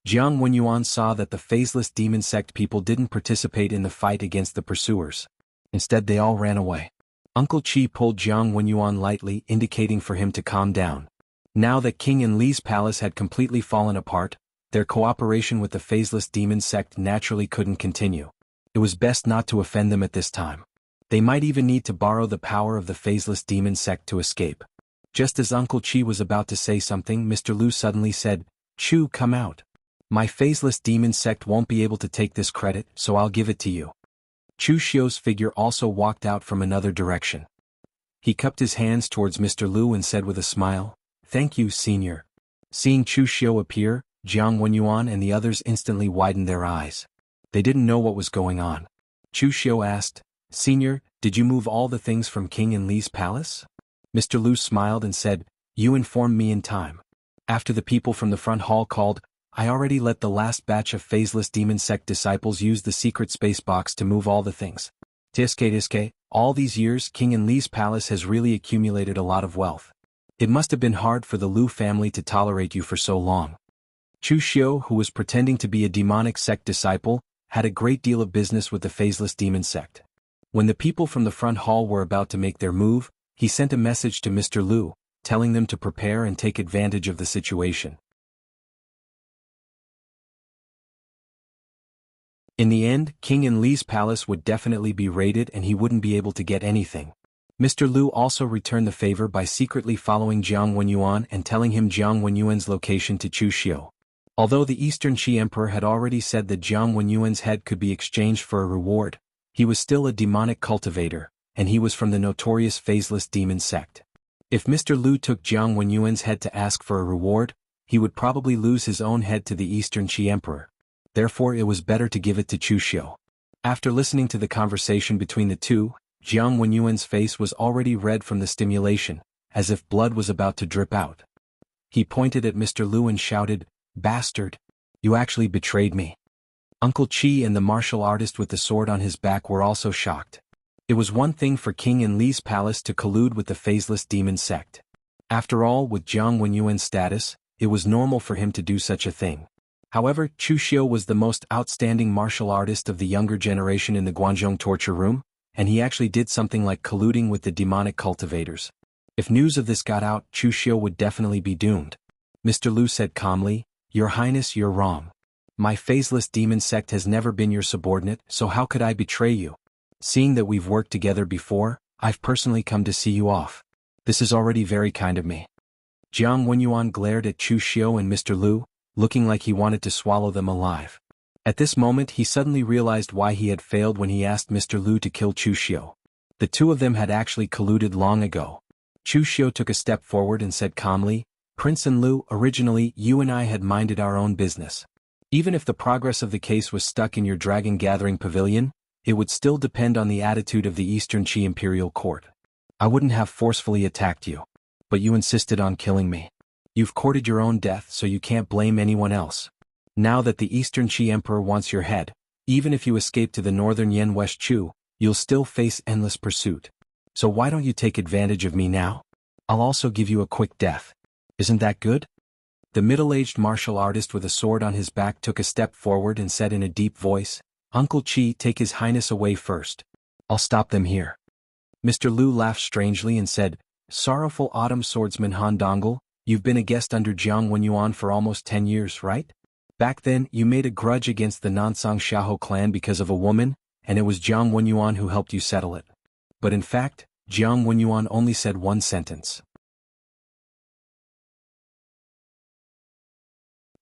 Jiang Wenyuan saw that the Faceless Demon sect people didn't participate in the fight against the pursuers. Instead they all ran away. Uncle Qi pulled Jiang Wenyuan lightly, indicating for him to calm down. Now that King Enli's palace had completely fallen apart, their cooperation with the Faceless Demon sect naturally couldn't continue. It was best not to offend them at this time. They might even need to borrow the power of the Faceless Demon sect to escape. Just as Uncle Qi was about to say something, Mr. Lu suddenly said, "Chu, come out. My Faceless Demon sect won't be able to take this credit, so I'll give it to you." Chu Xiu's figure also walked out from another direction. He cupped his hands towards Mr. Lu and said with a smile, "Thank you, Senior." Seeing Chu Xiu appear, Jiang Wenyuan and the others instantly widened their eyes. They didn't know what was going on. Chu Xiu asked, "Senior, did you move all the things from King Enli's palace?" Mr. Lu smiled and said, "You informed me in time. After the people from the front hall called, I already let the last batch of Faceless Demon sect disciples use the secret space box to move all the things. Tiske, all these years King Enli's palace has really accumulated a lot of wealth. It must have been hard for the Lu family to tolerate you for so long." Chu Xiu, who was pretending to be a demonic sect disciple, had a great deal of business with the Faceless Demon sect. When the people from the front hall were about to make their move, he sent a message to Mr. Lu, telling them to prepare and take advantage of the situation. In the end, King Enli's palace would definitely be raided and he wouldn't be able to get anything. Mr. Lu also returned the favor by secretly following Jiang Wenyuan and telling him Jiang Wenyuan's location to Chu Xiu. Although the Eastern Qi Emperor had already said that Jiang Wenyuan's head could be exchanged for a reward, he was still a demonic cultivator, and he was from the notorious Faceless Demon sect. If Mr. Lu took Jiang Wenyuan's head to ask for a reward, he would probably lose his own head to the Eastern Qi Emperor. Therefore it was better to give it to Chu Xiu. After listening to the conversation between the two, Jiang Wenyuan's face was already red from the stimulation, as if blood was about to drip out. He pointed at Mr. Lu and shouted, "Bastard! You actually betrayed me." Uncle Qi and the martial artist with the sword on his back were also shocked. It was one thing for King Enli's palace to collude with the Faceless Demon sect. After all, with Jiang Wenyuan's status, it was normal for him to do such a thing. However, Chu Xiu was the most outstanding martial artist of the younger generation in the Guanzhong torture room, and he actually did something like colluding with the demonic cultivators. If news of this got out, Chu Xiu would definitely be doomed. Mr. Lu said calmly, "Your Highness, you're wrong. My Faceless Demon sect has never been your subordinate, so how could I betray you? Seeing that we've worked together before, I've personally come to see you off. This is already very kind of me." Jiang Wenyuan glared at Chu Xiu and Mr. Lu, looking like he wanted to swallow them alive. At this moment he suddenly realized why he had failed when he asked Mr. Lu to kill Chu Xiu. The two of them had actually colluded long ago. Chu Xiu took a step forward and said calmly, "Prince Enlu, originally you and I had minded our own business. Even if the progress of the case was stuck in your dragon gathering pavilion, it would still depend on the attitude of the Eastern Qi Imperial Court. I wouldn't have forcefully attacked you. But you insisted on killing me. You've courted your own death, so you can't blame anyone else. Now that the Eastern Qi Emperor wants your head, even if you escape to the Northern Yen West Chu, you'll still face endless pursuit. So why don't you take advantage of me now? I'll also give you a quick death. Isn't that good? The middle-aged martial artist with a sword on his back took a step forward and said in a deep voice, Uncle Chi, take His Highness away first. I'll stop them here. Mr. Lu laughed strangely and said, Sorrowful autumn swordsman Han Dongul, you've been a guest under Jiang Wenyuan for almost 10 years, right? Back then, you made a grudge against the Nansang Xiahou clan because of a woman, and it was Jiang Wenyuan who helped you settle it. But in fact, Jiang Wenyuan only said one sentence.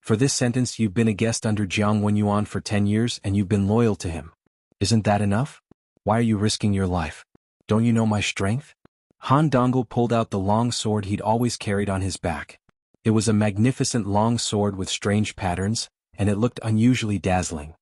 For this sentence, you've been a guest under Jiang Wenyuan for 10 years and you've been loyal to him. Isn't that enough? Why are you risking your life? Don't you know my strength? Han Dongul pulled out the long sword he'd always carried on his back. It was a magnificent long sword with strange patterns, and it looked unusually dazzling.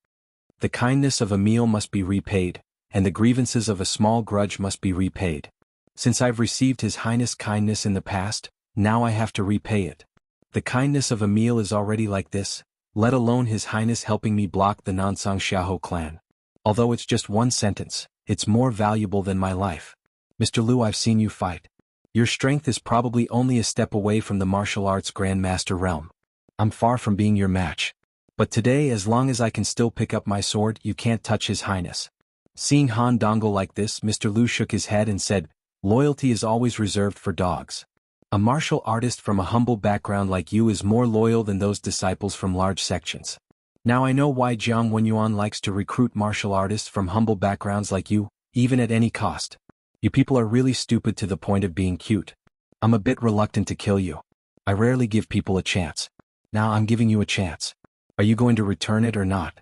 The kindness of a meal must be repaid, and the grievances of a small grudge must be repaid. Since I've received His Highness' kindness in the past, now I have to repay it. The kindness of a meal is already like this, let alone His Highness helping me block the Nansang Xiahou clan. Although it's just one sentence, it's more valuable than my life. Mr. Lu, I've seen you fight. Your strength is probably only a step away from the martial arts grandmaster realm. I'm far from being your match. But today, as long as I can still pick up my sword, you can't touch His Highness. Seeing Han Dongul like this, Mr. Lu shook his head and said, Loyalty is always reserved for dogs. A martial artist from a humble background like you is more loyal than those disciples from large sections. Now I know why Jiang Wenyuan likes to recruit martial artists from humble backgrounds like you, even at any cost. You people are really stupid to the point of being cute. I'm a bit reluctant to kill you. I rarely give people a chance. Now I'm giving you a chance. Are you going to return it or not?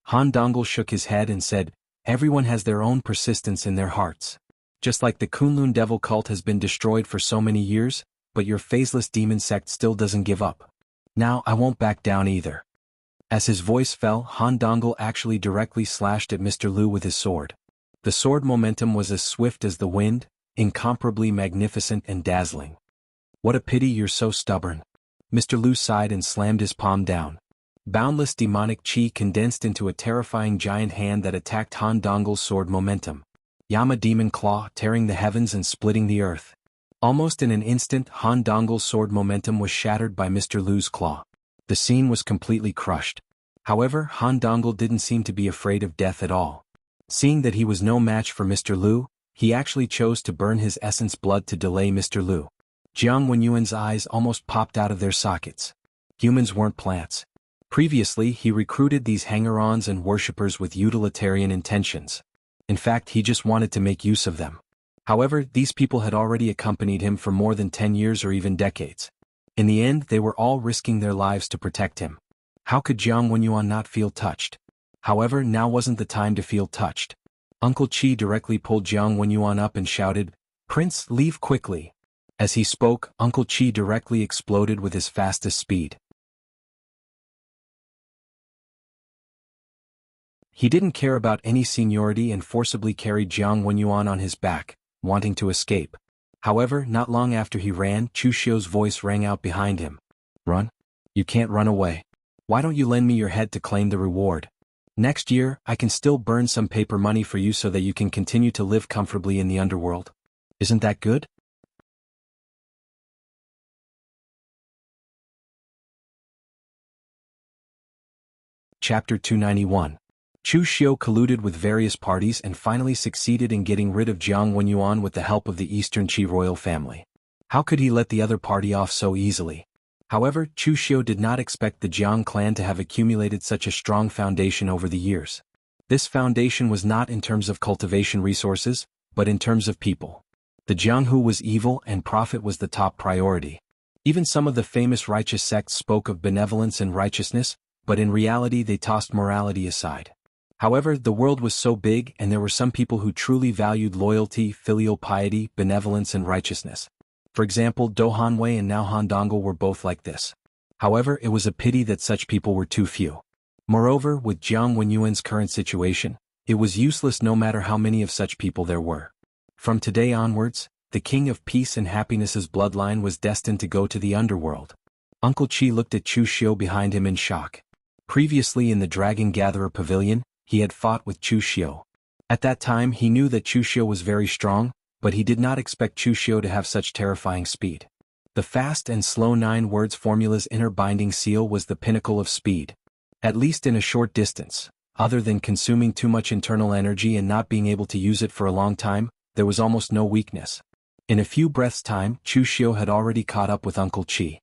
Han Dongul shook his head and said, Everyone has their own persistence in their hearts. Just like the Kunlun devil cult has been destroyed for so many years, but your faceless demon sect still doesn't give up. Now I won't back down either. As his voice fell, Han Dongul actually directly slashed at Mr. Lu with his sword. The sword momentum was as swift as the wind, incomparably magnificent and dazzling. What a pity you're so stubborn. Mr. Lu sighed and slammed his palm down. Boundless demonic chi condensed into a terrifying giant hand that attacked Han Dongul's sword momentum. Yama Demon Claw, tearing the heavens and splitting the earth. Almost in an instant, Han Dongul's sword momentum was shattered by Mr. Lu's claw. The scene was completely crushed. However, Han Dongul didn't seem to be afraid of death at all. Seeing that he was no match for Mr. Lu, he actually chose to burn his essence blood to delay Mr. Lu. Jiang Wenyuan's eyes almost popped out of their sockets. Humans weren't plants. Previously, he recruited these hanger-ons and worshippers with utilitarian intentions. In fact, he just wanted to make use of them. However, these people had already accompanied him for more than 10 years or even decades. In the end, they were all risking their lives to protect him. How could Jiang Wenyuan not feel touched? However, now wasn't the time to feel touched. Uncle Chi directly pulled Jiang Wenyuan up and shouted, Prince, leave quickly. As he spoke, Uncle Chi directly exploded with his fastest speed. He didn't care about any seniority and forcibly carried Jiang Wenyuan on his back, wanting to escape. However, not long after he ran, Chu Xiu's voice rang out behind him. Run? You can't run away. Why don't you lend me your head to claim the reward? Next year, I can still burn some paper money for you so that you can continue to live comfortably in the underworld. Isn't that good? Chapter 291. Chu Xiu colluded with various parties and finally succeeded in getting rid of Jiang Wenyuan with the help of the Eastern Qi royal family. How could he let the other party off so easily? However, Chu Xiu did not expect the Jiang clan to have accumulated such a strong foundation over the years. This foundation was not in terms of cultivation resources, but in terms of people. The Jianghu was evil and profit was the top priority. Even some of the famous righteous sects spoke of benevolence and righteousness, but in reality they tossed morality aside. However, the world was so big and there were some people who truly valued loyalty, filial piety, benevolence and righteousness. For example, Do Hanwei and Now Han Dongul were both like this. However, it was a pity that such people were too few. Moreover, with Jiang Wenyuan's current situation, it was useless no matter how many of such people there were. From today onwards, the King of Peace and Happiness's bloodline was destined to go to the underworld. Uncle Chi looked at Chu Xiu behind him in shock. Previously in the Dragon Gatherer Pavilion, he had fought with Chu Xiu. At that time he knew that Chu Xiu was very strong, but he did not expect Chu Xiu to have such terrifying speed. The fast and slow 9 words formula's inner binding seal was the pinnacle of speed. At least in a short distance, other than consuming too much internal energy and not being able to use it for a long time, there was almost no weakness. In a few breaths' time, Chu Xiu had already caught up with Uncle Qi.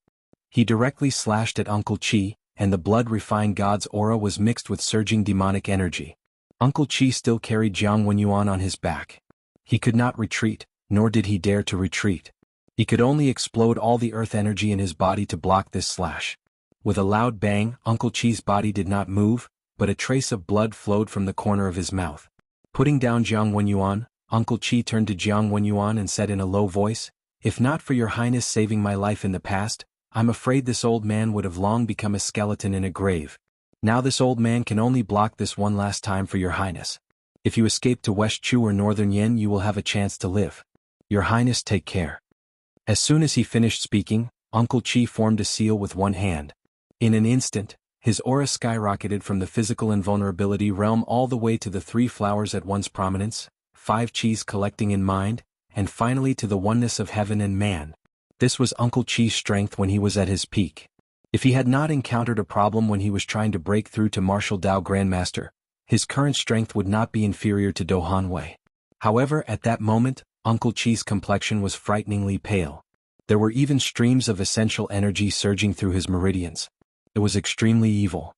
He directly slashed at Uncle Qi, and the blood-refined god's aura was mixed with surging demonic energy. Uncle Qi still carried Jiang Wenyuan on his back. He could not retreat, nor did he dare to retreat. He could only explode all the earth energy in his body to block this slash. With a loud bang, Uncle Qi's body did not move, but a trace of blood flowed from the corner of his mouth. Putting down Jiang Wenyuan, Uncle Qi turned to Jiang Wenyuan and said in a low voice, "If not for your highness saving my life in the past, I'm afraid this old man would have long become a skeleton in a grave. Now this old man can only block this one last time for your highness. If you escape to West Chu or Northern Yen you will have a chance to live. Your highness take care." As soon as he finished speaking, Uncle Qi formed a seal with one hand. In an instant, his aura skyrocketed from the physical invulnerability realm all the way to the 3 flowers at once prominence, 5 Qis collecting in mind, and finally to the oneness of heaven and man. This was Uncle Qi's strength when he was at his peak. If he had not encountered a problem when he was trying to break through to Martial Dao Grandmaster, his current strength would not be inferior to Do Han Wei. However, at that moment, Uncle Qi's complexion was frighteningly pale. There were even streams of essential energy surging through his meridians. It was extremely evil.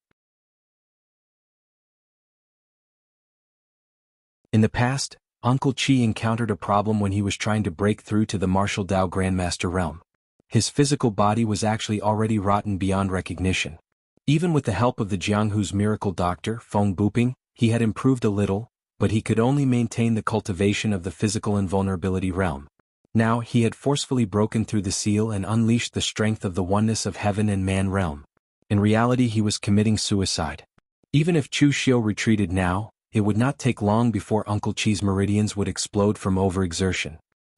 In the past, Uncle Qi encountered a problem when he was trying to break through to the Martial Dao Grandmaster realm. His physical body was actually already rotten beyond recognition. Even with the help of the Jianghu's miracle doctor, Feng Buping, he had improved a little, but he could only maintain the cultivation of the physical invulnerability realm. Now he had forcefully broken through the seal and unleashed the strength of the oneness of heaven and man realm. In reality he was committing suicide. Even if Chu Xiu retreated now, it would not take long before Uncle Qi's meridians would explode from overexertion.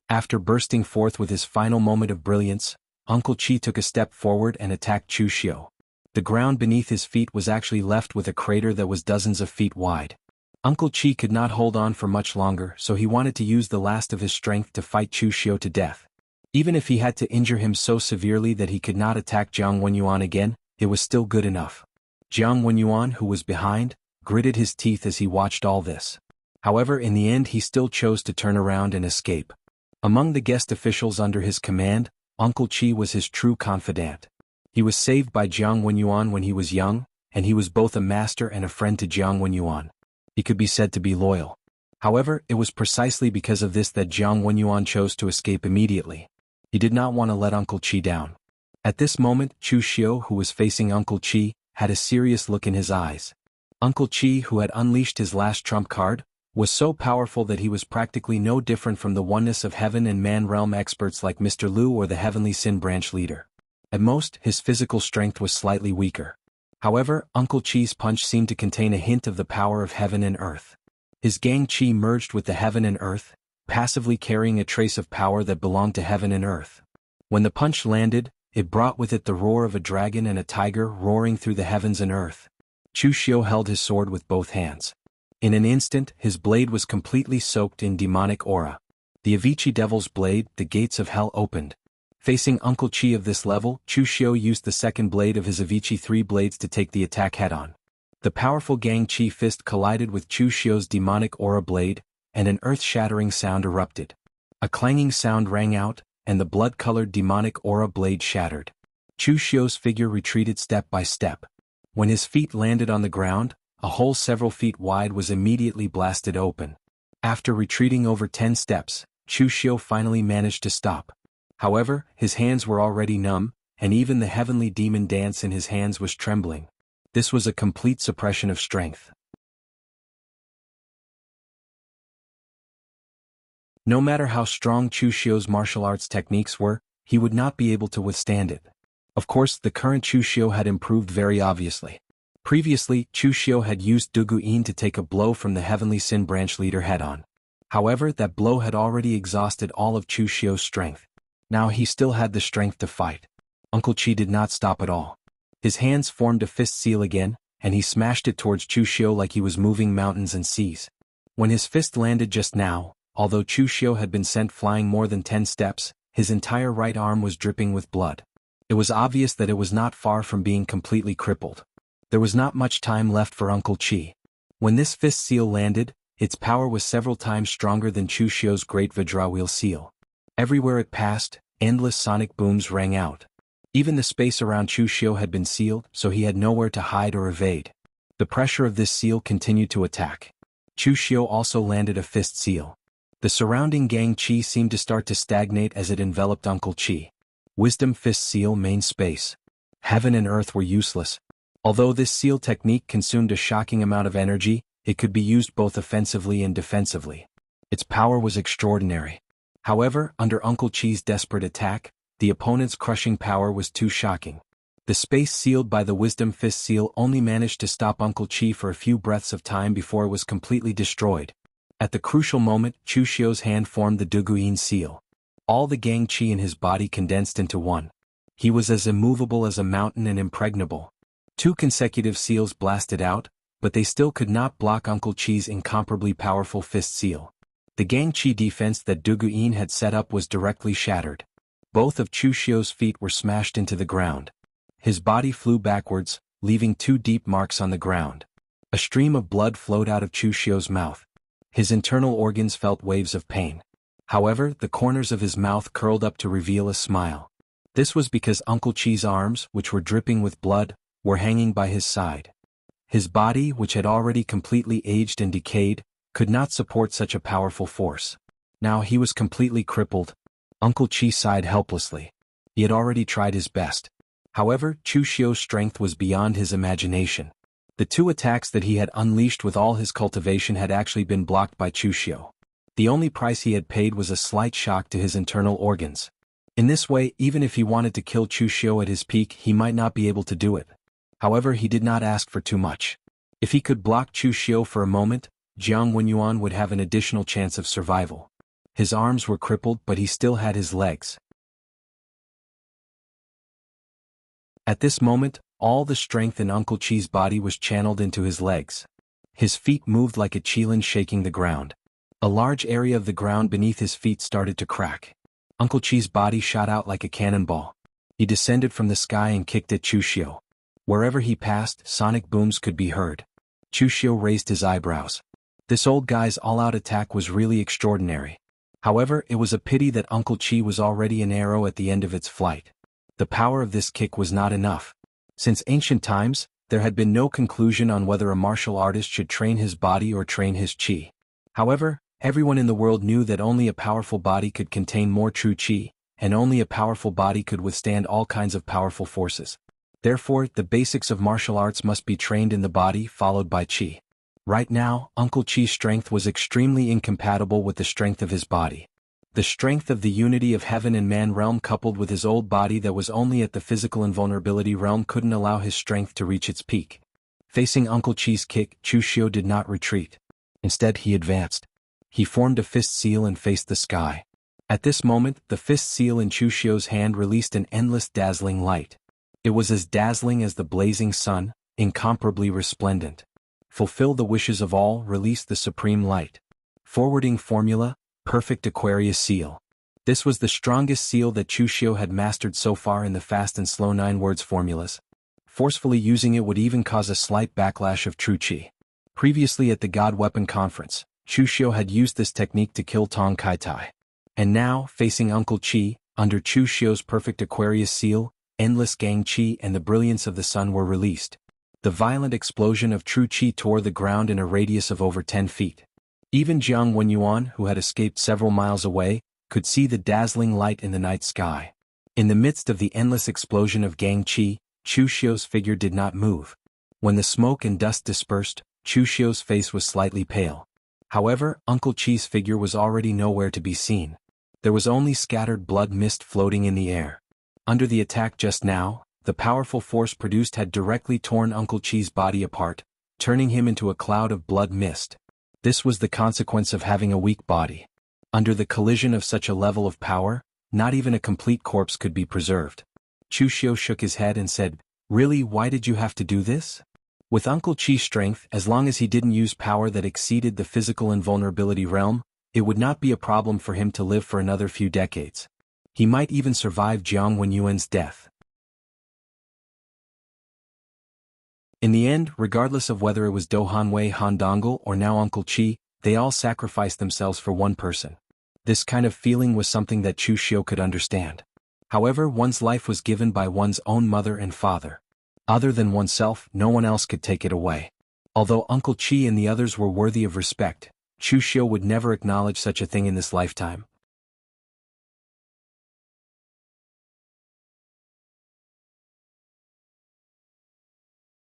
After bursting forth with his final moment of brilliance, Uncle Qi took a step forward and attacked Chu Xiu. The ground beneath his feet was actually left with a crater that was dozens of feet wide. Uncle Qi could not hold on for much longer, so he wanted to use the last of his strength to fight Chu Xiu to death. Even if he had to injure him so severely that he could not attack Jiang Wenyuan again, it was still good enough. Jiang Wenyuan, who was behind, gritted his teeth as he watched all this. However, in the end he still chose to turn around and escape. Among the guest officials under his command, Uncle Qi was his true confidant. He was saved by Jiang Wenyuan when he was young, and he was both a master and a friend to Jiang Wenyuan. He could be said to be loyal. However, it was precisely because of this that Jiang Wenyuan chose to escape immediately. He did not want to let Uncle Qi down. At this moment, Chu Xiu, who was facing Uncle Qi, had a serious look in his eyes. Uncle Qi, who had unleashed his last trump card, was so powerful that he was practically no different from the oneness of heaven and man realm experts like Mr. Liu or the Heavenly Sin Branch leader. At most, his physical strength was slightly weaker. However, Uncle Qi's punch seemed to contain a hint of the power of heaven and earth. His Gang Qi merged with the heaven and earth, passively carrying a trace of power that belonged to heaven and earth. When the punch landed, it brought with it the roar of a dragon and a tiger roaring through the heavens and earth. Chu Xiu held his sword with both hands. In an instant, his blade was completely soaked in demonic aura. The Avicii Devil's Blade, the gates of hell opened. Facing Uncle Qi of this level, Chu Xiu used the second blade of his Avicii 3 blades to take the attack head-on. The powerful Gang Qi fist collided with Chu Xiu's demonic aura blade, and an earth-shattering sound erupted. A clanging sound rang out, and the blood-colored demonic aura blade shattered. Chu Xiu's figure retreated step by step. When his feet landed on the ground, a hole several feet wide was immediately blasted open. After retreating over 10 steps, Chu Xiu finally managed to stop. However, his hands were already numb, and even the heavenly demon dance in his hands was trembling. This was a complete suppression of strength. No matter how strong Chu Xiu's martial arts techniques were, he would not be able to withstand it. Of course, the current Chu Xiu had improved very obviously. Previously, Chu Xiu had used Dugu Yin to take a blow from the Heavenly Sin Branch leader head-on. However, that blow had already exhausted all of Chu Xiu's strength. Now he still had the strength to fight. Uncle Qi did not stop at all. His hands formed a fist seal again, and he smashed it towards Chu Xiu like he was moving mountains and seas. When his fist landed just now, although Chu Xiu had been sent flying more than 10 steps, his entire right arm was dripping with blood. It was obvious that it was not far from being completely crippled. There was not much time left for Uncle Chi. When this fist seal landed, its power was several times stronger than Chu Xiu's great Vajrawheel seal. Everywhere it passed, endless sonic booms rang out. Even the space around Chu Xiu had been sealed, so he had nowhere to hide or evade. The pressure of this seal continued to attack. Chu Xiu also landed a fist seal. The surrounding Gang Chi seemed to start to stagnate as it enveloped Uncle Chi. Wisdom Fist Seal Main Space. Heaven and earth were useless. Although this seal technique consumed a shocking amount of energy, it could be used both offensively and defensively. Its power was extraordinary. However, under Uncle Chi's desperate attack, the opponent's crushing power was too shocking. The space sealed by the Wisdom Fist Seal only managed to stop Uncle Chi for a few breaths of time before it was completely destroyed. At the crucial moment, Chu Xiu's hand formed the Duguin Seal. All the Gang Chi in his body condensed into one. He was as immovable as a mountain and impregnable. 2 consecutive seals blasted out, but they still could not block Uncle Chi's incomparably powerful fist seal. The Gang Chi defense that Duguin had set up was directly shattered. Both of Chu Xiu's feet were smashed into the ground. His body flew backwards, leaving 2 deep marks on the ground. A stream of blood flowed out of Chu Xiu's mouth. His internal organs felt waves of pain. However, the corners of his mouth curled up to reveal a smile. This was because Uncle Chi's arms, which were dripping with blood, were hanging by his side. His body, which had already completely aged and decayed, could not support such a powerful force. Now he was completely crippled. Uncle Chi sighed helplessly. He had already tried his best. However, Chu Xiu's strength was beyond his imagination. The 2 attacks that he had unleashed with all his cultivation had actually been blocked by Chu Xiu. The only price he had paid was a slight shock to his internal organs. In this way, even if he wanted to kill Chu Xiu at his peak, he might not be able to do it. However, he did not ask for too much. If he could block Chu Xiu for a moment, Jiang Wenyuan would have an additional chance of survival. His arms were crippled, but he still had his legs. At this moment, all the strength in Uncle Chi's body was channeled into his legs. His feet moved like a qilin shaking the ground. A large area of the ground beneath his feet started to crack. Uncle Chi's body shot out like a cannonball. He descended from the sky and kicked at Chu Xiu. Wherever he passed, sonic booms could be heard. Chu Xiu raised his eyebrows. This old guy's all-out attack was really extraordinary. However, it was a pity that Uncle Chi was already an arrow at the end of its flight. The power of this kick was not enough. Since ancient times, there had been no conclusion on whether a martial artist should train his body or train his chi. However, everyone in the world knew that only a powerful body could contain more true chi, and only a powerful body could withstand all kinds of powerful forces. Therefore, the basics of martial arts must be trained in the body, followed by chi. Right now, Uncle Chi's strength was extremely incompatible with the strength of his body. The strength of the unity of heaven and man realm coupled with his old body that was only at the physical invulnerability realm couldn't allow his strength to reach its peak. Facing Uncle Chi's kick, Chu Xiu did not retreat. Instead, he advanced. He formed a fist seal and faced the sky. At this moment, the fist seal in Chu Xiu's hand released an endless dazzling light. It was as dazzling as the blazing sun, incomparably resplendent. Fulfill the wishes of all, release the supreme light. Forwarding formula, perfect Aquarius seal. This was the strongest seal that Chu Xiu had mastered so far in the fast and slow 9 words formulas. Forcefully using it would even cause a slight backlash of true chi. Previously at the God Weapon Conference, Chu Xiu had used this technique to kill Tong Kai Tai. And now, facing Uncle Chi, under Chu Xiu's perfect Aquarius seal, endless Gang Chi and the brilliance of the sun were released. The violent explosion of true chi tore the ground in a radius of over 10 feet. Even Jiang Wenyuan, who had escaped several miles away, could see the dazzling light in the night sky. In the midst of the endless explosion of Gang Chi, Chu Xiu's figure did not move. When the smoke and dust dispersed, Chu Xiu's face was slightly pale. However, Uncle Chi's figure was already nowhere to be seen. There was only scattered blood mist floating in the air. Under the attack just now, the powerful force produced had directly torn Uncle Chi's body apart, turning him into a cloud of blood mist. This was the consequence of having a weak body. Under the collision of such a level of power, not even a complete corpse could be preserved. Chu Xiu shook his head and said, "Really, why did you have to do this? With Uncle Chi's strength, as long as he didn't use power that exceeded the physical invulnerability realm, it would not be a problem for him to live for another few decades. He might even survive Jiang Wenyuan's death. In the end, regardless of whether it was Do Hanwei Han Dongul or now Uncle Chi, they all sacrificed themselves for one person. This kind of feeling was something that Chu Xiu could understand. However, one's life was given by one's own mother and father. Other than oneself, no one else could take it away. Although Uncle Chi and the others were worthy of respect, Chu Xiu would never acknowledge such a thing in this lifetime.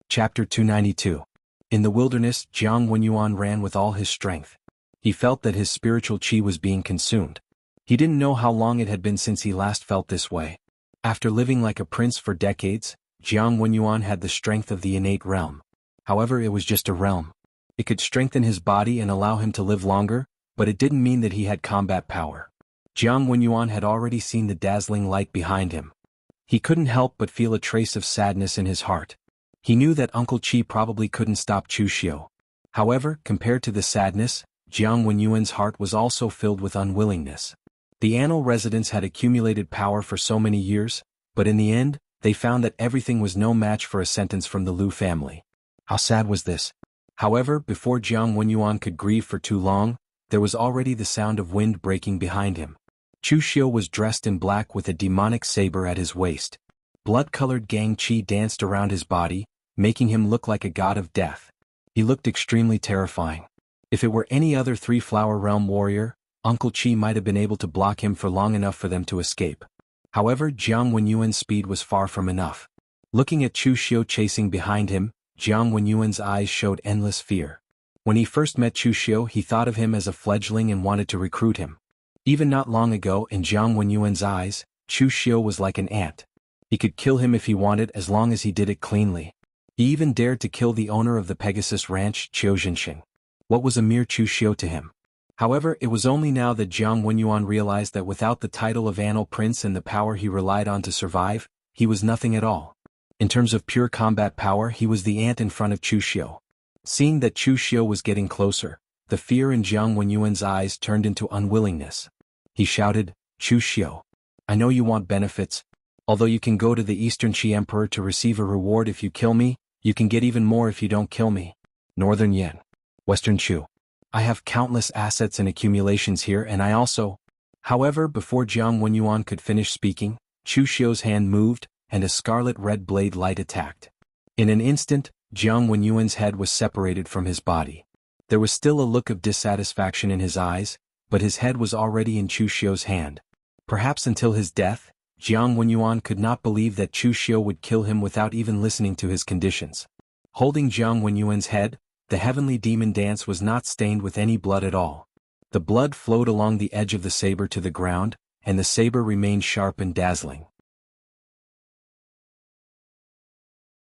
Chapter 292. In the wilderness, Jiang Wenyuan ran with all his strength. He felt that his spiritual qi was being consumed. He didn't know how long it had been since he last felt this way. After living like a prince for decades, Jiang Wenyuan had the strength of the innate realm. However, it was just a realm. It could strengthen his body and allow him to live longer, but it didn't mean that he had combat power. Jiang Wenyuan had already seen the dazzling light behind him. He couldn't help but feel a trace of sadness in his heart. He knew that Uncle Chi probably couldn't stop Chu Xiu. However, compared to the sadness, Jiang Wenyuan's heart was also filled with unwillingness. The Anil residents had accumulated power for so many years, but in the end, they found that everything was no match for a sentence from the Lu family. How sad was this? However, before Jiang Wenyuan could grieve for too long, there was already the sound of wind breaking behind him. Chu Xiu was dressed in black with a demonic saber at his waist. Blood-colored Gang Qi danced around his body, making him look like a god of death. He looked extremely terrifying. If it were any other three-flower realm warrior, Uncle Chi might have been able to block him for long enough for them to escape. However, Jiang Wenyuan's speed was far from enough. Looking at Chu Xiu chasing behind him, Jiang Wenyuan's eyes showed endless fear. When he first met Chu Xiu, he thought of him as a fledgling and wanted to recruit him. Even not long ago, in Jiang Wenyuan's eyes, Chu Xiu was like an ant. He could kill him if he wanted as long as he did it cleanly. He even dared to kill the owner of the Pegasus Ranch, Qiu Zhenxing. What was a mere Chu Xiu to him? However, it was only now that Jiang Wenyuan realized that without the title of Anil Prince and the power he relied on to survive, he was nothing at all. In terms of pure combat power, he was the ant in front of Chu Xiu. Seeing that Chu Xiu was getting closer, the fear in Jiang Wenyuan's eyes turned into unwillingness. He shouted, "Chu Xiu, I know you want benefits. Although you can go to the Eastern Qi Emperor to receive a reward if you kill me, you can get even more if you don't kill me. Northern Yan, Western Chu. I have countless assets and accumulations here, and I also..." However, before Jiang Wenyuan could finish speaking, Chu Xiu's hand moved, and a scarlet red blade light attacked. In an instant, Jiang Wenyuan's head was separated from his body. There was still a look of dissatisfaction in his eyes, but his head was already in Chu Xiu's hand. Perhaps until his death, Jiang Wenyuan could not believe that Chu Xiu would kill him without even listening to his conditions. Holding Jiang Wenyuan's head, the heavenly demon dance was not stained with any blood at all. The blood flowed along the edge of the saber to the ground, and the saber remained sharp and dazzling.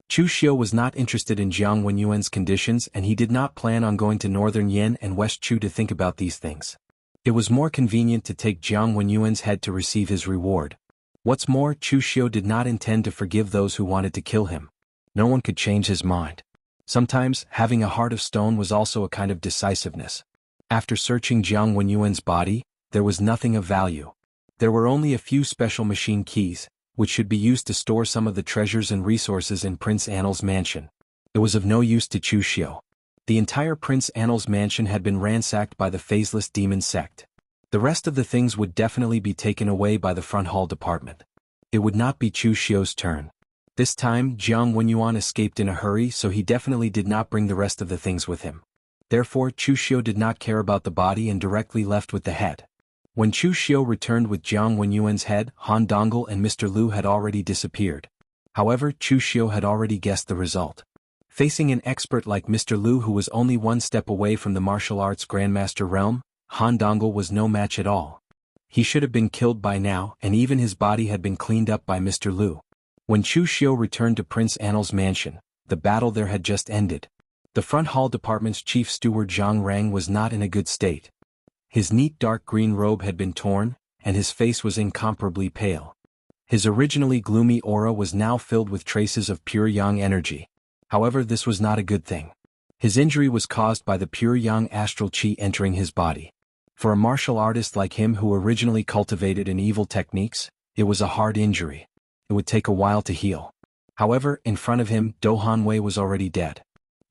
Chu Xiu was not interested in Jiang Wenyuan's conditions, and he did not plan on going to Northern Yan and West Chu to think about these things. It was more convenient to take Jiang Wenyuan's head to receive his reward. What's more, Chu Xiu did not intend to forgive those who wanted to kill him. No one could change his mind. Sometimes, having a heart of stone was also a kind of decisiveness. After searching Jiang Wenyuan's body, there was nothing of value. There were only a few special machine keys, which should be used to store some of the treasures and resources in Prince Anil's mansion. It was of no use to Chu Xiu. The entire Prince Anil's mansion had been ransacked by the phaseless demon sect. The rest of the things would definitely be taken away by the front hall department. It would not be Chu Xiu's turn. This time, Jiang Wenyuan escaped in a hurry, so he definitely did not bring the rest of the things with him. Therefore, Chu Xiu did not care about the body and directly left with the head. When Chu Xiu returned with Jiang Wenyuan's head, Han Dongul and Mr. Lu had already disappeared. However, Chu Xiu had already guessed the result. Facing an expert like Mr. Lu, who was only one step away from the martial arts grandmaster realm, Han Dongul was no match at all. He should have been killed by now, and even his body had been cleaned up by Mr. Lu. When Chu Xiu returned to Prince Anil's mansion, the battle there had just ended. The front hall department's chief steward Zhang Rang was not in a good state. His neat dark green robe had been torn, and his face was incomparably pale. His originally gloomy aura was now filled with traces of pure yang energy. However, this was not a good thing. His injury was caused by the pure yang astral chi entering his body. For a martial artist like him who originally cultivated in evil techniques, it was a hard injury. It would take a while to heal. However, in front of him, Do Hanwei was already dead.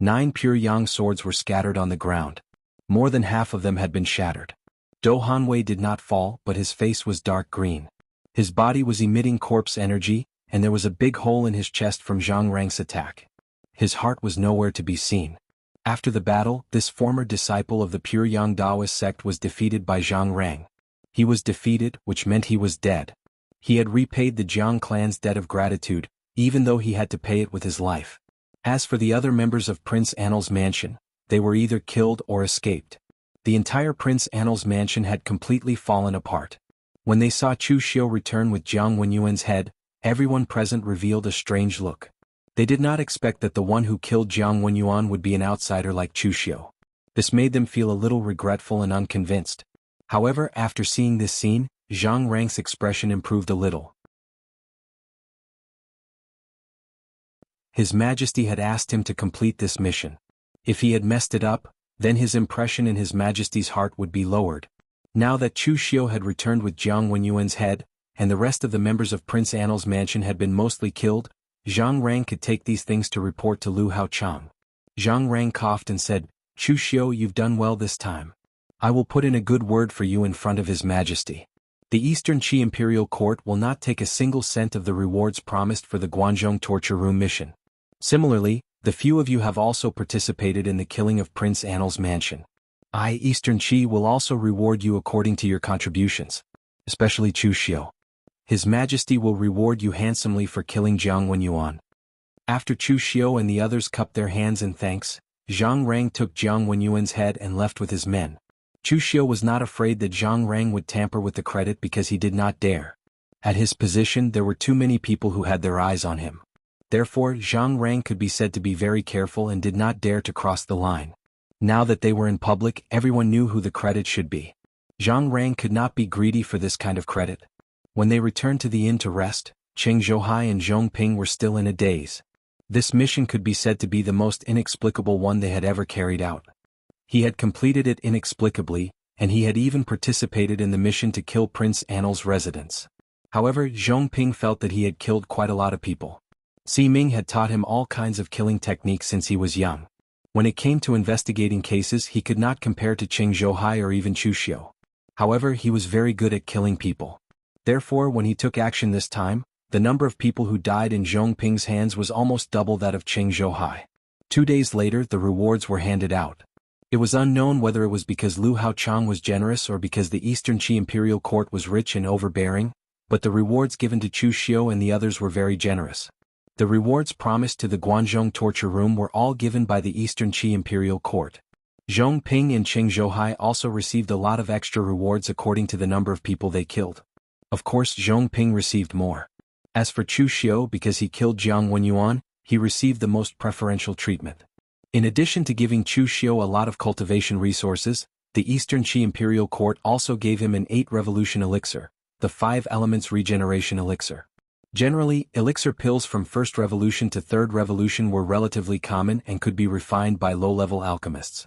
9 pure yang swords were scattered on the ground. More than half of them had been shattered. Do Hanwei did not fall, but his face was dark green. His body was emitting corpse energy, and there was a big hole in his chest from Zhang Rang's attack. His heart was nowhere to be seen. After the battle, this former disciple of the pure Yang Daoist sect was defeated by Zhang Rang. He was defeated, which meant he was dead. He had repaid the Jiang clan's debt of gratitude, even though he had to pay it with his life. As for the other members of Prince Annel's mansion, they were either killed or escaped. The entire Prince Annel's mansion had completely fallen apart. When they saw Chu Xiu return with Jiang Wenyuan's head, everyone present revealed a strange look. They did not expect that the one who killed Jiang Wenyuan would be an outsider like Chu Xiu. This made them feel a little regretful and unconvinced. However, after seeing this scene, Zhang Rang's expression improved a little. His Majesty had asked him to complete this mission. If he had messed it up, then his impression in His Majesty's heart would be lowered. Now that Chu Xiu had returned with Jiang Wenyuan's head, and the rest of the members of Prince Annel's mansion had been mostly killed, Zhang Rang could take these things to report to Lu Haochang. Zhang Rang coughed and said, "Chu Xiu, you've done well this time. I will put in a good word for you in front of His Majesty. The Eastern Qi Imperial Court will not take a single cent of the rewards promised for the Guanzhong torture room mission. Similarly, the few of you have also participated in the killing of Prince Annel's mansion. Eastern Qi will also reward you according to your contributions, especially Chu Xiu. His Majesty will reward you handsomely for killing Jiang Wenyuan." After Chu Xiu and the others cupped their hands in thanks, Zhang Rang took Jiang Wenyuan's head and left with his men. Chu Xiu was not afraid that Zhang Rang would tamper with the credit because he did not dare. At his position there were too many people who had their eyes on him. Therefore, Zhang Rang could be said to be very careful and did not dare to cross the line. Now that they were in public, everyone knew who the credit should be. Zhang Rang could not be greedy for this kind of credit. When they returned to the inn to rest, Cheng Zhouhai and Zhong Ping were still in a daze. This mission could be said to be the most inexplicable one they had ever carried out. He had completed it inexplicably, and he had even participated in the mission to kill Prince Annel's residents. However, Zhong Ping felt that he had killed quite a lot of people. Si Ming had taught him all kinds of killing techniques since he was young. When it came to investigating cases, he could not compare to Cheng Zhouhai or even Chu Xiu. However, he was very good at killing people. Therefore, when he took action this time, the number of people who died in Zhong Ping's hands was almost double that of Cheng Zhouhai. 2 days later, the rewards were handed out. It was unknown whether it was because Lu Haochang was generous or because the Eastern Qi Imperial Court was rich and overbearing, but the rewards given to Chu Xiu and the others were very generous. The rewards promised to the Guanzhong torture room were all given by the Eastern Qi Imperial Court. Zhong Ping and Cheng Zhouhai also received a lot of extra rewards according to the number of people they killed. Of course, Zhong Ping received more. As for Chu Xiu, because he killed Jiang Wenyuan, he received the most preferential treatment. In addition to giving Chu Xiu a lot of cultivation resources, the Eastern Qi Imperial Court also gave him an 8-revolution elixir, the 5 elements regeneration elixir. Generally, elixir pills from first revolution to third revolution were relatively common and could be refined by low-level alchemists.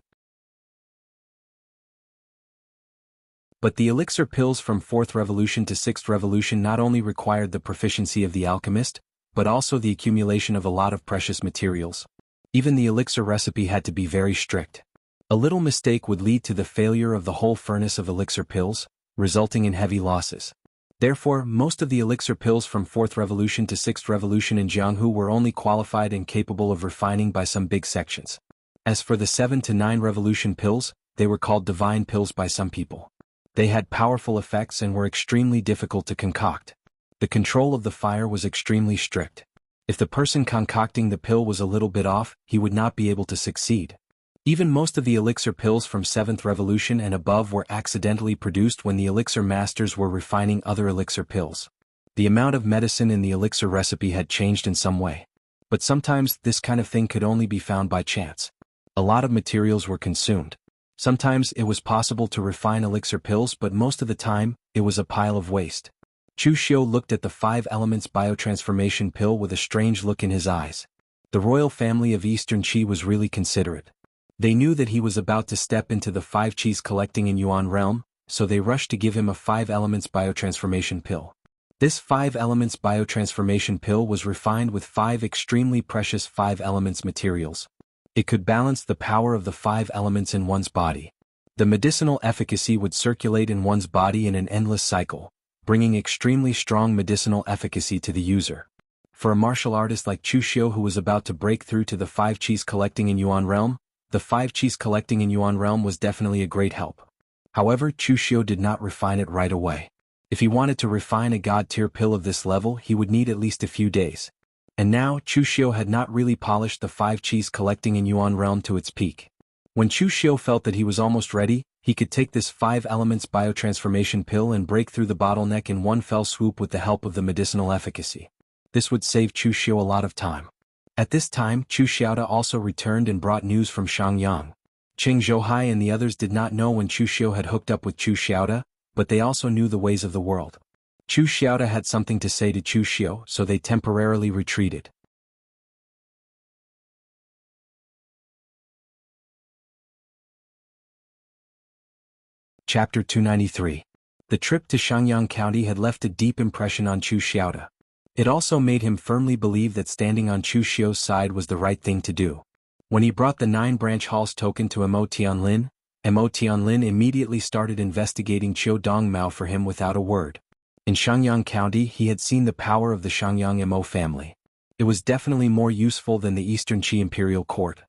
But the elixir pills from 4th revolution to 6th revolution not only required the proficiency of the alchemist, but also the accumulation of a lot of precious materials. Even the elixir recipe had to be very strict. A little mistake would lead to the failure of the whole furnace of elixir pills, resulting in heavy losses. Therefore, most of the elixir pills from 4th revolution to 6th revolution in Jianghu were only qualified and capable of refining by some big sections. As for the 7 to 9 revolution pills, they were called divine pills by some people. They had powerful effects and were extremely difficult to concoct. The control of the fire was extremely strict. If the person concocting the pill was a little bit off, he would not be able to succeed. Even most of the elixir pills from 7th revolution and above were accidentally produced when the elixir masters were refining other elixir pills. The amount of medicine in the elixir recipe had changed in some way. But sometimes this kind of thing could only be found by chance. A lot of materials were consumed. Sometimes it was possible to refine elixir pills, but most of the time, it was a pile of waste. Chu Xiu looked at the 5 elements biotransformation pill with a strange look in his eyes. The royal family of Eastern Qi was really considerate. They knew that he was about to step into the 5 Qis collecting in Yuan realm, so they rushed to give him a 5 elements biotransformation pill. This 5 elements biotransformation pill was refined with 5 extremely precious 5 elements materials. It could balance the power of the 5 elements in one's body. The medicinal efficacy would circulate in one's body in an endless cycle, bringing extremely strong medicinal efficacy to the user. For a martial artist like Chu Xiu who was about to break through to the 5 Qis collecting in Yuan realm, the 5 Qis collecting in Yuan realm was definitely a great help. However, Chu Xiu did not refine it right away. If he wanted to refine a god-tier pill of this level, he would need at least a few days. And now, Chu Xiu had not really polished the 5 Qis collecting in Yuan realm to its peak. When Chu Xiu felt that he was almost ready, he could take this 5 elements biotransformation pill and break through the bottleneck in one fell swoop with the help of the medicinal efficacy. This would save Chu Xiu a lot of time. At this time, Chu Xiaoda also returned and brought news from Xiangyang. Qing Zhouhai and the others did not know when Chu Xiu had hooked up with Chu Xiaoda, but they also knew the ways of the world. Chu Xiaoda had something to say to Chu Xiu, so they temporarily retreated. Chapter 293. The trip to Xiangyang County had left a deep impression on Chu Xiaoda. It also made him firmly believe that standing on Chu Xiu's side was the right thing to do. When he brought the 9-branch Hall's token to Mo Tianlin, Mo Tianlin immediately started investigating Qiu Dongmao for him without a word. In Xiangyang County he had seen the power of the Xiangyang Mo family. It was definitely more useful than the Eastern Qi Imperial Court.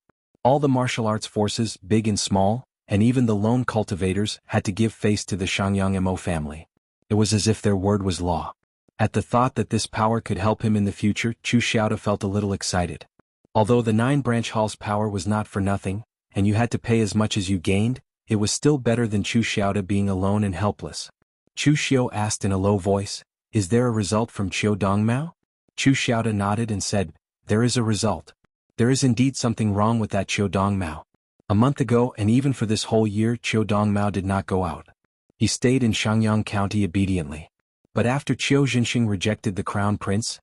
All the martial arts forces, big and small, and even the lone cultivators, had to give face to the Xiangyang Mo family. It was as if their word was law. At the thought that this power could help him in the future, Chu Xiaoda felt a little excited. Although the 9-branch Hall's power was not for nothing, and you had to pay as much as you gained, it was still better than Chu Xiaoda being alone and helpless. Chu Xiu asked in a low voice, "Is there a result from Qiu Dongmao?" Chu Xiaoda nodded and said, "There is a result. There is indeed something wrong with that Qiu Dongmao. A month ago and even for this whole year Qiu Dongmao did not go out. He stayed in Xiangyang County obediently. But after Qiu Jinxing rejected the Crown Prince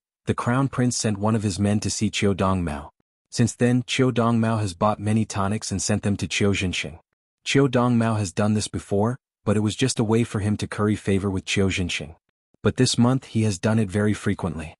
sent one of his men to see Qiu Dongmao. Since then, Qiu Dongmao has bought many tonics and sent them to Qiu Jinxing. Qiu Dongmao has done this before, but it was just a way for him to curry favor with Qiu Jinxing. But this month he has done it very frequently."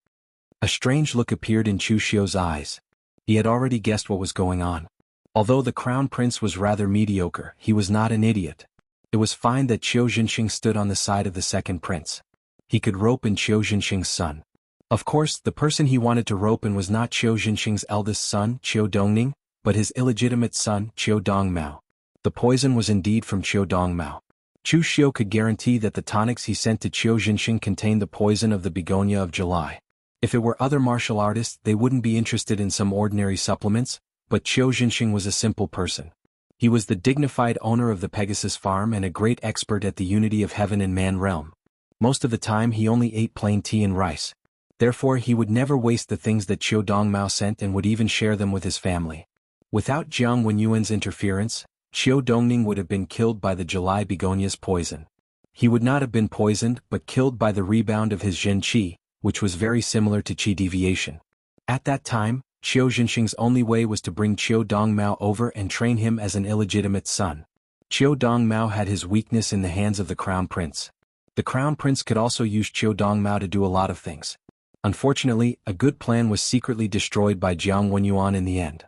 A strange look appeared in Chu Xiu's eyes. He had already guessed what was going on. Although the Crown Prince was rather mediocre, he was not an idiot. It was fine that Qiu Jinxing stood on the side of the second prince. He could rope in Qiu Jinxing's son. Of course, the person he wanted to rope in was not Qiu Jinxing's eldest son, Qiu Dongning, but his illegitimate son, Qiu Dongmao. The poison was indeed from Qiu Dongmao. Chu Xiu could guarantee that the tonics he sent to Qiu Jinxing contained the poison of the begonia of July. If it were other martial artists, they wouldn't be interested in some ordinary supplements, but Qiu Jinxing was a simple person. He was the dignified owner of the Pegasus farm and a great expert at the unity of heaven and man realm. Most of the time he only ate plain tea and rice. Therefore he would never waste the things that Qiu Dongmao sent and would even share them with his family. Without Jiang Wenyuan's interference, Qiu Dongning would have been killed by the July begonia's poison. He would not have been poisoned but killed by the rebound of his Zhen Qi, which was very similar to Qi deviation. At that time, Qiu Jinxing's only way was to bring Qiu Dongmao over and train him as an illegitimate son. Qiu Dongmao had his weakness in the hands of the Crown Prince. The Crown Prince could also use Qiu Dongmao to do a lot of things. Unfortunately, a good plan was secretly destroyed by Jiang Wenyuan in the end.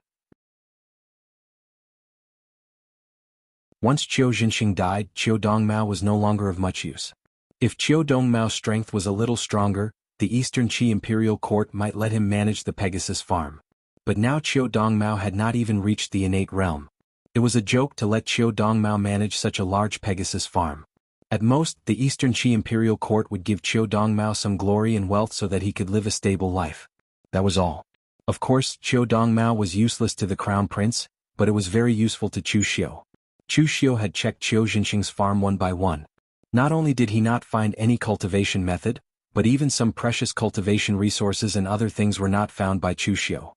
Once Qiu Jinxing died, Qiu Dongmao was no longer of much use. If Qiu Dongmao's strength was a little stronger, the Eastern Qi Imperial Court might let him manage the Pegasus farm. But now Qiu Dongmao had not even reached the innate realm. It was a joke to let Qiu Dongmao manage such a large Pegasus farm. At most, the Eastern Qi Imperial Court would give Qiu Dongmao some glory and wealth so that he could live a stable life. That was all. Of course, Qiu Dongmao was useless to the Crown Prince, but it was very useful to Chu Xiu. Chu Xiu had checked Qiu Jinxing's farm one by one. Not only did he not find any cultivation method, but even some precious cultivation resources and other things were not found by Chu Xiu.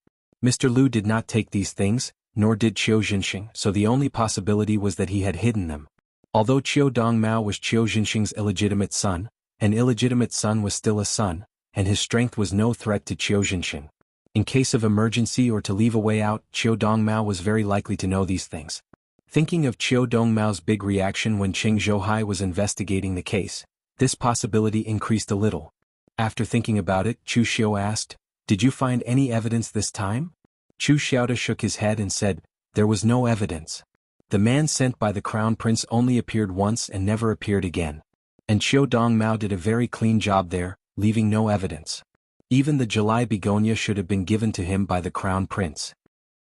Mr. Liu did not take these things, nor did Qiu Jinxing, so the only possibility was that he had hidden them. Although Qiu Dongmao was Qiu Jinxing's illegitimate son, an illegitimate son was still a son, and his strength was no threat to Qiu Jinxing. In case of emergency or to leave a way out, Qiu Dongmao was very likely to know these things. Thinking of Qiu Dongmao's big reaction when Qing Zhouhai was investigating the case, this possibility increased a little. After thinking about it, Chu Xiu asked, "Did you find any evidence this time?" Chu Xiaoda shook his head and said, "There was no evidence. The man sent by the crown prince only appeared once and never appeared again. And Qiu Dongmao did a very clean job there, leaving no evidence. Even the July begonia should have been given to him by the crown prince."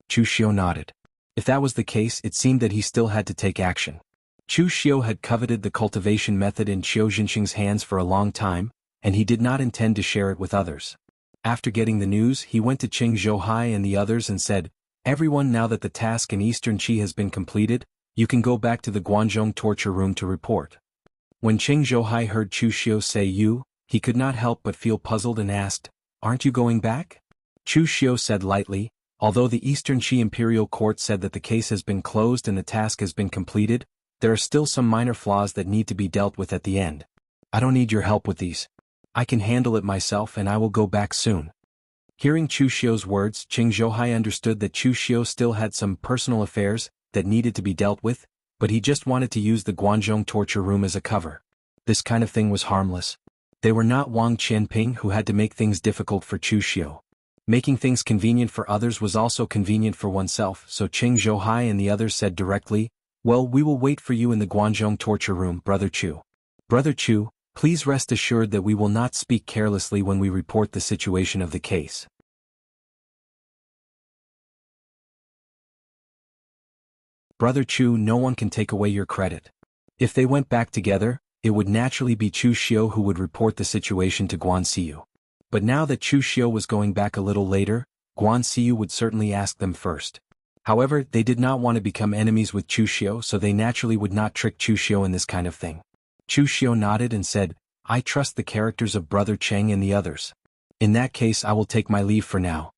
Chu Xiu nodded. If that was the case, it seemed that he still had to take action. Chu Xiu had coveted the cultivation method in Qiu Jinxing's hands for a long time, and he did not intend to share it with others. After getting the news, he went to Qing Zhouhai and the others and said, "Everyone, now that the task in Eastern Qi has been completed, you can go back to the Guanzhong torture room to report." When Qing Zhouhai heard Chu Xiu say "you," he could not help but feel puzzled and asked, "Aren't you going back?" Chu Xiu said lightly, "Although the Eastern Qi Imperial Court said that the case has been closed and the task has been completed, there are still some minor flaws that need to be dealt with at the end. I don't need your help with these. I can handle it myself and I will go back soon." Hearing Chu Xiu's words, Qing Zhouhai understood that Chu Xiu still had some personal affairs that needed to be dealt with, but he just wanted to use the Guanzhong torture room as a cover. This kind of thing was harmless. They were not Wang Qianping who had to make things difficult for Chu Xiu. Making things convenient for others was also convenient for oneself, so Qing Zhouhai and the others said directly, "Well, we will wait for you in the Guanzhong torture room, Brother Chu. Brother Chu, please rest assured that we will not speak carelessly when we report the situation of the case." Brother Chu, no one can take away your credit. If they went back together, it would naturally be Chu Xiu who would report the situation to Guan Xiu. But now that Chu Xiu was going back a little later, Guan Xiu would certainly ask them first. However, they did not want to become enemies with Chu Xiu, so they naturally would not trick Chu Xiu in this kind of thing. Chu Xiu nodded and said, "I trust the characters of Brother Cheng and the others. In that case, I will take my leave for now."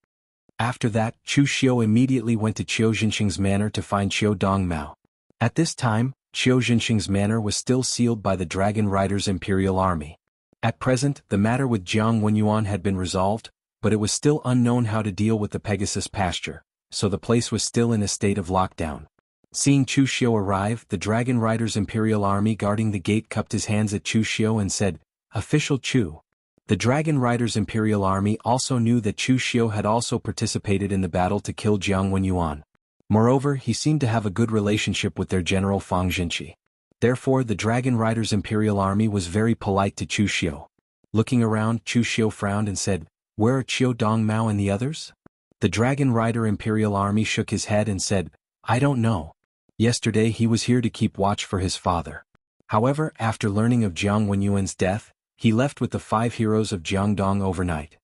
After that, Chu Xiu immediately went to Qiu Jinxing's manor to find Qiu Dongmao. At this time, Qiu Jinxing's manor was still sealed by the Dragon Riders' Imperial Army. At present, the matter with Jiang Wenyuan had been resolved, but it was still unknown how to deal with the Pegasus pasture, so the place was still in a state of lockdown. Seeing Chu Xiu arrive, the Dragon Riders' Imperial Army guarding the gate cupped his hands at Chu Xiu and said, "Official Chu." The Dragon Riders' Imperial Army also knew that Chu Xiu had also participated in the battle to kill Jiang Wenyuan. Moreover, he seemed to have a good relationship with their general Fang Jinqi. Therefore, the Dragon Riders' Imperial Army was very polite to Chu Xiu. Looking around, Chu Xiu frowned and said, "Where are Qiu Dongmao and the others?" The Dragon Rider Imperial Army shook his head and said, "I don't know. Yesterday he was here to keep watch for his father. However, after learning of Jiang Wenyuan's death, he left with the 5 heroes of Jiangdong overnight."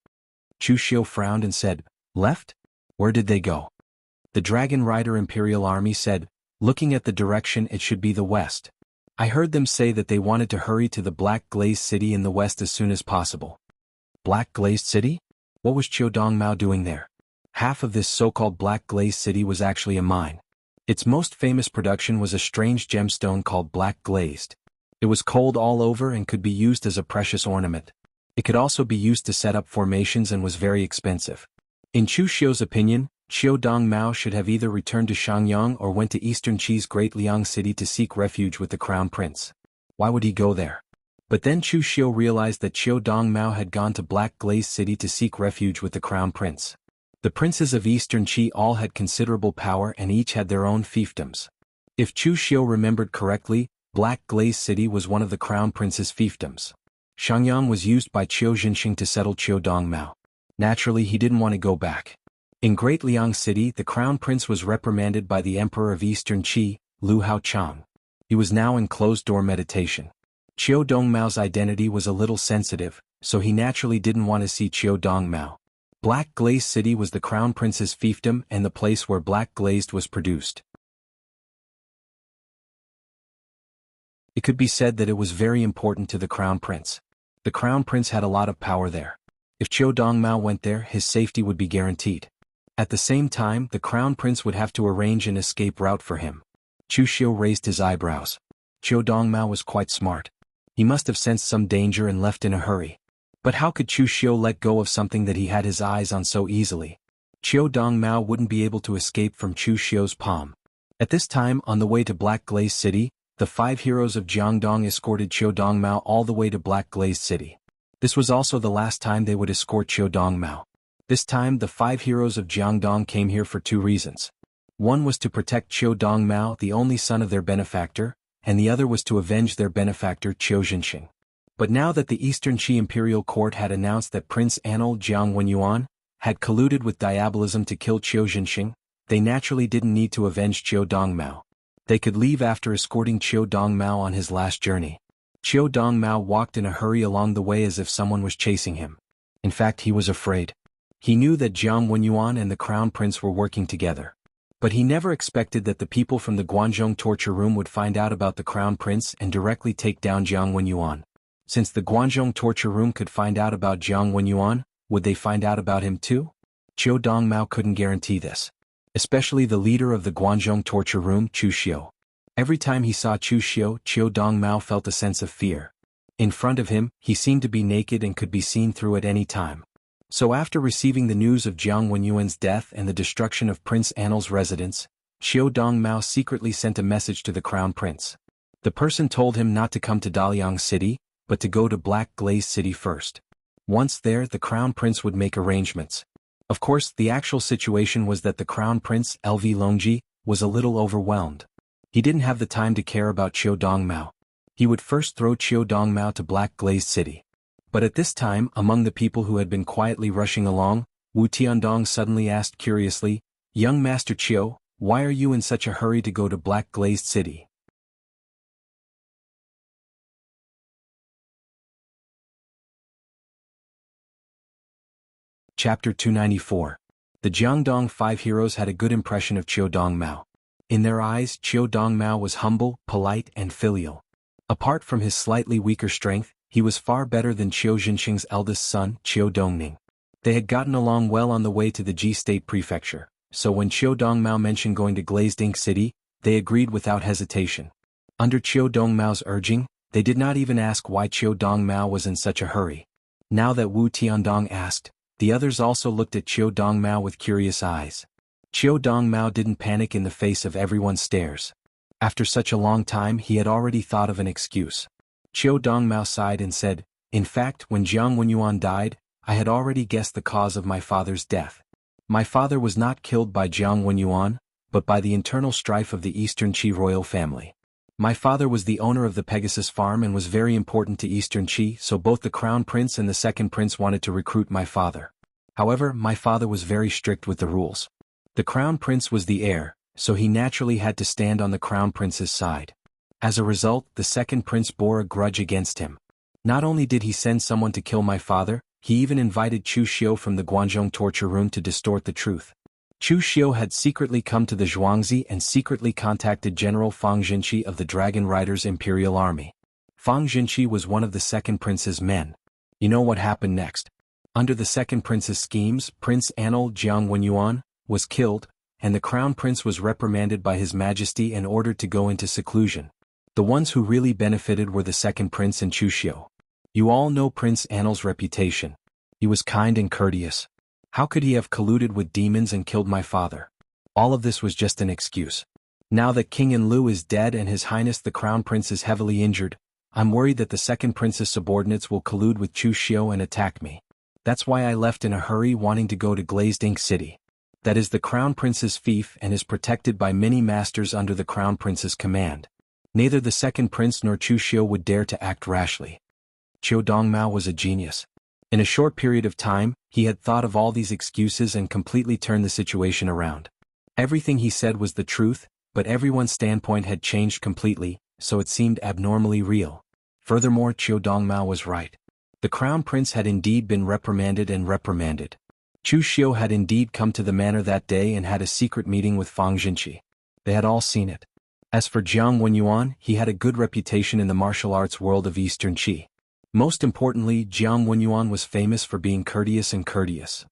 Chu Xiu frowned and said, "Left? Where did they go?" The Dragon Rider Imperial Army said, "Looking at the direction, it should be the west. I heard them say that they wanted to hurry to the Black Glazed City in the west as soon as possible." Black Glazed City? What was Qiu Dongmao doing there? Half of this so-called Black Glazed City was actually a mine. Its most famous production was a strange gemstone called Black Glazed. It was cold all over and could be used as a precious ornament. It could also be used to set up formations and was very expensive. In Chu Xiu's opinion, Qiu Dongmao should have either returned to Shangyang or went to Eastern Qi's Great Liang City to seek refuge with the crown prince. Why would he go there? But then Chu Xiu realized that Qiu Dongmao had gone to Black Glazed City to seek refuge with the crown prince. The princes of Eastern Qi all had considerable power and each had their own fiefdoms. If Chu Xiu remembered correctly, Black Glazed City was one of the crown prince's fiefdoms. Shangyang was used by Qiu Jinxing to settle Qiu Dongmao. Naturally, he didn't want to go back. In Great Liang City, the crown prince was reprimanded by the emperor of Eastern Qi, Lu Haochang. He was now in closed-door meditation. Qiu Dongmao's identity was a little sensitive, so he naturally didn't want to see Qiu Dongmao. Black Glazed City was the crown prince's fiefdom and the place where black glazed was produced. It could be said that it was very important to the crown prince. The crown prince had a lot of power there. If Qiu Dongmao went there, his safety would be guaranteed. At the same time, the crown prince would have to arrange an escape route for him. Chu Xiu raised his eyebrows. Qiu Dongmao was quite smart. He must have sensed some danger and left in a hurry. But how could Chu Xiu let go of something that he had his eyes on so easily? Qiu Dongmao wouldn't be able to escape from Chu Xiu's palm. At this time, on the way to Black Glaze City, the 5 heroes of Jiangdong escorted Qiu Dongmao all the way to Black Glaze City. This was also the last time they would escort Qiu Dongmao. This time the 5 heroes of Jiangdong came here for 2 reasons. One was to protect Qiu Dongmao, the only son of their benefactor, and the other was to avenge their benefactor Qiu Zhenxing. But now that the Eastern Qi Imperial Court had announced that Prince Anil Jiang Wenyuan had colluded with diabolism to kill Qiu Zhenxing, they naturally didn't need to avenge Qiu Dongmao. They could leave after escorting Qiu Dongmao on his last journey. Qiu Dongmao walked in a hurry along the way as if someone was chasing him. In fact, he was afraid. He knew that Jiang Wenyuan and the Crown Prince were working together. But he never expected that the people from the Guanzhong torture room would find out about the Crown Prince and directly take down Jiang Wenyuan. Since the Guanzhong torture room could find out about Jiang Wenyuan, would they find out about him too? Qiu Dongmao couldn't guarantee this. Especially the leader of the Guanzhong torture room, Chu Xiu. Every time he saw Chu Xiu, Qiu Dongmao felt a sense of fear. In front of him, he seemed to be naked and could be seen through at any time. So after receiving the news of Jiang Wenyuan's death and the destruction of Prince Anil's residence, Qiu Dongmao secretly sent a message to the Crown Prince. The person told him not to come to Daliang City, but to go to Black Glaze City first. Once there, the Crown Prince would make arrangements. Of course, the actual situation was that the Crown Prince, LV Longji, was a little overwhelmed. He didn't have the time to care about Qiu Dongmao. He would first throw Qiu Dongmao to Black Glaze City. But at this time, among the people who had been quietly rushing along, Wu Tiandong suddenly asked curiously, "Young Master Qiu, why are you in such a hurry to go to Black Glazed City?" Chapter 294. The Jiangdong 5 heroes had a good impression of Qiu Dongmao. In their eyes, Qiu Dongmao was humble, polite, and filial. Apart from his slightly weaker strength, he was far better than Qiu Zhenxing's eldest son, Qiu Dongning. They had gotten along well on the way to the Ji State Prefecture, so when Qiu Dongmao mentioned going to Glazed Ink City, they agreed without hesitation. Under Qiu Dongmao's urging, they did not even ask why Qiu Dongmao was in such a hurry. Now that Wu Tiandong asked, the others also looked at Qiu Dongmao with curious eyes. Qiu Dongmao didn't panic in the face of everyone's stares. After such a long time, he had already thought of an excuse. Qiu Dongmao sighed and said, "In fact, when Jiang Wenyuan died, I had already guessed the cause of my father's death. My father was not killed by Jiang Wenyuan, but by the internal strife of the Eastern Qi royal family. My father was the owner of the Pegasus farm and was very important to Eastern Qi, so both the Crown Prince and the Second Prince wanted to recruit my father. However, my father was very strict with the rules. The Crown Prince was the heir, so he naturally had to stand on the Crown Prince's side. As a result, the Second Prince bore a grudge against him. Not only did he send someone to kill my father, he even invited Chu Xiu from the Guanzhong torture room to distort the truth. Chu Xiu had secretly come to the Zhuangzi and secretly contacted General Fang Jinqi of the Dragon Riders' Imperial Army. Fang Jinqi was one of the Second Prince's men. You know what happened next? Under the Second Prince's schemes, Prince Anil Jiang Wenyuan was killed, and the Crown Prince was reprimanded by His Majesty and ordered to go into seclusion. The ones who really benefited were the Second Prince and Chu Xiu. You all know Prince Anil's reputation. He was kind and courteous. How could he have colluded with demons and killed my father? All of this was just an excuse. Now that King Enlu is dead and His Highness the Crown Prince is heavily injured, I'm worried that the Second Prince's subordinates will collude with Chu Xiu and attack me. That's why I left in a hurry, wanting to go to Glazed Ink City. That is the Crown Prince's fief and is protected by many masters under the Crown Prince's command. Neither the Second Prince nor Chu Xiu would dare to act rashly. Qiu Dongmao was a genius. In a short period of time, he had thought of all these excuses and completely turned the situation around. Everything he said was the truth, but everyone's standpoint had changed completely, so it seemed abnormally real. Furthermore, Qiu Dongmao was right. The Crown Prince had indeed been reprimanded and reprimanded. Chu Xiu had indeed come to the manor that day and had a secret meeting with Fang Jinqi. They had all seen it. As for Jiang Wenyuan, he had a good reputation in the martial arts world of Eastern Qi. Most importantly, Jiang Wenyuan was famous for being courteous and courteous.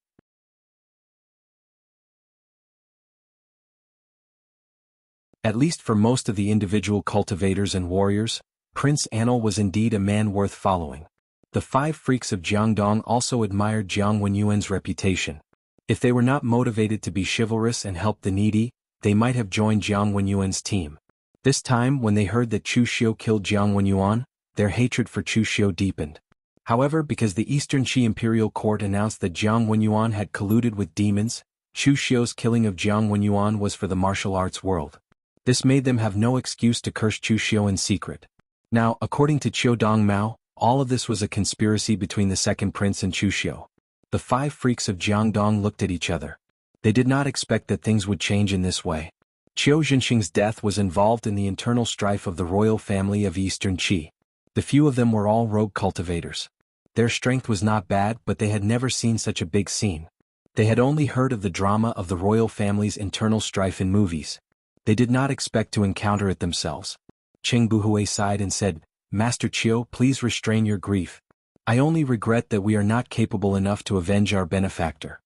At least for most of the individual cultivators and warriors, Prince Anil was indeed a man worth following. The 5 freaks of Jiangdong also admired Jiang Wenyuan's reputation. If they were not motivated to be chivalrous and help the needy, they might have joined Jiang Wenyuan's team. This time, when they heard that Chu Xiu killed Jiang Wenyuan, their hatred for Chu Xiu deepened. However, because the Eastern Qi Imperial Court announced that Jiang Wenyuan had colluded with demons, Chu Xiu's killing of Jiang Wenyuan was for the martial arts world. This made them have no excuse to curse Chu Xiu in secret. Now, according to Qiu Dongmao, all of this was a conspiracy between the second prince and Chu Xiu. The 5 freaks of Jiangdong looked at each other. They did not expect that things would change in this way. Qiu Zhenxing's death was involved in the internal strife of the royal family of Eastern Qi. The few of them were all rogue cultivators. Their strength was not bad, but they had never seen such a big scene. They had only heard of the drama of the royal family's internal strife in movies. They did not expect to encounter it themselves. Cheng Buhui sighed and said, "Master Qiu, please restrain your grief. I only regret that we are not capable enough to avenge our benefactor."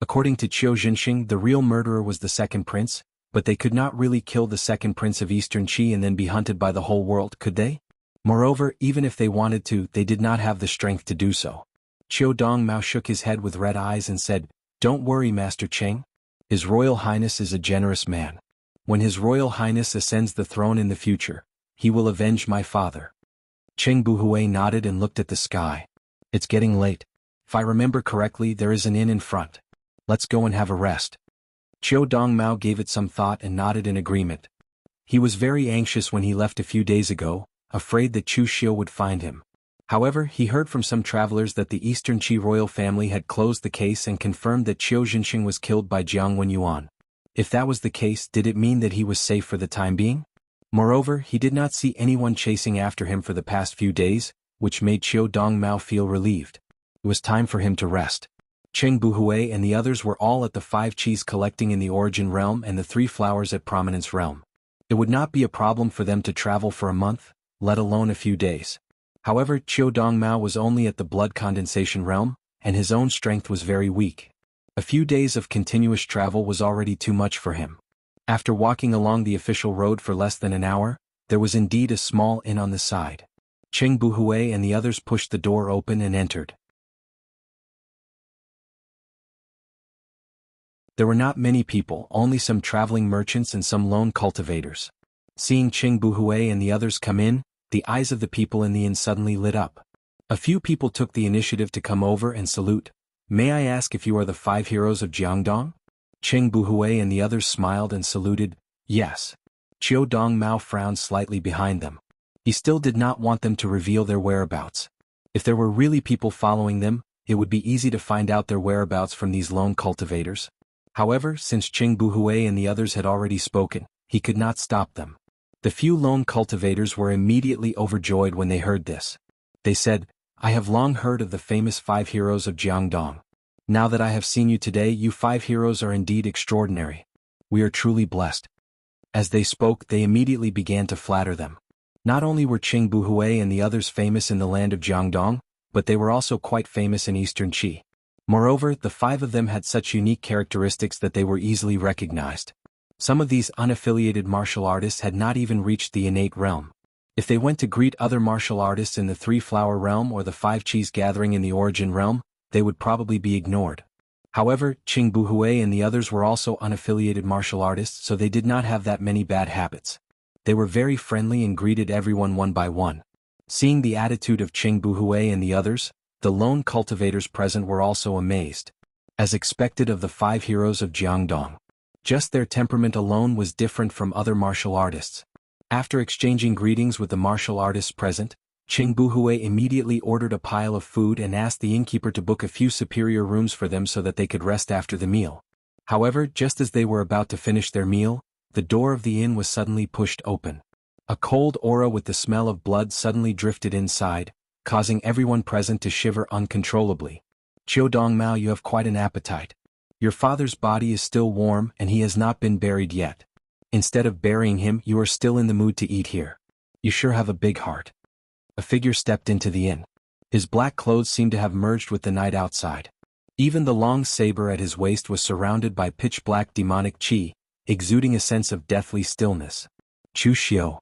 According to Qiu Zhenxing, the real murderer was the second prince, but they could not really kill the second prince of Eastern Qi and then be hunted by the whole world, could they? Moreover, even if they wanted to, they did not have the strength to do so. Qiu Dongmao shook his head with red eyes and said, "Don't worry, Master Cheng. His Royal Highness is a generous man. When His Royal Highness ascends the throne in the future, he will avenge my father." Cheng Buhui nodded and looked at the sky. "It's getting late. If I remember correctly, there is an inn in front. Let's go and have a rest." Qiu Dongmao gave it some thought and nodded in agreement. He was very anxious when he left a few days ago, afraid that Chu Xiu would find him. However, he heard from some travelers that the Eastern Qi royal family had closed the case and confirmed that Qiu Zhenxing was killed by Jiang Wenyuan. If that was the case, did it mean that he was safe for the time being? Moreover, he did not see anyone chasing after him for the past few days, which made Qiu Dongmao feel relieved. It was time for him to rest. Cheng Buhui and the others were all at the 5 Qis collecting in the Origin Realm and the 3 Flowers at Prominence Realm. It would not be a problem for them to travel for a month, let alone a few days. However, Qiu Dongmao was only at the Blood Condensation Realm, and his own strength was very weak. A few days of continuous travel was already too much for him. After walking along the official road for less than an hour, there was indeed a small inn on the side. Cheng Buhui and the others pushed the door open and entered. There were not many people, only some traveling merchants and some lone cultivators. Seeing Cheng Buhui and the others come in, the eyes of the people in the inn suddenly lit up. A few people took the initiative to come over and salute. "May I ask if you are the 5 heroes of Jiangdong?" Cheng Buhui and the others smiled and saluted, "Yes." Qiu Dongmao frowned slightly behind them. He still did not want them to reveal their whereabouts. If there were really people following them, it would be easy to find out their whereabouts from these lone cultivators. However, since Cheng Buhui and the others had already spoken, he could not stop them. The few lone cultivators were immediately overjoyed when they heard this. They said, "I have long heard of the famous 5 heroes of Jiangdong. Now that I have seen you today, you 5 heroes are indeed extraordinary. We are truly blessed." As they spoke, they immediately began to flatter them. Not only were Cheng Buhui and the others famous in the land of Jiangdong, but they were also quite famous in Eastern Qi. Moreover, the 5 of them had such unique characteristics that they were easily recognized. Some of these unaffiliated martial artists had not even reached the innate realm. If they went to greet other martial artists in the 3 Flower realm or the 5 Qis gathering in the Origin realm, they would probably be ignored. However, Cheng Buhui and the others were also unaffiliated martial artists, so they did not have that many bad habits. They were very friendly and greeted everyone one by one. Seeing the attitude of Cheng Buhui and the others, the lone cultivators present were also amazed. As expected of the 5 heroes of Jiangdong. Just their temperament alone was different from other martial artists. After exchanging greetings with the martial artists present, Cheng Buhui immediately ordered a pile of food and asked the innkeeper to book a few superior rooms for them so that they could rest after the meal. However, just as they were about to finish their meal, the door of the inn was suddenly pushed open. A cold aura with the smell of blood suddenly drifted inside, causing everyone present to shiver uncontrollably. "Qiu Dongmao, you have quite an appetite. Your father's body is still warm and he has not been buried yet. Instead of burying him, you are still in the mood to eat here. You sure have a big heart." A figure stepped into the inn. His black clothes seemed to have merged with the night outside. Even the long saber at his waist was surrounded by pitch-black demonic qi, exuding a sense of deathly stillness. "Chu Xiu!"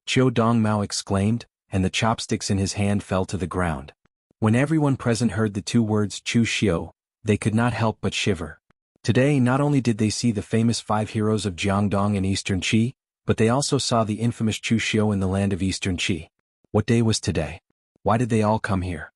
Qiu Dongmao exclaimed, and the chopsticks in his hand fell to the ground. When everyone present heard the two words Chu Xiu, they could not help but shiver. Today not only did they see the famous 5 heroes of Jiangdong and Eastern Qi, but they also saw the infamous Chu Xiu in the land of Eastern Qi. What day was today? Why did they all come here?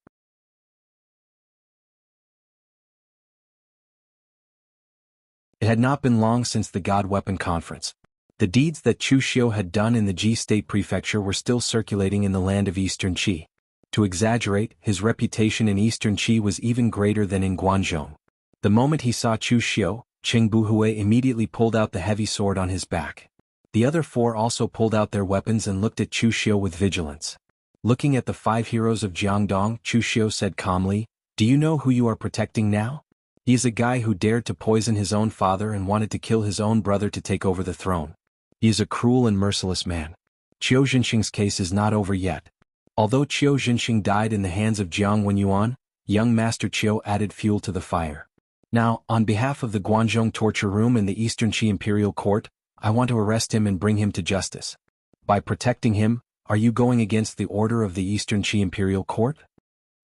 It had not been long since the God Weapon Conference. The deeds that Chu Xiu had done in the Ji State Prefecture were still circulating in the land of Eastern Qi. To exaggerate, his reputation in Eastern Qi was even greater than in Guanzhong. The moment he saw Chu Xiu, Qing Buhui immediately pulled out the heavy sword on his back. The other 4 also pulled out their weapons and looked at Chu Xiu with vigilance. Looking at the 5 heroes of Jiangdong, Chu Xiu said calmly, "Do you know who you are protecting now? He is a guy who dared to poison his own father and wanted to kill his own brother to take over the throne. He is a cruel and merciless man. Qiu Jinxing's case is not over yet." Although Qiu Jinxing died in the hands of Jiang Wenyuan, young Master Qiu added fuel to the fire. "Now, on behalf of the Guanzhong torture room and the Eastern Qi Imperial Court, I want to arrest him and bring him to justice. By protecting him, are you going against the order of the Eastern Qi Imperial Court?"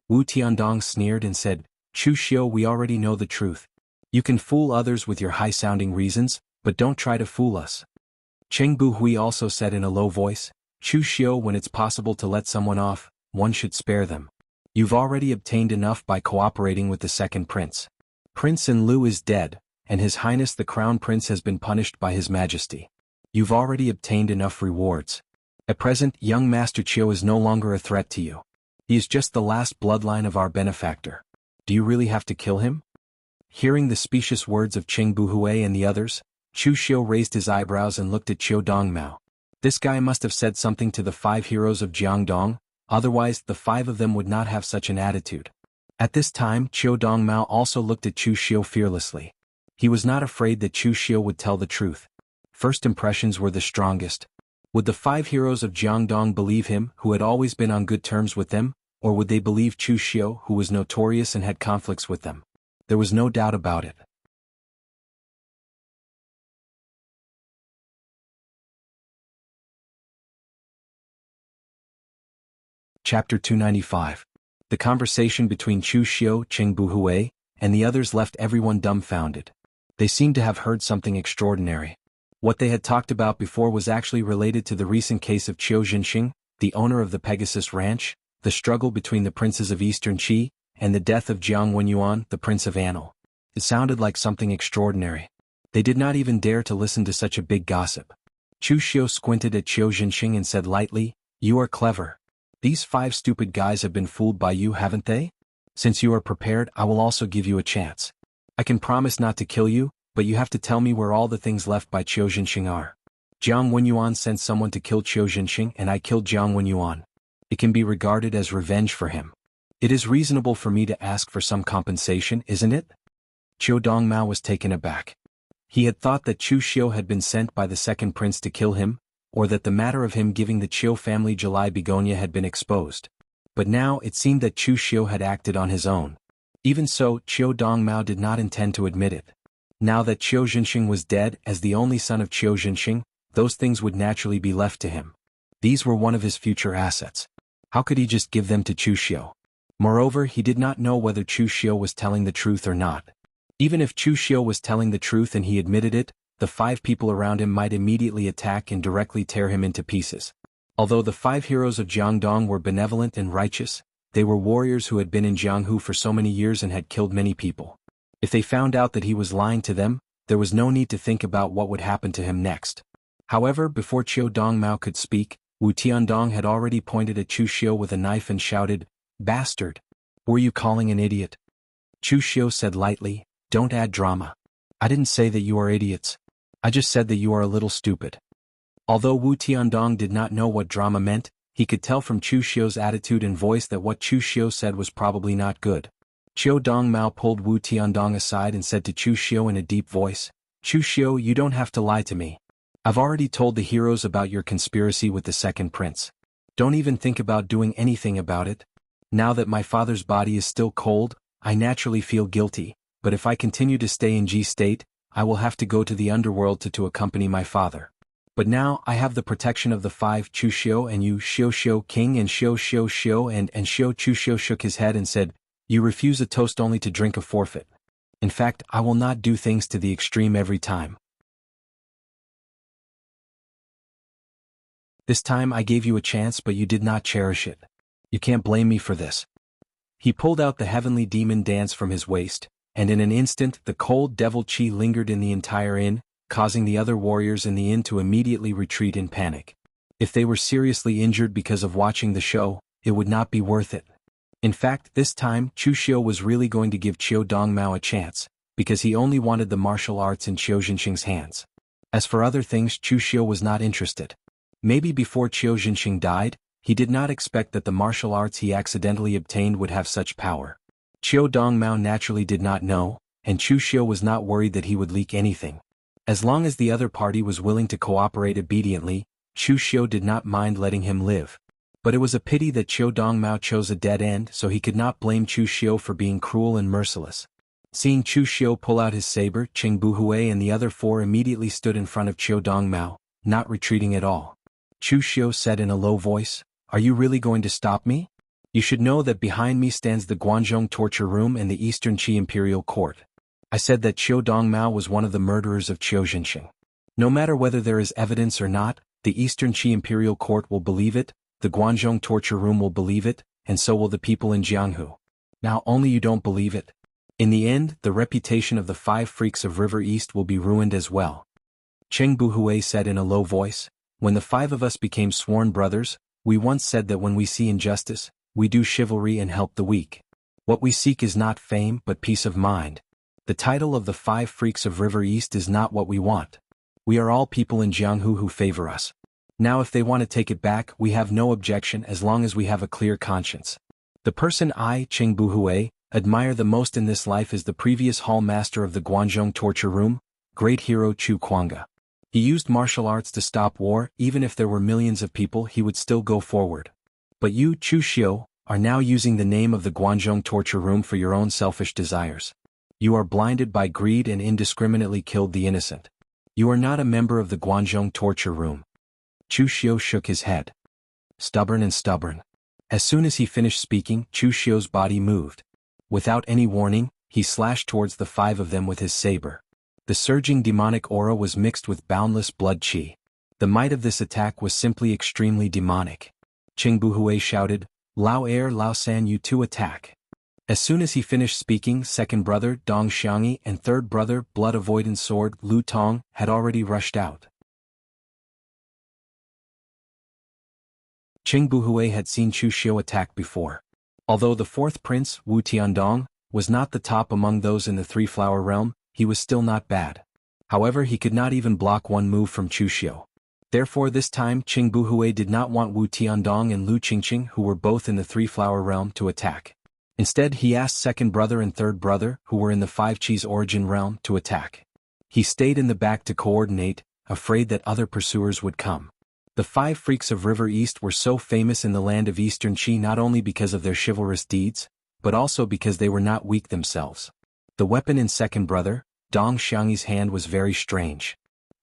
Wu Tiandong sneered and said, "Chu Xiu, we already know the truth. You can fool others with your high-sounding reasons, but don't try to fool us." Cheng Buhui also said in a low voice, "Chu Xiu, when it's possible to let someone off, one should spare them. You've already obtained enough by cooperating with the second prince. Prince Enlu is dead, and His Highness the Crown Prince has been punished by His Majesty. You've already obtained enough rewards. At present, young Master Qiu is no longer a threat to you. He is just the last bloodline of our benefactor. Do you really have to kill him?" Hearing the specious words of Cheng Buhui and the others, Chu Xiu raised his eyebrows and looked at Qiu Dongmao. This guy must have said something to the 5 heroes of Jiangdong, otherwise the 5 of them would not have such an attitude. At this time Qiu Dongmao also looked at Chu Xiu fearlessly. He was not afraid that Chu Xiu would tell the truth. First impressions were the strongest. Would the 5 heroes of Jiangdong believe him, who had always been on good terms with them, or would they believe Chu Xiu, who was notorious and had conflicts with them? There was no doubt about it. Chapter 295. The conversation between Chu Xiu, Cheng Buhui, and the others left everyone dumbfounded. They seemed to have heard something extraordinary. What they had talked about before was actually related to the recent case of Qiu Jinxing, the owner of the Pegasus Ranch, the struggle between the princes of Eastern Qi, and the death of Jiang Wenyuan, the Prince of Anil. It sounded like something extraordinary. They did not even dare to listen to such a big gossip. Chu Xiu squinted at Qiu Jinxing and said lightly, "You are clever. These 5 stupid guys have been fooled by you, haven't they? Since you are prepared, I will also give you a chance. I can promise not to kill you, but you have to tell me where all the things left by Qiu Jinxing are. Jiang Wenyuan sent someone to kill Qiu Jinxing and I killed Jiang Wenyuan. It can be regarded as revenge for him. It is reasonable for me to ask for some compensation, isn't it?" Qiu Dongmao was taken aback. He had thought that Chu Xiu had been sent by the second prince to kill him, or that the matter of him giving the Qiu family July begonia had been exposed. But now it seemed that Chu Xiu had acted on his own. Even so, Qiu Dongmao did not intend to admit it. Now that Qiu Jinxing was dead, as the only son of Qiu Jinxing, those things would naturally be left to him. These were one of his future assets. How could he just give them to Chu Xiu? Moreover, he did not know whether Chu Xiu was telling the truth or not. Even if Chu Xiu was telling the truth and he admitted it, the 5 people around him might immediately attack and directly tear him into pieces. Although the 5 heroes of Jiangdong were benevolent and righteous, they were warriors who had been in Jianghu for so many years and had killed many people. If they found out that he was lying to them, there was no need to think about what would happen to him next. However, before Qiu Dongmao could speak, Wu Tiandong had already pointed at Chu Xiu with a knife and shouted, "Bastard! Were you calling an idiot?" Chu Xiu said lightly, "Don't add drama. I didn't say that you are idiots. I just said that you are a little stupid." Although Wu Tiandong did not know what drama meant, he could tell from Chu Xiu's attitude and voice that what Chu Xiu said was probably not good. Qiu Dongmao pulled Wu Tiandong aside and said to Chu Xiu in a deep voice, "Chu Xiu, you don't have to lie to me. I've already told the heroes about your conspiracy with the second prince. Don't even think about doing anything about it. Now that my father's body is still cold, I naturally feel guilty, but if I continue to stay in G State, I will have to go to the underworld to accompany my father. But now I have the protection of the 5 Chu Xiu and you Xiu King and Xiu and Xiu Chu Xiu shook his head and said, "You refuse a toast only to drink a forfeit. In fact, I will not do things to the extreme every time. This time I gave you a chance but you did not cherish it. You can't blame me for this." He pulled out the heavenly demon dance from his waist, and in an instant the cold devil chi lingered in the entire inn, causing the other warriors in the inn to immediately retreat in panic. If they were seriously injured because of watching the show, it would not be worth it. In fact, this time Chu Xiu was really going to give Qiu Dongmao a chance, because he only wanted the martial arts in Qiu Zhenxing's hands. As for other things, Chu Xiu was not interested. Maybe before Qiu Zhenxing died, he did not expect that the martial arts he accidentally obtained would have such power. Qiu Dongmao naturally did not know, and Chu Xiu was not worried that he would leak anything. As long as the other party was willing to cooperate obediently, Chu Xiu did not mind letting him live. But it was a pity that Qiu Dongmao chose a dead end, so he could not blame Chu Xiu for being cruel and merciless. Seeing Chu Xiu pull out his saber, Qing Buhui and the other 4 immediately stood in front of Qiu Dongmao, not retreating at all. Chu Xiu said in a low voice, "Are you really going to stop me? You should know that behind me stands the Guanzhong torture room and the Eastern Qi Imperial Court. I said that Qiu Dongmao was one of the murderers of Qiu Zhenxing. No matter whether there is evidence or not, the Eastern Qi Imperial Court will believe it, the Guanzhong torture room will believe it, and so will the people in Jianghu. Now only you don't believe it. In the end, the reputation of the 5 freaks of River East will be ruined as well." Cheng Buhui said in a low voice, "When the 5 of us became sworn brothers, we once said that when we see injustice, we do chivalry and help the weak. What we seek is not fame but peace of mind. The title of the 5 freaks of River East is not what we want. We are all people in Jianghu who favor us. Now if they want to take it back, we have no objection as long as we have a clear conscience. The person I, Cheng Buhui, admire the most in this life is the previous hall master of the Guanzhong torture room, great hero Chu Kuanga. He used martial arts to stop war. Even if there were millions of people, he would still go forward. But you, Chu Xiu, are now using the name of the Guanzhong torture room for your own selfish desires. You are blinded by greed and indiscriminately killed the innocent. You are not a member of the Guanzhong torture room." Chu Xiu shook his head. Stubborn and stubborn. As soon as he finished speaking, Chu Xiu's body moved. Without any warning, he slashed towards the 5 of them with his saber. The surging demonic aura was mixed with boundless blood qi. The might of this attack was simply extremely demonic. Qing Buhui shouted, "Lao Er Lao San, you 2 attack." As soon as he finished speaking, second brother Dong Xiangyi and third brother Blood Avoidance Sword Lu Tong had already rushed out. Qing Buhui had seen Chu Xiu attack before. Although the 4th prince, Wu Tiandong, was not the top among those in the 3-flower realm, he was still not bad. However, he could not even block one move from Chu Xiu. Therefore this time Qing Buhui did not want Wu Tiandong and Lu Qingqing, who were both in the 3-flower realm, to attack. Instead he asked second brother and third brother, who were in the 5 Qi's origin realm, to attack. He stayed in the back to coordinate, afraid that other pursuers would come. The 5 freaks of River East were so famous in the land of Eastern Qi not only because of their chivalrous deeds, but also because they were not weak themselves. The weapon in second brother, Dong Xiangyi's hand was very strange.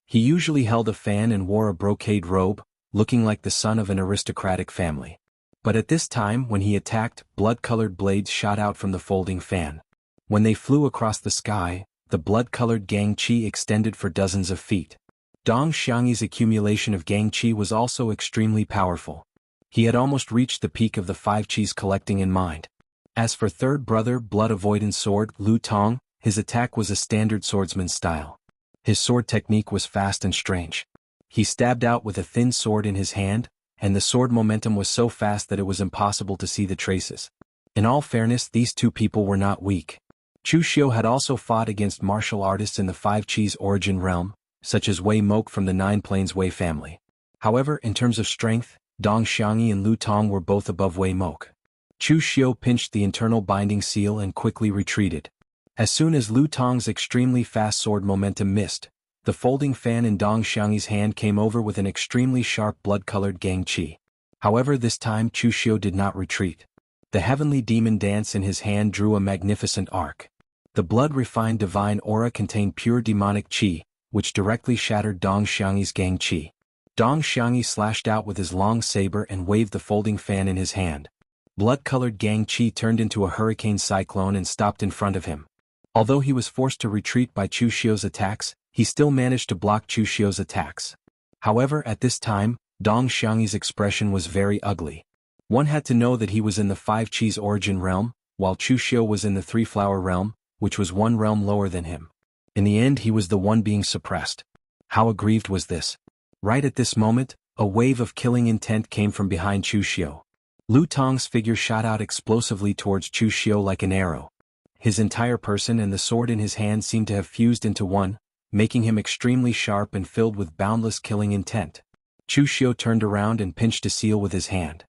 He usually held a fan and wore a brocade robe, looking like the son of an aristocratic family. But at this time when he attacked, blood-colored blades shot out from the folding fan. When they flew across the sky, the blood-colored gang qi extended for dozens of feet. Dong Xiangyi's accumulation of gang qi was also extremely powerful. He had almost reached the peak of the 5 qis collecting in mind. As for third brother Blood Avoidance Sword Lu Tong, his attack was a standard swordsman style. His sword technique was fast and strange. He stabbed out with a thin sword in his hand, and the sword momentum was so fast that it was impossible to see the traces. In all fairness, these 2 people were not weak. Chu Xiu had also fought against martial artists in the 5 Qi's origin realm, such as Wei Mok from the 9 Plains Wei family. However, in terms of strength, Dong Xiangyi and Lu Tong were both above Wei Mok. Chu Xiu pinched the internal binding seal and quickly retreated. As soon as Lu Tong's extremely fast sword momentum missed, the folding fan in Dong Xiangyi's hand came over with an extremely sharp blood-colored gang qi. However, this time Chu Xiu did not retreat. The heavenly demon dance in his hand drew a magnificent arc. The blood-refined divine aura contained pure demonic qi, which directly shattered Dong Xiangyi's gang qi. Dong Xiangyi slashed out with his long saber and waved the folding fan in his hand. Blood-colored Gang Qi turned into a hurricane cyclone and stopped in front of him. Although he was forced to retreat by Chu Xiu's attacks, he still managed to block Chu Xiu's attacks. However, at this time, Dong Xiangyi's expression was very ugly. One had to know that he was in the Five Qis origin realm, while Chu Xiu was in the Three Flower realm, which was one realm lower than him. In the end, he was the one being suppressed. How aggrieved was this? Right at this moment, a wave of killing intent came from behind Chu Xiu. Lu Tong's figure shot out explosively towards Chu Xiu like an arrow. His entire person and the sword in his hand seemed to have fused into one, making him extremely sharp and filled with boundless killing intent. Chu Xiu turned around and pinched a seal with his hand.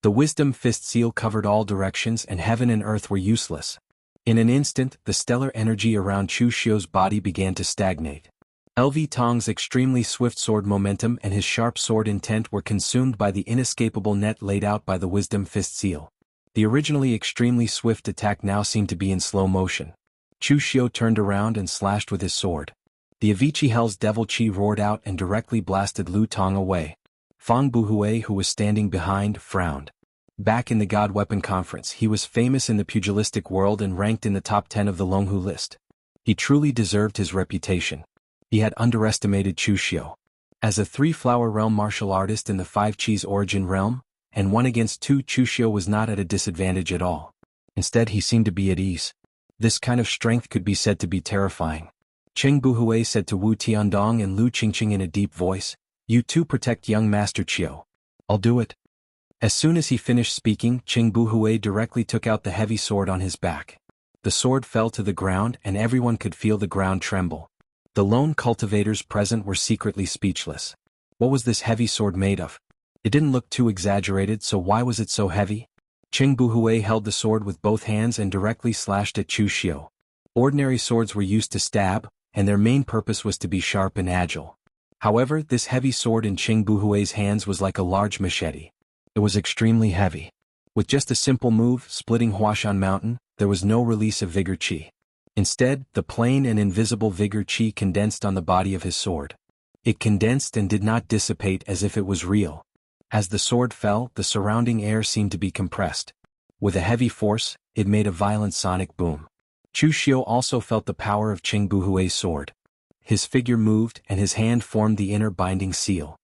The wisdom fist seal covered all directions and heaven and earth were useless. In an instant, the stellar energy around Chu Xiu's body began to stagnate. LV Tong's extremely swift sword momentum and his sharp sword intent were consumed by the inescapable net laid out by the wisdom fist seal. The originally extremely swift attack now seemed to be in slow motion. Chu Xiu turned around and slashed with his sword. The Avicii Hell's Devil Chi roared out and directly blasted Lu Tong away. Fang Buhui, who was standing behind, frowned. Back in the God Weapon Conference, he was famous in the pugilistic world and ranked in the top 10 of the Longhu list. He truly deserved his reputation. He had underestimated Chu Xiu. As a three-flower realm martial artist in the Five Qis origin realm, and 1 against 2, Chu Xiu was not at a disadvantage at all. Instead, he seemed to be at ease. This kind of strength could be said to be terrifying. Cheng Buhui said to Wu Tiandong and Lu Qingqing in a deep voice, "You two protect young Master Qiu. I'll do it." As soon as he finished speaking, Cheng Buhui directly took out the heavy sword on his back. The sword fell to the ground and everyone could feel the ground tremble. The lone cultivators present were secretly speechless. What was this heavy sword made of? It didn't look too exaggerated, so why was it so heavy? Cheng Buhui held the sword with both hands and directly slashed at Chu Xiu. Ordinary swords were used to stab, and their main purpose was to be sharp and agile. However, this heavy sword in Cheng Buhui's hands was like a large machete. It was extremely heavy. With just a simple move, splitting Huashan Mountain, there was no release of Vigor Qi. Instead, the plain and invisible Vigor Qi condensed on the body of his sword. It condensed and did not dissipate as if it was real. As the sword fell, the surrounding air seemed to be compressed. With a heavy force, it made a violent sonic boom. Chu Xiu also felt the power of Cheng Buhui's sword. His figure moved and his hand formed the inner binding seal.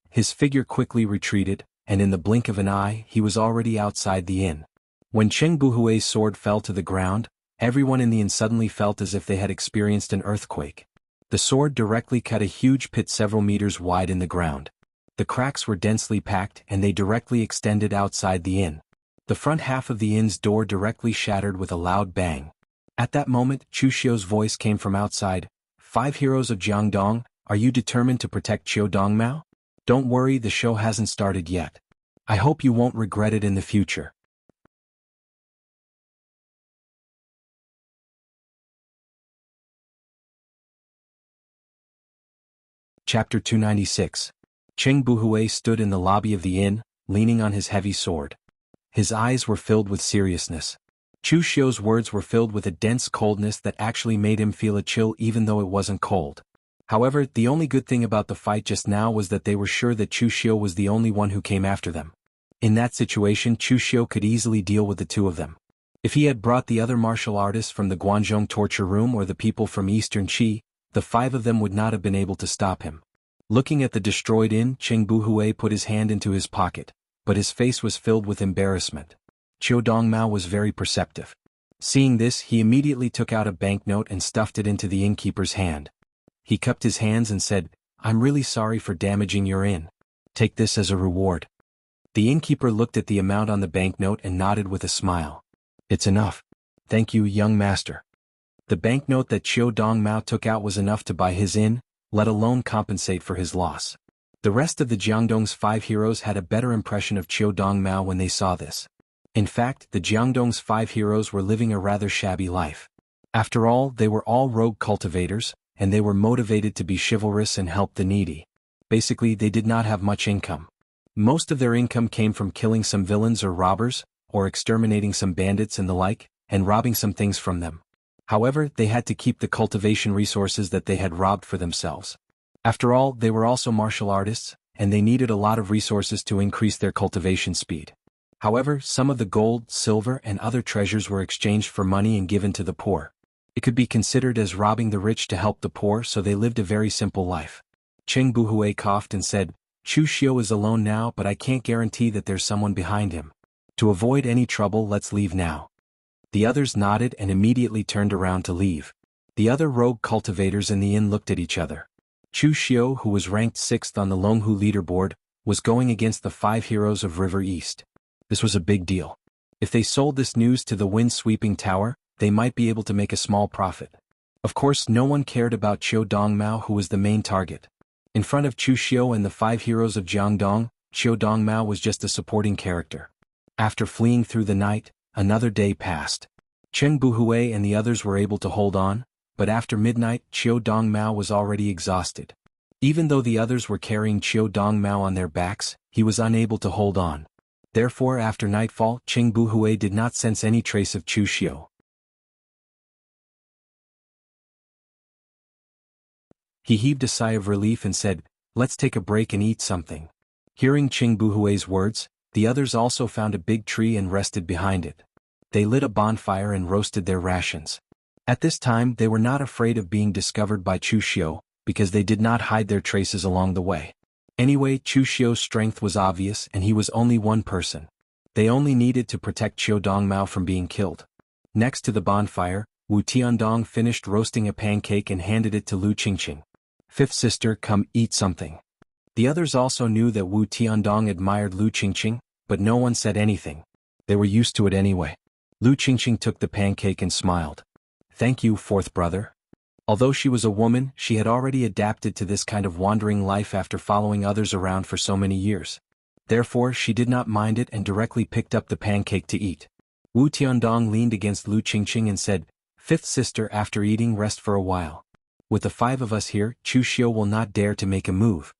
His figure quickly retreated, and in the blink of an eye, he was already outside the inn. When Cheng Buhui's sword fell to the ground, everyone in the inn suddenly felt as if they had experienced an earthquake. The sword directly cut a huge pit several meters wide in the ground. The cracks were densely packed and they directly extended outside the inn. The front half of the inn's door directly shattered with a loud bang. At that moment, Chu Xiu's voice came from outside. "5 heroes of Jiangdong, are you determined to protect Qiu Dongmao? Don't worry, the show hasn't started yet. I hope you won't regret it in the future." Chapter 296. Cheng Buhui stood in the lobby of the inn, leaning on his heavy sword. His eyes were filled with seriousness. Chu Xiu's words were filled with a dense coldness that actually made him feel a chill even though it wasn't cold. However, the only good thing about the fight just now was that they were sure that Chu Xiu was the only one who came after them. In that situation, Chu Xiu could easily deal with the two of them. If he had brought the other martial artists from the Guanzhong torture room or the people from Eastern Qi, the 5 of them would not have been able to stop him. Looking at the destroyed inn, Cheng Buhui put his hand into his pocket, but his face was filled with embarrassment. Qiu Dongmao was very perceptive. Seeing this, he immediately took out a banknote and stuffed it into the innkeeper's hand. He cupped his hands and said, "I'm really sorry for damaging your inn. Take this as a reward." The innkeeper looked at the amount on the banknote and nodded with a smile. "It's enough. Thank you, young master." The banknote that Qiu Dongmao took out was enough to buy his inn, let alone compensate for his loss. The rest of the Jiangdong's 5 heroes had a better impression of Qiu Dongmao when they saw this. In fact, the Jiangdong's 5 heroes were living a rather shabby life. After all, they were all rogue cultivators, and they were motivated to be chivalrous and help the needy. Basically, they did not have much income. Most of their income came from killing some villains or robbers, or exterminating some bandits and the like, and robbing some things from them. However, they had to keep the cultivation resources that they had robbed for themselves. After all, they were also martial artists, and they needed a lot of resources to increase their cultivation speed. However, some of the gold, silver, and other treasures were exchanged for money and given to the poor. It could be considered as robbing the rich to help the poor, so they lived a very simple life. Cheng Buhui coughed and said, Chu Xiu is alone now, but I can't guarantee that there's someone behind him. To avoid any trouble, let's leave now. The others nodded and immediately turned around to leave. The other rogue cultivators in the inn looked at each other. Chu Xiu, who was ranked 6th on the Longhu leaderboard, was going against the 5 heroes of River East. This was a big deal. If they sold this news to the wind-sweeping tower, they might be able to make a small profit. Of course, no one cared about Qiu Dongmao, who was the main target. In front of Chu Xiu and the 5 heroes of Jiangdong, Qiu Dongmao was just a supporting character. After fleeing through the night, another day passed. Cheng Buhui and the others were able to hold on, but after midnight, Qiu Dongmao was already exhausted. Even though the others were carrying Qiu Dongmao on their backs, he was unable to hold on. Therefore, after nightfall, Cheng Buhui did not sense any trace of Chu Xiu. He heaved a sigh of relief and said, Let's take a break and eat something. Hearing Cheng Buhui's words, the others also found a big tree and rested behind it. They lit a bonfire and roasted their rations. At this time, they were not afraid of being discovered by Chu Xiu, because they did not hide their traces along the way. Anyway, Chu Xiu's strength was obvious and he was only one person. They only needed to protect Qiu Dongmao from being killed. Next to the bonfire, Wu Tiandong finished roasting a pancake and handed it to Lu Qingqing. Fifth sister, come eat something. The others also knew that Wu Tiandong admired Lu Qingqing, but no one said anything. They were used to it anyway. Lu Qingqing took the pancake and smiled. Thank you, fourth brother. Although she was a woman, she had already adapted to this kind of wandering life after following others around for so many years. Therefore, she did not mind it and directly picked up the pancake to eat. Wu Tiandong leaned against Lu Qingqing and said, Fifth sister, after eating, rest for a while. With the 5 of us here, Chu Xiu will not dare to make a move.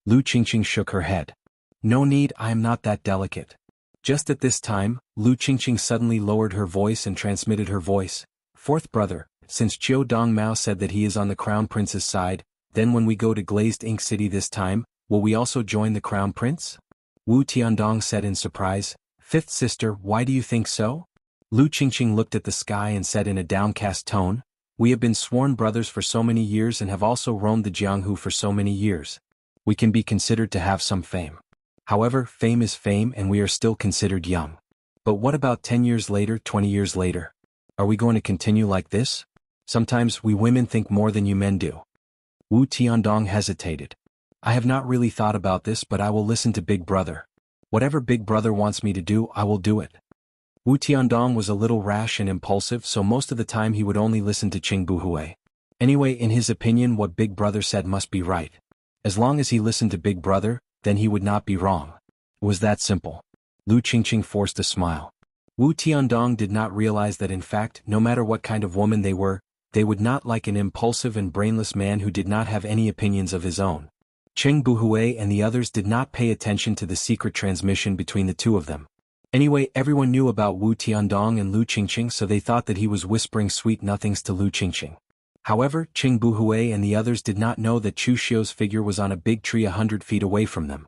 Lu Qingqing shook her head. No need, I am not that delicate. Just at this time, Lu Qingqing suddenly lowered her voice and transmitted her voice. Fourth brother, since Qiu Dongmao said that he is on the Crown Prince's side, then when we go to Glazed Ink City this time, will we also join the Crown Prince? Wu Tiandong said in surprise. Fifth sister, why do you think so? Lu Qingqing looked at the sky and said in a downcast tone, We have been sworn brothers for so many years and have also roamed the Jianghu for so many years. We can be considered to have some fame. However, fame is fame and we are still considered young. But what about 10 years later, 20 years later? Are we going to continue like this? Sometimes we women think more than you men do. Wu Tiandong hesitated. I have not really thought about this, but I will listen to Big Brother. Whatever Big Brother wants me to do, I will do it. Wu Tiandong was a little rash and impulsive, so most of the time he would only listen to Cheng Buhui. Anyway, in his opinion, what Big Brother said must be right. As long as he listened to Big Brother, then he would not be wrong. It was that simple. Lu Qingqing forced a smile. Wu Tiandong did not realize that in fact, no matter what kind of woman they were, they would not like an impulsive and brainless man who did not have any opinions of his own. Cheng Buhui and the others did not pay attention to the secret transmission between the two of them. Anyway, everyone knew about Wu Tiandong and Lu Qingqing, so they thought that he was whispering sweet nothings to Lu Qingqing. However, Cheng Buhui and the others did not know that Chu Xiu's figure was on a big tree 100 feet away from them.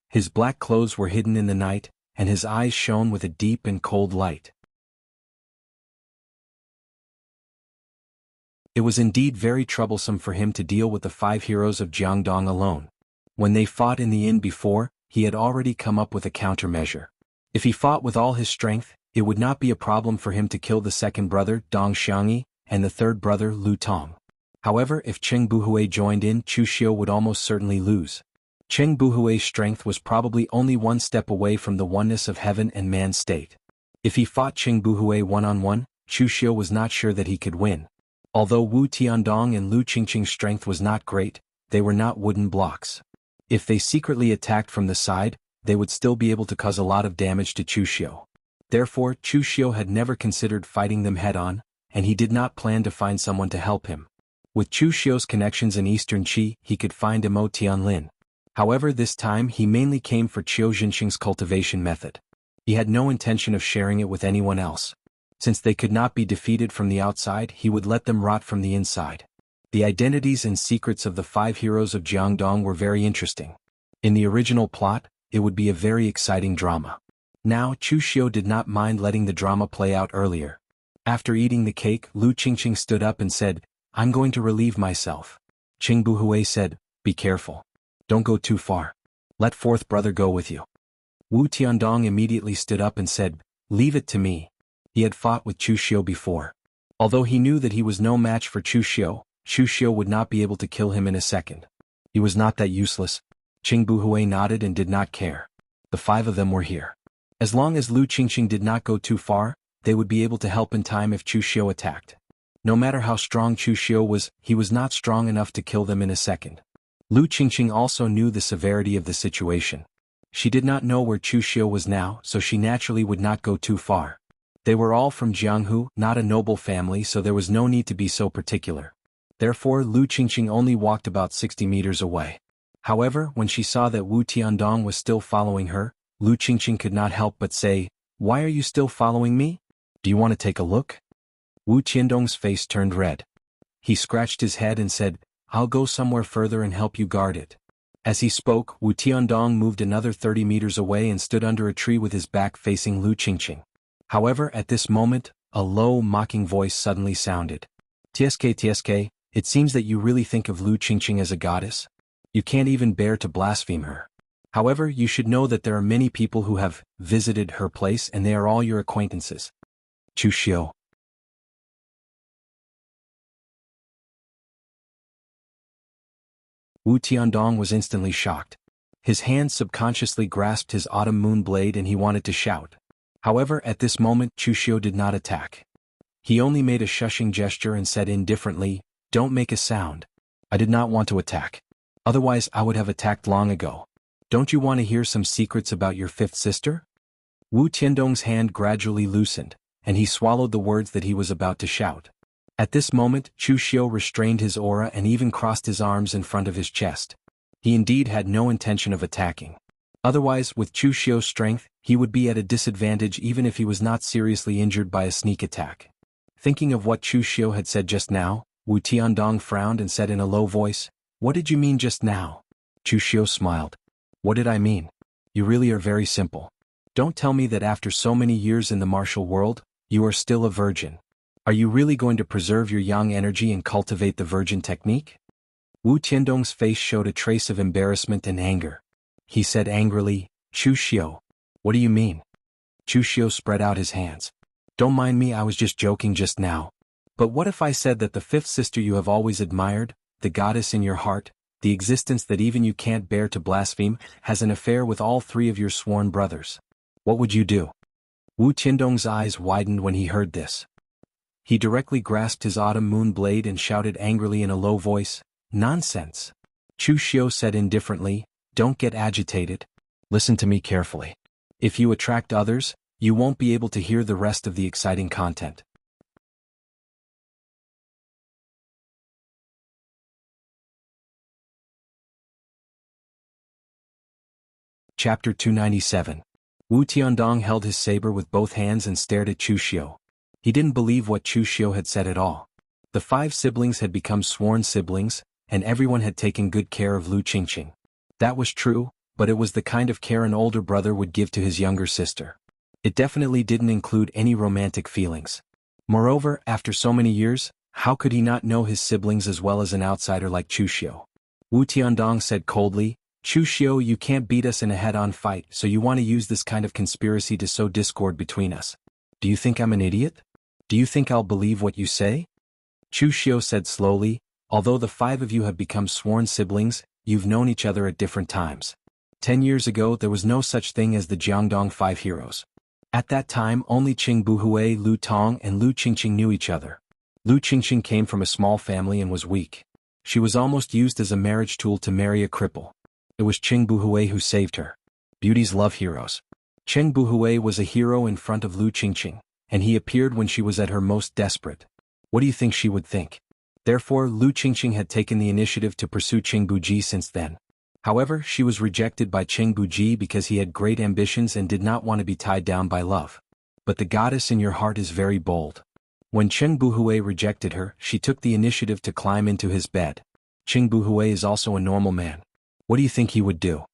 His black clothes were hidden in the night, and his eyes shone with a deep and cold light. It was indeed very troublesome for him to deal with the 5 heroes of Jiangdong alone. When they fought in the inn before, he had already come up with a countermeasure. If he fought with all his strength, it would not be a problem for him to kill the second brother, Dong Xiangyi, and the third brother, Lu Tong. However, if Cheng Buhui joined in, Chu Xiu would almost certainly lose. Cheng Buhui's strength was probably only one step away from the oneness of heaven and man's state. If he fought Cheng Buhui one-on-one, Chu Xiu was not sure that he could win. Although Wu Tiandong and Lu Qingqing's strength was not great, they were not wooden blocks. If they secretly attacked from the side, they would still be able to cause a lot of damage to Chu Xiu. Therefore, Chu Xiu had never considered fighting them head-on, and he did not plan to find someone to help him. With Chu Xiu's connections in Eastern Qi, he could find Mo Tianlin. However, this time he mainly came for Qiu Jinxing's cultivation method. He had no intention of sharing it with anyone else. Since they could not be defeated from the outside, he would let them rot from the inside. The identities and secrets of the 5 heroes of Jiangdong were very interesting. In the original plot, it would be a very exciting drama. Now, Chu Xiu did not mind letting the drama play out earlier. After eating the cake, Lu Qingqing stood up and said, "I'm going to relieve myself." Qing Buhui said, "Be careful. Don't go too far. Let fourth brother go with you." Wu Tiandong immediately stood up and said, "Leave it to me." He had fought with Chu Xiu before. Although he knew that he was no match for Chu Xiu would not be able to kill him in a second. He was not that useless. Qing Buhui nodded and did not care. The 5 of them were here. As long as Lu Qingqing did not go too far, they would be able to help in time if Chu Xiu attacked. No matter how strong Chu Xiu was, he was not strong enough to kill them in a second. Lu Qingqing also knew the severity of the situation. She did not know where Chu Xiu was now, so she naturally would not go too far. They were all from Jianghu, not a noble family, so there was no need to be so particular. Therefore, Lu Qingqing only walked about 60 meters away. However, when she saw that Wu Tiandong was still following her, Lu Qingqing could not help but say, "Why are you still following me? Do you want to take a look?" Wu Tiandong's face turned red. He scratched his head and said, "I'll go somewhere further and help you guard it." As he spoke, Wu Tiandong moved another 30 meters away and stood under a tree with his back facing Lu Qingqing. However, at this moment, a low, mocking voice suddenly sounded. "TSK, it seems that you really think of Lu Qingqing as a goddess? You can't even bear to blaspheme her. However, you should know that there are many people who have visited her place and they are all your acquaintances." Chu Xiu. Wu Tiandong was instantly shocked. His hand subconsciously grasped his autumn moon blade and he wanted to shout. However, at this moment Chu Xiu did not attack. He only made a shushing gesture and said indifferently, "Don't make a sound. I did not want to attack. Otherwise I would have attacked long ago. Don't you want to hear some secrets about your 5th sister?" Wu Tiandong's hand gradually loosened, and he swallowed the words that he was about to shout. At this moment, Chu Xiu restrained his aura and even crossed his arms in front of his chest. He indeed had no intention of attacking. Otherwise, with Chu Xiu's strength, he would be at a disadvantage even if he was not seriously injured by a sneak attack. Thinking of what Chu Xiu had said just now, Wu Tiandong frowned and said in a low voice, "What did you mean just now?" Chu Xiu smiled. "What did I mean? You really are very simple. Don't tell me that after so many years in the martial world, you are still a virgin. Are you really going to preserve your yang energy and cultivate the virgin technique?" Wu Tiandong's face showed a trace of embarrassment and anger. He said angrily, "Chu Xiu, what do you mean?" Chu Xiu spread out his hands. "Don't mind me, I was just joking just now. But what if I said that the 5th sister you have always admired, the goddess in your heart, the existence that even you can't bear to blaspheme, has an affair with all 3 of your sworn brothers? What would you do?" Wu Tiandong's eyes widened when he heard this. He directly grasped his autumn moon blade and shouted angrily in a low voice, "Nonsense!" Chu Xiu said indifferently, "Don't get agitated. Listen to me carefully. If you attract others, you won't be able to hear the rest of the exciting content." Chapter 297. Wu Tiandong held his saber with both hands and stared at Chu Xiu. He didn't believe what Chu Xiu had said at all. The 5 siblings had become sworn siblings, and everyone had taken good care of Lu Qingqing. That was true, but it was the kind of care an older brother would give to his younger sister. It definitely didn't include any romantic feelings. Moreover, after so many years, how could he not know his siblings as well as an outsider like Chu Xiu? Wu Tiandong said coldly, "Chu Xiu, you can't beat us in a head-on fight, so you want to use this kind of conspiracy to sow discord between us. Do you think I'm an idiot? Do you think I'll believe what you say?" Chu Xiu said slowly, "Although the 5 of you have become sworn siblings, you've known each other at different times. 10 years ago there was no such thing as the Jiangdong 5 heroes. At that time only Qing Buhui, Lu Tong and Lu Qingqing knew each other. Lu Qingqing came from a small family and was weak. She was almost used as a marriage tool to marry a cripple. It was Qing Buhui who saved her. Beauties love heroes. Qing Buhui was a hero in front of Lu Qingqing, and he appeared when she was at her most desperate. What do you think she would think? Therefore, Lu Qingqing had taken the initiative to pursue Qing Buji since then. However, she was rejected by Qing Buji because he had great ambitions and did not want to be tied down by love. but the goddess in your heart is very bold. When Cheng Buhui rejected her, she took the initiative to climb into his bed. Cheng Buhui is also a normal man. What do you think he would do?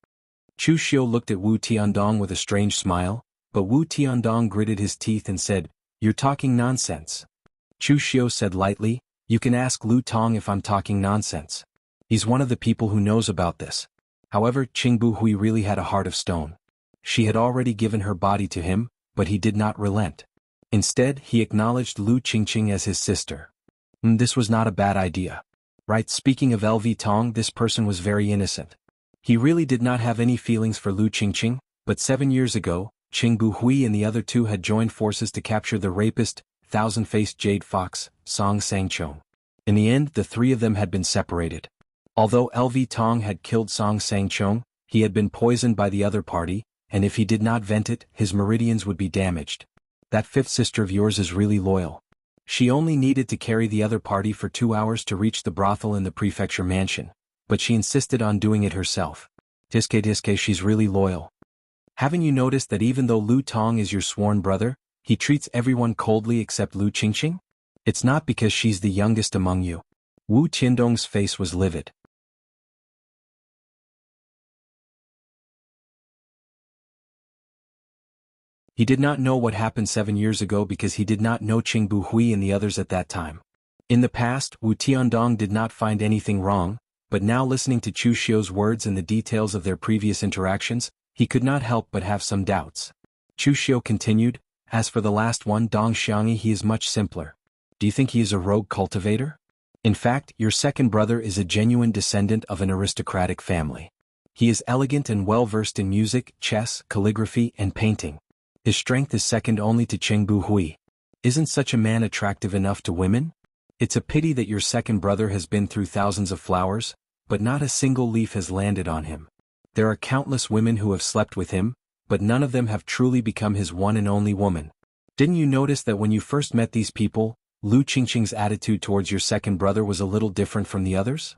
Chu Xiu looked at Wu Tiandong with a strange smile, but Wu Tiandong gritted his teeth and said, "You're talking nonsense." Chu Xiu said lightly, "You can ask Lu Tong if I'm talking nonsense. He's one of the people who knows about this." However, Cheng Buhui really had a heart of stone. She had already given her body to him, but he did not relent. Instead, he acknowledged Lu Qingqing as his sister. This was not a bad idea. Right, speaking of LV Tong, this person was very innocent. He really did not have any feelings for Lu Qingqing, but 7 years ago, Cheng Buhui and the other two had joined forces to capture the rapist, thousand-faced jade fox, Song Sangchong. In the end, the three of them had been separated. Although LV Tong had killed Song Sangchong, he had been poisoned by the other party, and if he did not vent it, his meridians would be damaged. That fifth sister of yours is really loyal. She only needed to carry the other party for 2 hours to reach the brothel in the prefecture mansion, but she insisted on doing it herself. Tiske, she's really loyal. Haven't you noticed that even though Lu Tong is your sworn brother, he treats everyone coldly except Lu Qingqing? It's not because she's the youngest among you. Wu Tiandong's face was livid. He did not know what happened 7 years ago because he did not know Cheng Buhui and the others at that time. In the past, Wu Tiandong did not find anything wrong, but now listening to Chu Xiu's words and the details of their previous interactions, he could not help but have some doubts. Chu Xiu continued, "As for the last one, Dong Xiangyi, he is much simpler. Do you think he is a rogue cultivator? In fact, your second brother is a genuine descendant of an aristocratic family. He is elegant and well-versed in music, chess, calligraphy, and painting. His strength is second only to Cheng Buhui. Isn't such a man attractive enough to women? It's a pity that your second brother has been through thousands of flowers, but not a single leaf has landed on him. There are countless women who have slept with him, but none of them have truly become his one and only woman. Didn't you notice that when you first met these people, Lu Qingqing's attitude towards your second brother was a little different from the others?"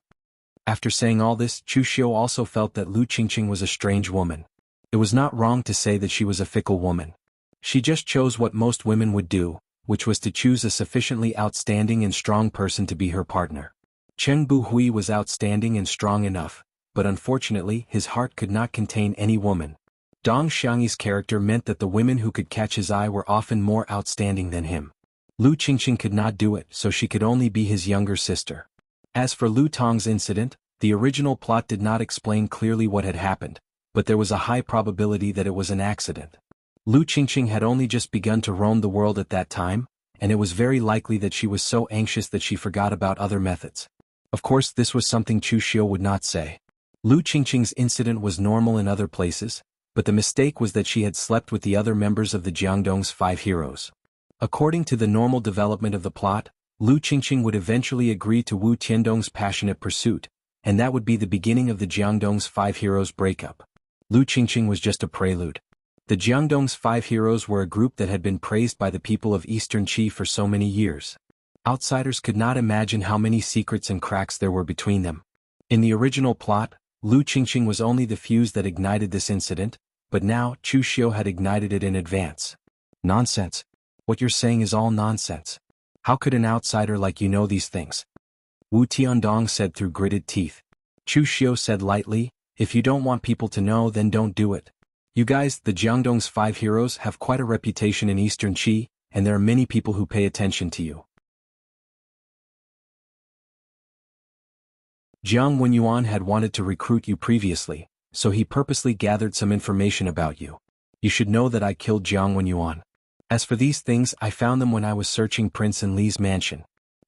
After saying all this, Chu Xiu also felt that Lu Qingqing was a strange woman. It was not wrong to say that she was a fickle woman. She just chose what most women would do, which was to choose a sufficiently outstanding and strong person to be her partner. Cheng Buhui was outstanding and strong enough, but unfortunately his heart could not contain any woman. Dong Xiangyi's character meant that the women who could catch his eye were often more outstanding than him. Lu Qingqing could not do it, so she could only be his younger sister. As for Lu Tong's incident, the original plot did not explain clearly what had happened, but there was a high probability that it was an accident. Lu Qingqing had only just begun to roam the world at that time, and it was very likely that she was so anxious that she forgot about other methods. Of course, this was something Chu Xiu would not say. Lu Qingqing's incident was normal in other places, but the mistake was that she had slept with the other members of the Jiangdong's 5 heroes. According to the normal development of the plot, Lu Qingqing would eventually agree to Wu Tiandong's passionate pursuit, and that would be the beginning of the Jiangdong's 5 heroes breakup. Lu Qingqing was just a prelude. The Jiangdong's 5 heroes were a group that had been praised by the people of Eastern Qi for so many years. Outsiders could not imagine how many secrets and cracks there were between them. In the original plot, Lu Qingqing was only the fuse that ignited this incident, but now Chu Xiu had ignited it in advance. Nonsense. What you're saying is all nonsense. How could an outsider like you know these things? Wu Tiandong said through gritted teeth. Chu Xiu said lightly, "If you don't want people to know, then don't do it. You guys, the Jiangdong's 5 heroes, have quite a reputation in Eastern Qi, and there are many people who pay attention to you. Jiang Wenyuan had wanted to recruit you previously, so he purposely gathered some information about you. You should know that I killed Jiang Wenyuan. As for these things, I found them when I was searching Prince Enli's mansion.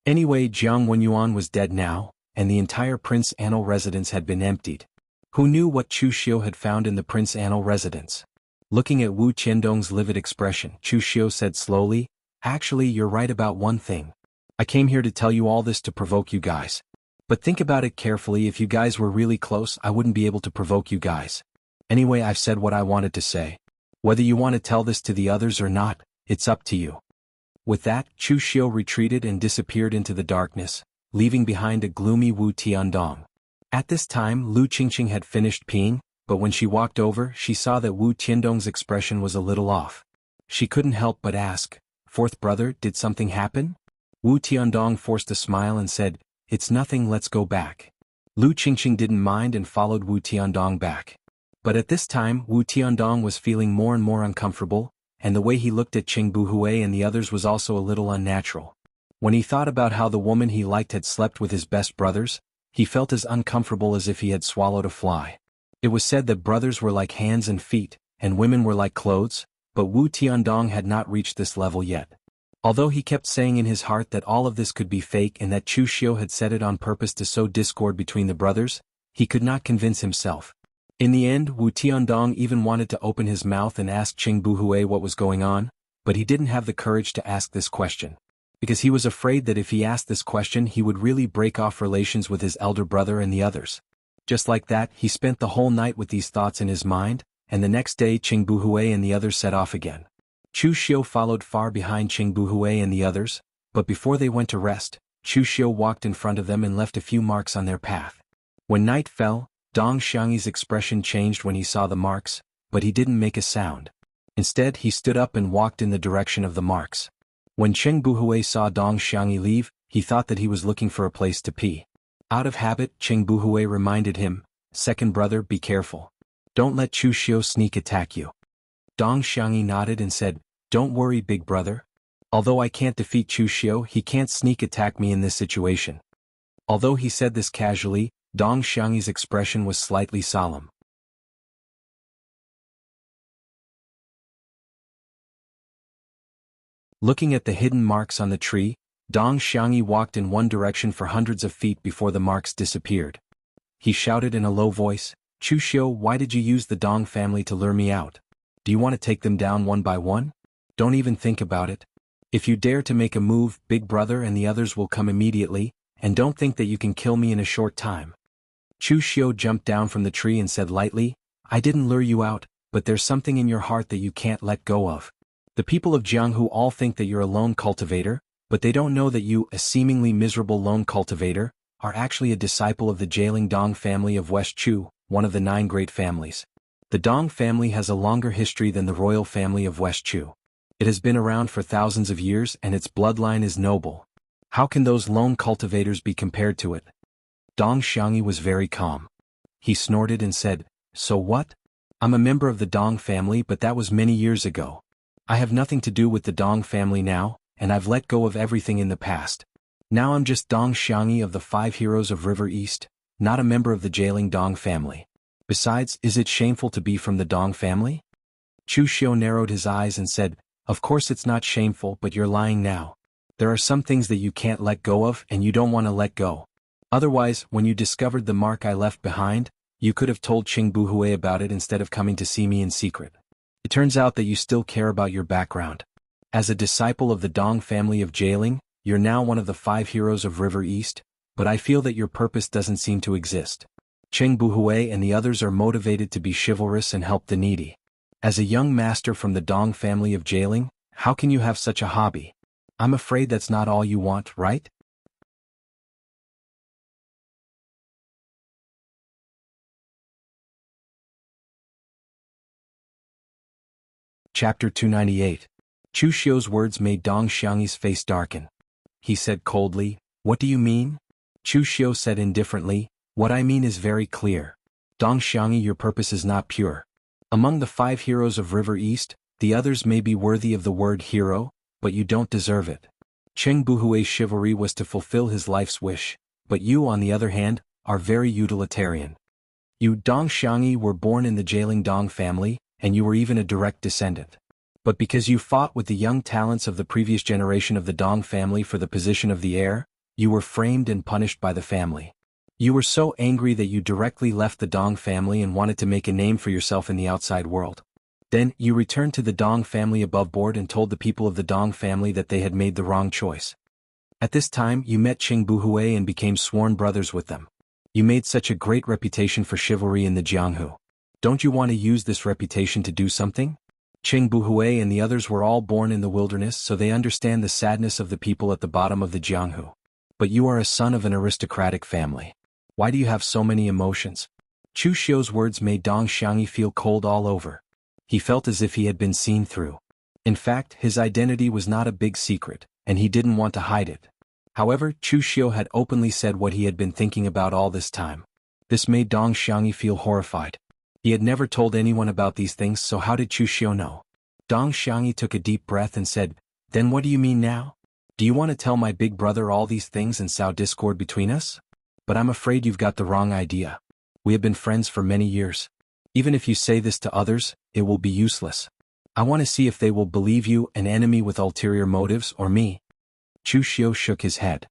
Anyway, Jiang Wenyuan was dead now, and the entire Prince Anil residence had been emptied. Who knew what Chu Xiu had found in the Prince Anil residence? Looking at Wu Tiandong's livid expression, Chu Xiu said slowly, "Actually, you're right about one thing. I came here to tell you all this to provoke you guys. But think about it carefully. If you guys were really close, I wouldn't be able to provoke you guys. Anyway, I've said what I wanted to say. Whether you want to tell this to the others or not, it's up to you." With that, Chu Xiu retreated and disappeared into the darkness, leaving behind a gloomy Wu Tiandong. At this time, Lu Qingqing had finished peeing, but when she walked over, she saw that Wu Tiandong's expression was a little off. She couldn't help but ask, "Fourth brother, did something happen?" Wu Tiandong forced a smile and said, "It's nothing, let's go back." Lu Qingqing didn't mind and followed Wu Tiandong back. But at this time Wu Tiandong was feeling more and more uncomfortable, and the way he looked at Qing Buhui and the others was also a little unnatural. When he thought about how the woman he liked had slept with his best brothers, he felt as uncomfortable as if he had swallowed a fly. It was said that brothers were like hands and feet, and women were like clothes, but Wu Tiandong had not reached this level yet. Although he kept saying in his heart that all of this could be fake and that Chu Xiu had said it on purpose to sow discord between the brothers, he could not convince himself. In the end, Wu Tiandong even wanted to open his mouth and ask Qing Buhui what was going on, but he didn't have the courage to ask this question. Because he was afraid that if he asked this question he would really break off relations with his elder brother and the others. Just like that, he spent the whole night with these thoughts in his mind, and the next day Qing Buhui and the others set off again. Chu Xiu followed far behind Qing Buhui and the others, but before they went to rest, Chu Xiu walked in front of them and left a few marks on their path. When night fell, Dong Xiangyi's expression changed when he saw the marks, but he didn't make a sound. Instead he stood up and walked in the direction of the marks. When Qing Buhui saw Dong Xiangyi leave, he thought that he was looking for a place to pee. Out of habit, Qing Buhui reminded him, "Second brother, be careful. Don't let Chu Xiu sneak attack you." Dong Xiangyi nodded and said, "Don't worry, big brother. Although I can't defeat Chu Xiu, he can't sneak attack me in this situation." Although he said this casually, Dong Xiangyi's expression was slightly solemn. Looking at the hidden marks on the tree, Dong Xiangyi walked in one direction for hundreds of feet before the marks disappeared. He shouted in a low voice, "Chu Xiu, why did you use the Dong family to lure me out? Do you want to take them down one by one? Don't even think about it. If you dare to make a move, big brother and the others will come immediately, and don't think that you can kill me in a short time." Chu Xiu jumped down from the tree and said lightly, "I didn't lure you out, but there's something in your heart that you can't let go of. The people of Jianghu all think that you're a lone cultivator, but they don't know that you, a seemingly miserable lone cultivator, are actually a disciple of the Jialing Dong family of West Chu, one of the 9 great families. The Dong family has a longer history than the royal family of West Chu. It has been around for thousands of years and its bloodline is noble. How can those lone cultivators be compared to it?" Dong Xiangyi was very calm. He snorted and said, "So what? I'm a member of the Dong family, but that was many years ago. I have nothing to do with the Dong family now, and I've let go of everything in the past. Now I'm just Dong Xiangyi of the 5 heroes of River East, not a member of the Jialing Dong family. Besides, is it shameful to be from the Dong family?" Chu Xiu narrowed his eyes and said, "Of course it's not shameful, but you're lying now. There are some things that you can't let go of and you don't want to let go. Otherwise, when you discovered the mark I left behind, you could have told Qing Buhui about it instead of coming to see me in secret. It turns out that you still care about your background. As a disciple of the Dong family of Jialing, you're now one of the 5 heroes of River East, but I feel that your purpose doesn't seem to exist. Qing Buhui and the others are motivated to be chivalrous and help the needy. As a young master from the Dong family of Jialing, how can you have such a hobby? I'm afraid that's not all you want, right?" Chapter 298. Chu Xiu's words made Dong Xiangyi's face darken. He said coldly, "What do you mean?" Chu Xiu said indifferently, "What I mean is very clear. Dong Xiangyi, your purpose is not pure. Among the 5 heroes of River East, the others may be worthy of the word hero, but you don't deserve it. Qing Buhui's chivalry was to fulfill his life's wish, but you, on the other hand, are very utilitarian. You, Dong Xiangyi, were born in the Jialing Dong family, and you were even a direct descendant. But because you fought with the young talents of the previous generation of the Dong family for the position of the heir, you were framed and punished by the family. You were so angry that you directly left the Dong family and wanted to make a name for yourself in the outside world. Then, you returned to the Dong family above board and told the people of the Dong family that they had made the wrong choice. At this time, you met Qing Buhui and became sworn brothers with them. You made such a great reputation for chivalry in the Jianghu. Don't you want to use this reputation to do something? Qing Buhui and the others were all born in the wilderness, so they understand the sadness of the people at the bottom of the Jianghu. But you are a son of an aristocratic family. Why do you have so many emotions?" Chu Xiu's words made Dong Xiangyi feel cold all over. He felt as if he had been seen through. In fact, his identity was not a big secret, and he didn't want to hide it. However, Chu Xiu had openly said what he had been thinking about all this time. This made Dong Xiangyi feel horrified. He had never told anyone about these things, so how did Chu Xiu know? Dong Xiangyi took a deep breath and said, "Then what do you mean now? Do you want to tell my big brother all these things and sow discord between us? But I'm afraid you've got the wrong idea. We have been friends for many years. Even if you say this to others, it will be useless. I want to see if they will believe you an enemy with ulterior motives or me." Chu Xiu shook his head.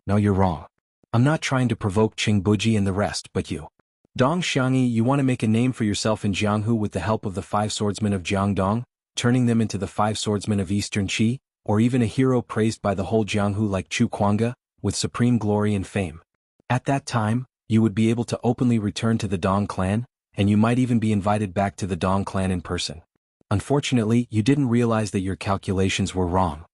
"No, you're wrong. I'm not trying to provoke Qing Buji and the rest but you. Dong Xiangyi, you want to make a name for yourself in Jianghu with the help of the 5 swordsmen of Jiangdong, turning them into the 5 swordsmen of Eastern Qi, or even a hero praised by the whole Jianghu like Chu Kuanga, with supreme glory and fame. At that time, you would be able to openly return to the Dong clan, and you might even be invited back to the Dong clan in person. Unfortunately, you didn't realize that your calculations were wrong.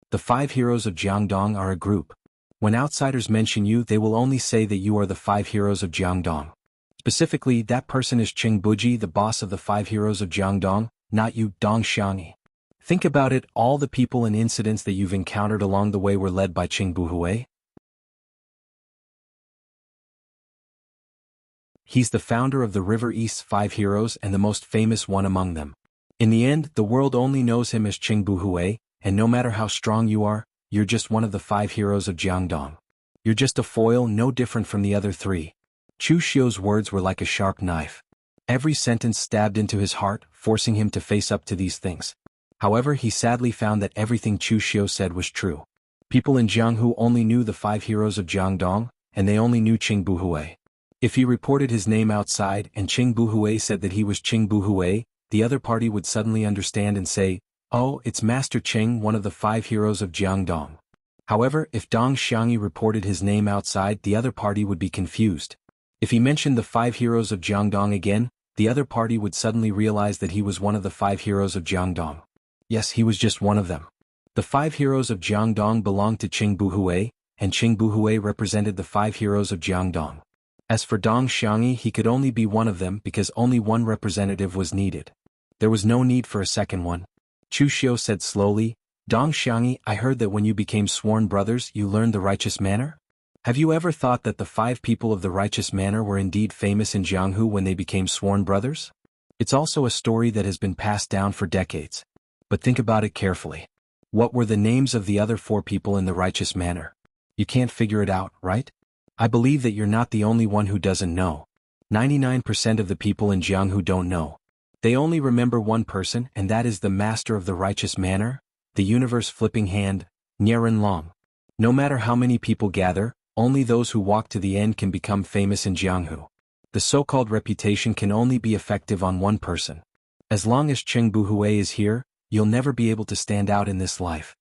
The 5 heroes of Jiangdong are a group. When outsiders mention you, they will only say that you are the 5 heroes of Jiangdong. Specifically, that person is Qing Buji, the boss of the 5 heroes of Jiangdong, not you, Dong Xiangyi. Think about it, all the people and incidents that you've encountered along the way were led by Qing Buhui. He's the founder of the River East's 5 heroes and the most famous one among them. In the end, the world only knows him as Qing Buhui, and no matter how strong you are, you're just one of the 5 heroes of Jiangdong. You're just a foil, no different from the other 3. Chu Xiu's words were like a sharp knife. Every sentence stabbed into his heart, forcing him to face up to these things. However, he sadly found that everything Chu Xiu said was true. People in Jianghu only knew the 5 heroes of Jiangdong, and they only knew Qing Buhui. If he reported his name outside and Qing Buhui said that he was Qing Buhui, the other party would suddenly understand and say, "Oh, it's Master Qing, one of the 5 heroes of Jiangdong." However, if Dong Xiangyi reported his name outside, the other party would be confused. If he mentioned the 5 heroes of Jiangdong again, the other party would suddenly realize that he was one of the 5 heroes of Jiangdong. Yes, he was just one of them. The 5 heroes of Jiangdong belonged to Qing Buhui, and Qing Buhui represented the 5 heroes of Jiangdong. As for Dong Xiangyi, he could only be one of them because only one representative was needed. There was no need for a second one. Chu Xiu said slowly, "Dong Xiangyi, I heard that when you became sworn brothers you learned the righteous manner? Have you ever thought that the 5 people of the righteous manner were indeed famous in Jianghu when they became sworn brothers? It's also a story that has been passed down for decades. But think about it carefully. What were the names of the other 4 people in the righteous manner? You can't figure it out, right? I believe that you're not the only one who doesn't know. 99% of the people in Jianghu don't know. They only remember one person, and that is the master of the righteous manner, the universe-flipping hand, Nieren Long. No matter how many people gather, only those who walk to the end can become famous in Jianghu. The so-called reputation can only be effective on one person. As long as Qing Buhui is here, you'll never be able to stand out in this life."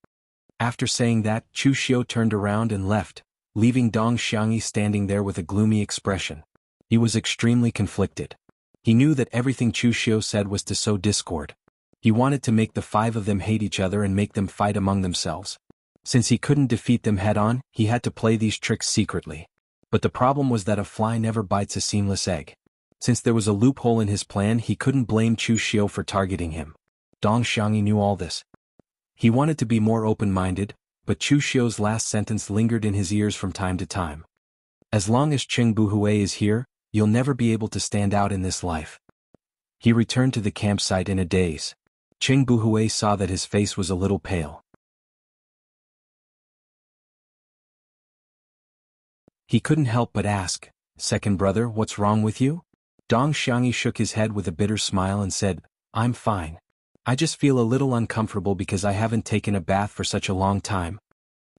After saying that, Chu Xiu turned around and left, leaving Dong Xiangyi standing there with a gloomy expression. He was extremely conflicted. He knew that everything Chu Xiu said was to sow discord. He wanted to make the 5 of them hate each other and make them fight among themselves. Since he couldn't defeat them head-on, he had to play these tricks secretly. But the problem was that a fly never bites a seamless egg. Since there was a loophole in his plan, he couldn't blame Chu Xiu for targeting him. Dong Xiangyi knew all this. He wanted to be more open-minded, but Chu Xiu's last sentence lingered in his ears from time to time. As long as Qing Buhui is here, you'll never be able to stand out in this life. He returned to the campsite in a daze. Qing Buhui saw that his face was a little pale. He couldn't help but ask, "Second brother, what's wrong with you?" Dong Xiangyi shook his head with a bitter smile and said, "I'm fine. I just feel a little uncomfortable because I haven't taken a bath for such a long time."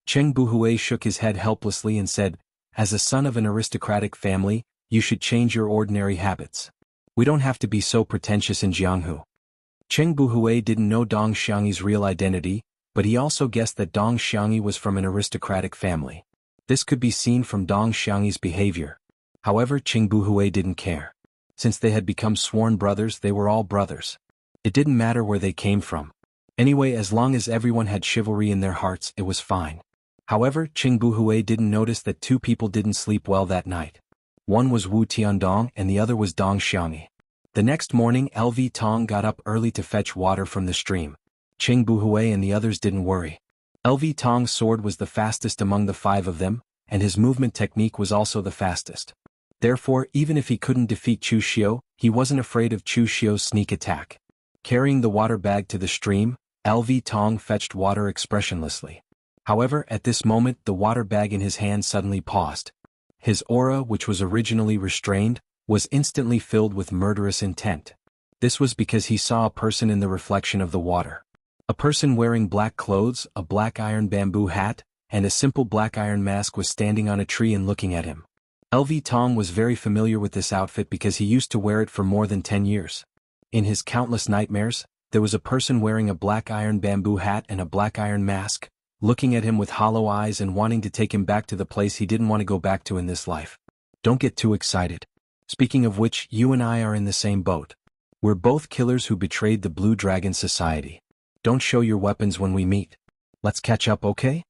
Qing Buhui shook his head helplessly and said, "As a son of an aristocratic family, you should change your ordinary habits. We don't have to be so pretentious in Jianghu." Qing Buhui didn't know Dong Xiangyi's real identity, but he also guessed that Dong Xiangyi was from an aristocratic family. This could be seen from Dong Xiangyi's behavior. However, Qing Buhui didn't care. Since they had become sworn brothers, they were all brothers. It didn't matter where they came from. Anyway, as long as everyone had chivalry in their hearts, it was fine. However, Qing Buhui didn't notice that 2 people didn't sleep well that night. One was Wu Tiandong and the other was Dong Xiangyi. The next morning, LV Tong got up early to fetch water from the stream. Qing Buhui and the others didn't worry. LV Tong's sword was the fastest among the 5 of them, and his movement technique was also the fastest. Therefore, even if he couldn't defeat Chu Xiu, he wasn't afraid of Chu Xiu's sneak attack. Carrying the water bag to the stream, LV Tong fetched water expressionlessly. However, at this moment the water bag in his hand suddenly paused. His aura, which was originally restrained, was instantly filled with murderous intent. This was because he saw a person in the reflection of the water. A person wearing black clothes, a black iron bamboo hat, and a simple black iron mask was standing on a tree and looking at him. LV Tong was very familiar with this outfit because he used to wear it for more than 10 years. In his countless nightmares, there was a person wearing a black iron bamboo hat and a black iron mask, looking at him with hollow eyes and wanting to take him back to the place he didn't want to go back to in this life. Don't get too excited. Speaking of which, you and I are in the same boat. We're both killers who betrayed the Blue Dragon Society. Don't show your weapons when we meet. Let's catch up, okay?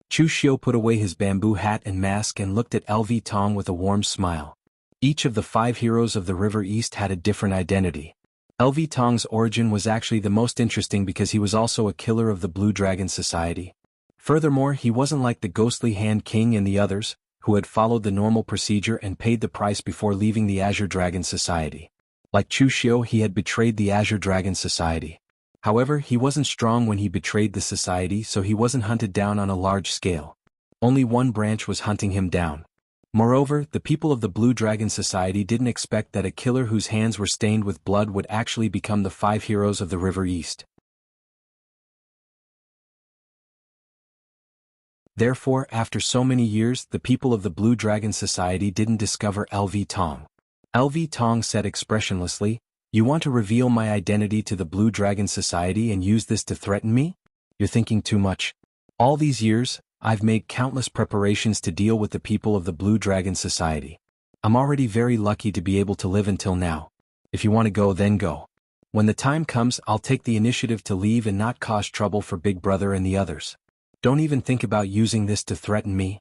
Chu Xiu put away his bamboo hat and mask and looked at LV Tong with a warm smile. Each of the 5 heroes of the River East had a different identity. LV Tong's origin was actually the most interesting because he was also a killer of the Blue Dragon Society. Furthermore, he wasn't like the Ghostly Hand King and the others, who had followed the normal procedure and paid the price before leaving the Azure Dragon Society. Like Chu Xiu, he had betrayed the Azure Dragon Society. However, he wasn't strong when he betrayed the society, so he wasn't hunted down on a large scale. Only one branch was hunting him down. Moreover, the people of the Blue Dragon Society didn't expect that a killer whose hands were stained with blood would actually become the 5 heroes of the River East. Therefore, after so many years, the people of the Blue Dragon Society didn't discover LV Tong. LV Tong said expressionlessly, "You want to reveal my identity to the Blue Dragon Society and use this to threaten me? You're thinking too much. All these years, I've made countless preparations to deal with the people of the Blue Dragon Society. I'm already very lucky to be able to live until now. If you want to go, then go. When the time comes, I'll take the initiative to leave and not cause trouble for Big Brother and the others. Don't even think about using this to threaten me."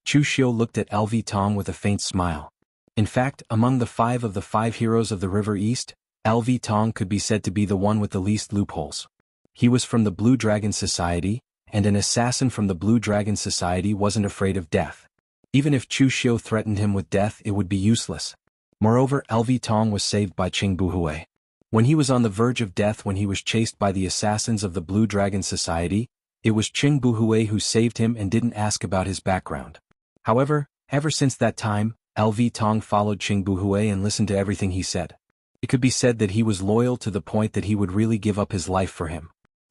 Chu Xiu looked at LV Tong with a faint smile. In fact, among the 5 of the 5 heroes of the River East, LV Tong could be said to be the one with the least loopholes. He was from the Blue Dragon Society, and an assassin from the Blue Dragon Society wasn't afraid of death. Even if Chu Xiu threatened him with death, it would be useless. Moreover, LV Tong was saved by Qing Buhui. When he was on the verge of death when he was chased by the assassins of the Blue Dragon Society, it was Qing Buhui who saved him and didn't ask about his background. However, ever since that time, LV Tong followed Qing Buhui and listened to everything he said. It could be said that he was loyal to the point that he would really give up his life for him.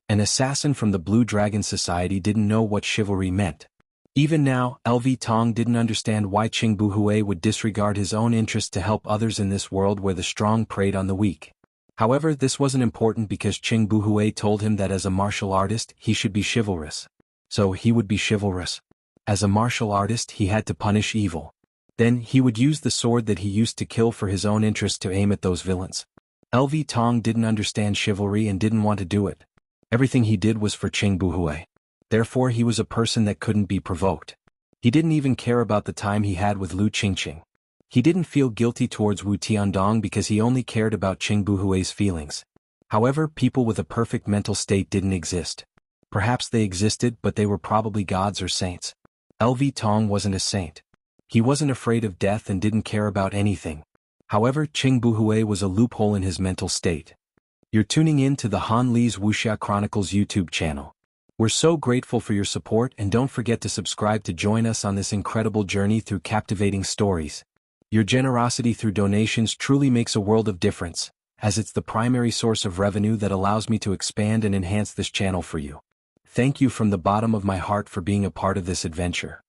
An assassin from the Blue Dragon Society didn't know what chivalry meant. Even now, LV Tong didn't understand why Qing Buhui would disregard his own interest to help others in this world where the strong preyed on the weak. However, this wasn't important because Qing Buhui told him that as a martial artist, he should be chivalrous. So he would be chivalrous. As a martial artist, he had to punish evil. Then, he would use the sword that he used to kill for his own interest to aim at those villains. LV Tong didn't understand chivalry and didn't want to do it. Everything he did was for Qing Buhui. Therefore, he was a person that couldn't be provoked. He didn't even care about the time he had with Lu Qingqing. He didn't feel guilty towards Wu Tiandong because he only cared about Qing Buhui's feelings. However, people with a perfect mental state didn't exist. Perhaps they existed, but they were probably gods or saints. LV Tong wasn't a saint. He wasn't afraid of death and didn't care about anything. However, Qing Buhui was a loophole in his mental state. You're tuning in to the Han Li's Wuxia Chronicles YouTube channel. We're so grateful for your support, and don't forget to subscribe to join us on this incredible journey through captivating stories. Your generosity through donations truly makes a world of difference, as it's the primary source of revenue that allows me to expand and enhance this channel for you. Thank you from the bottom of my heart for being a part of this adventure.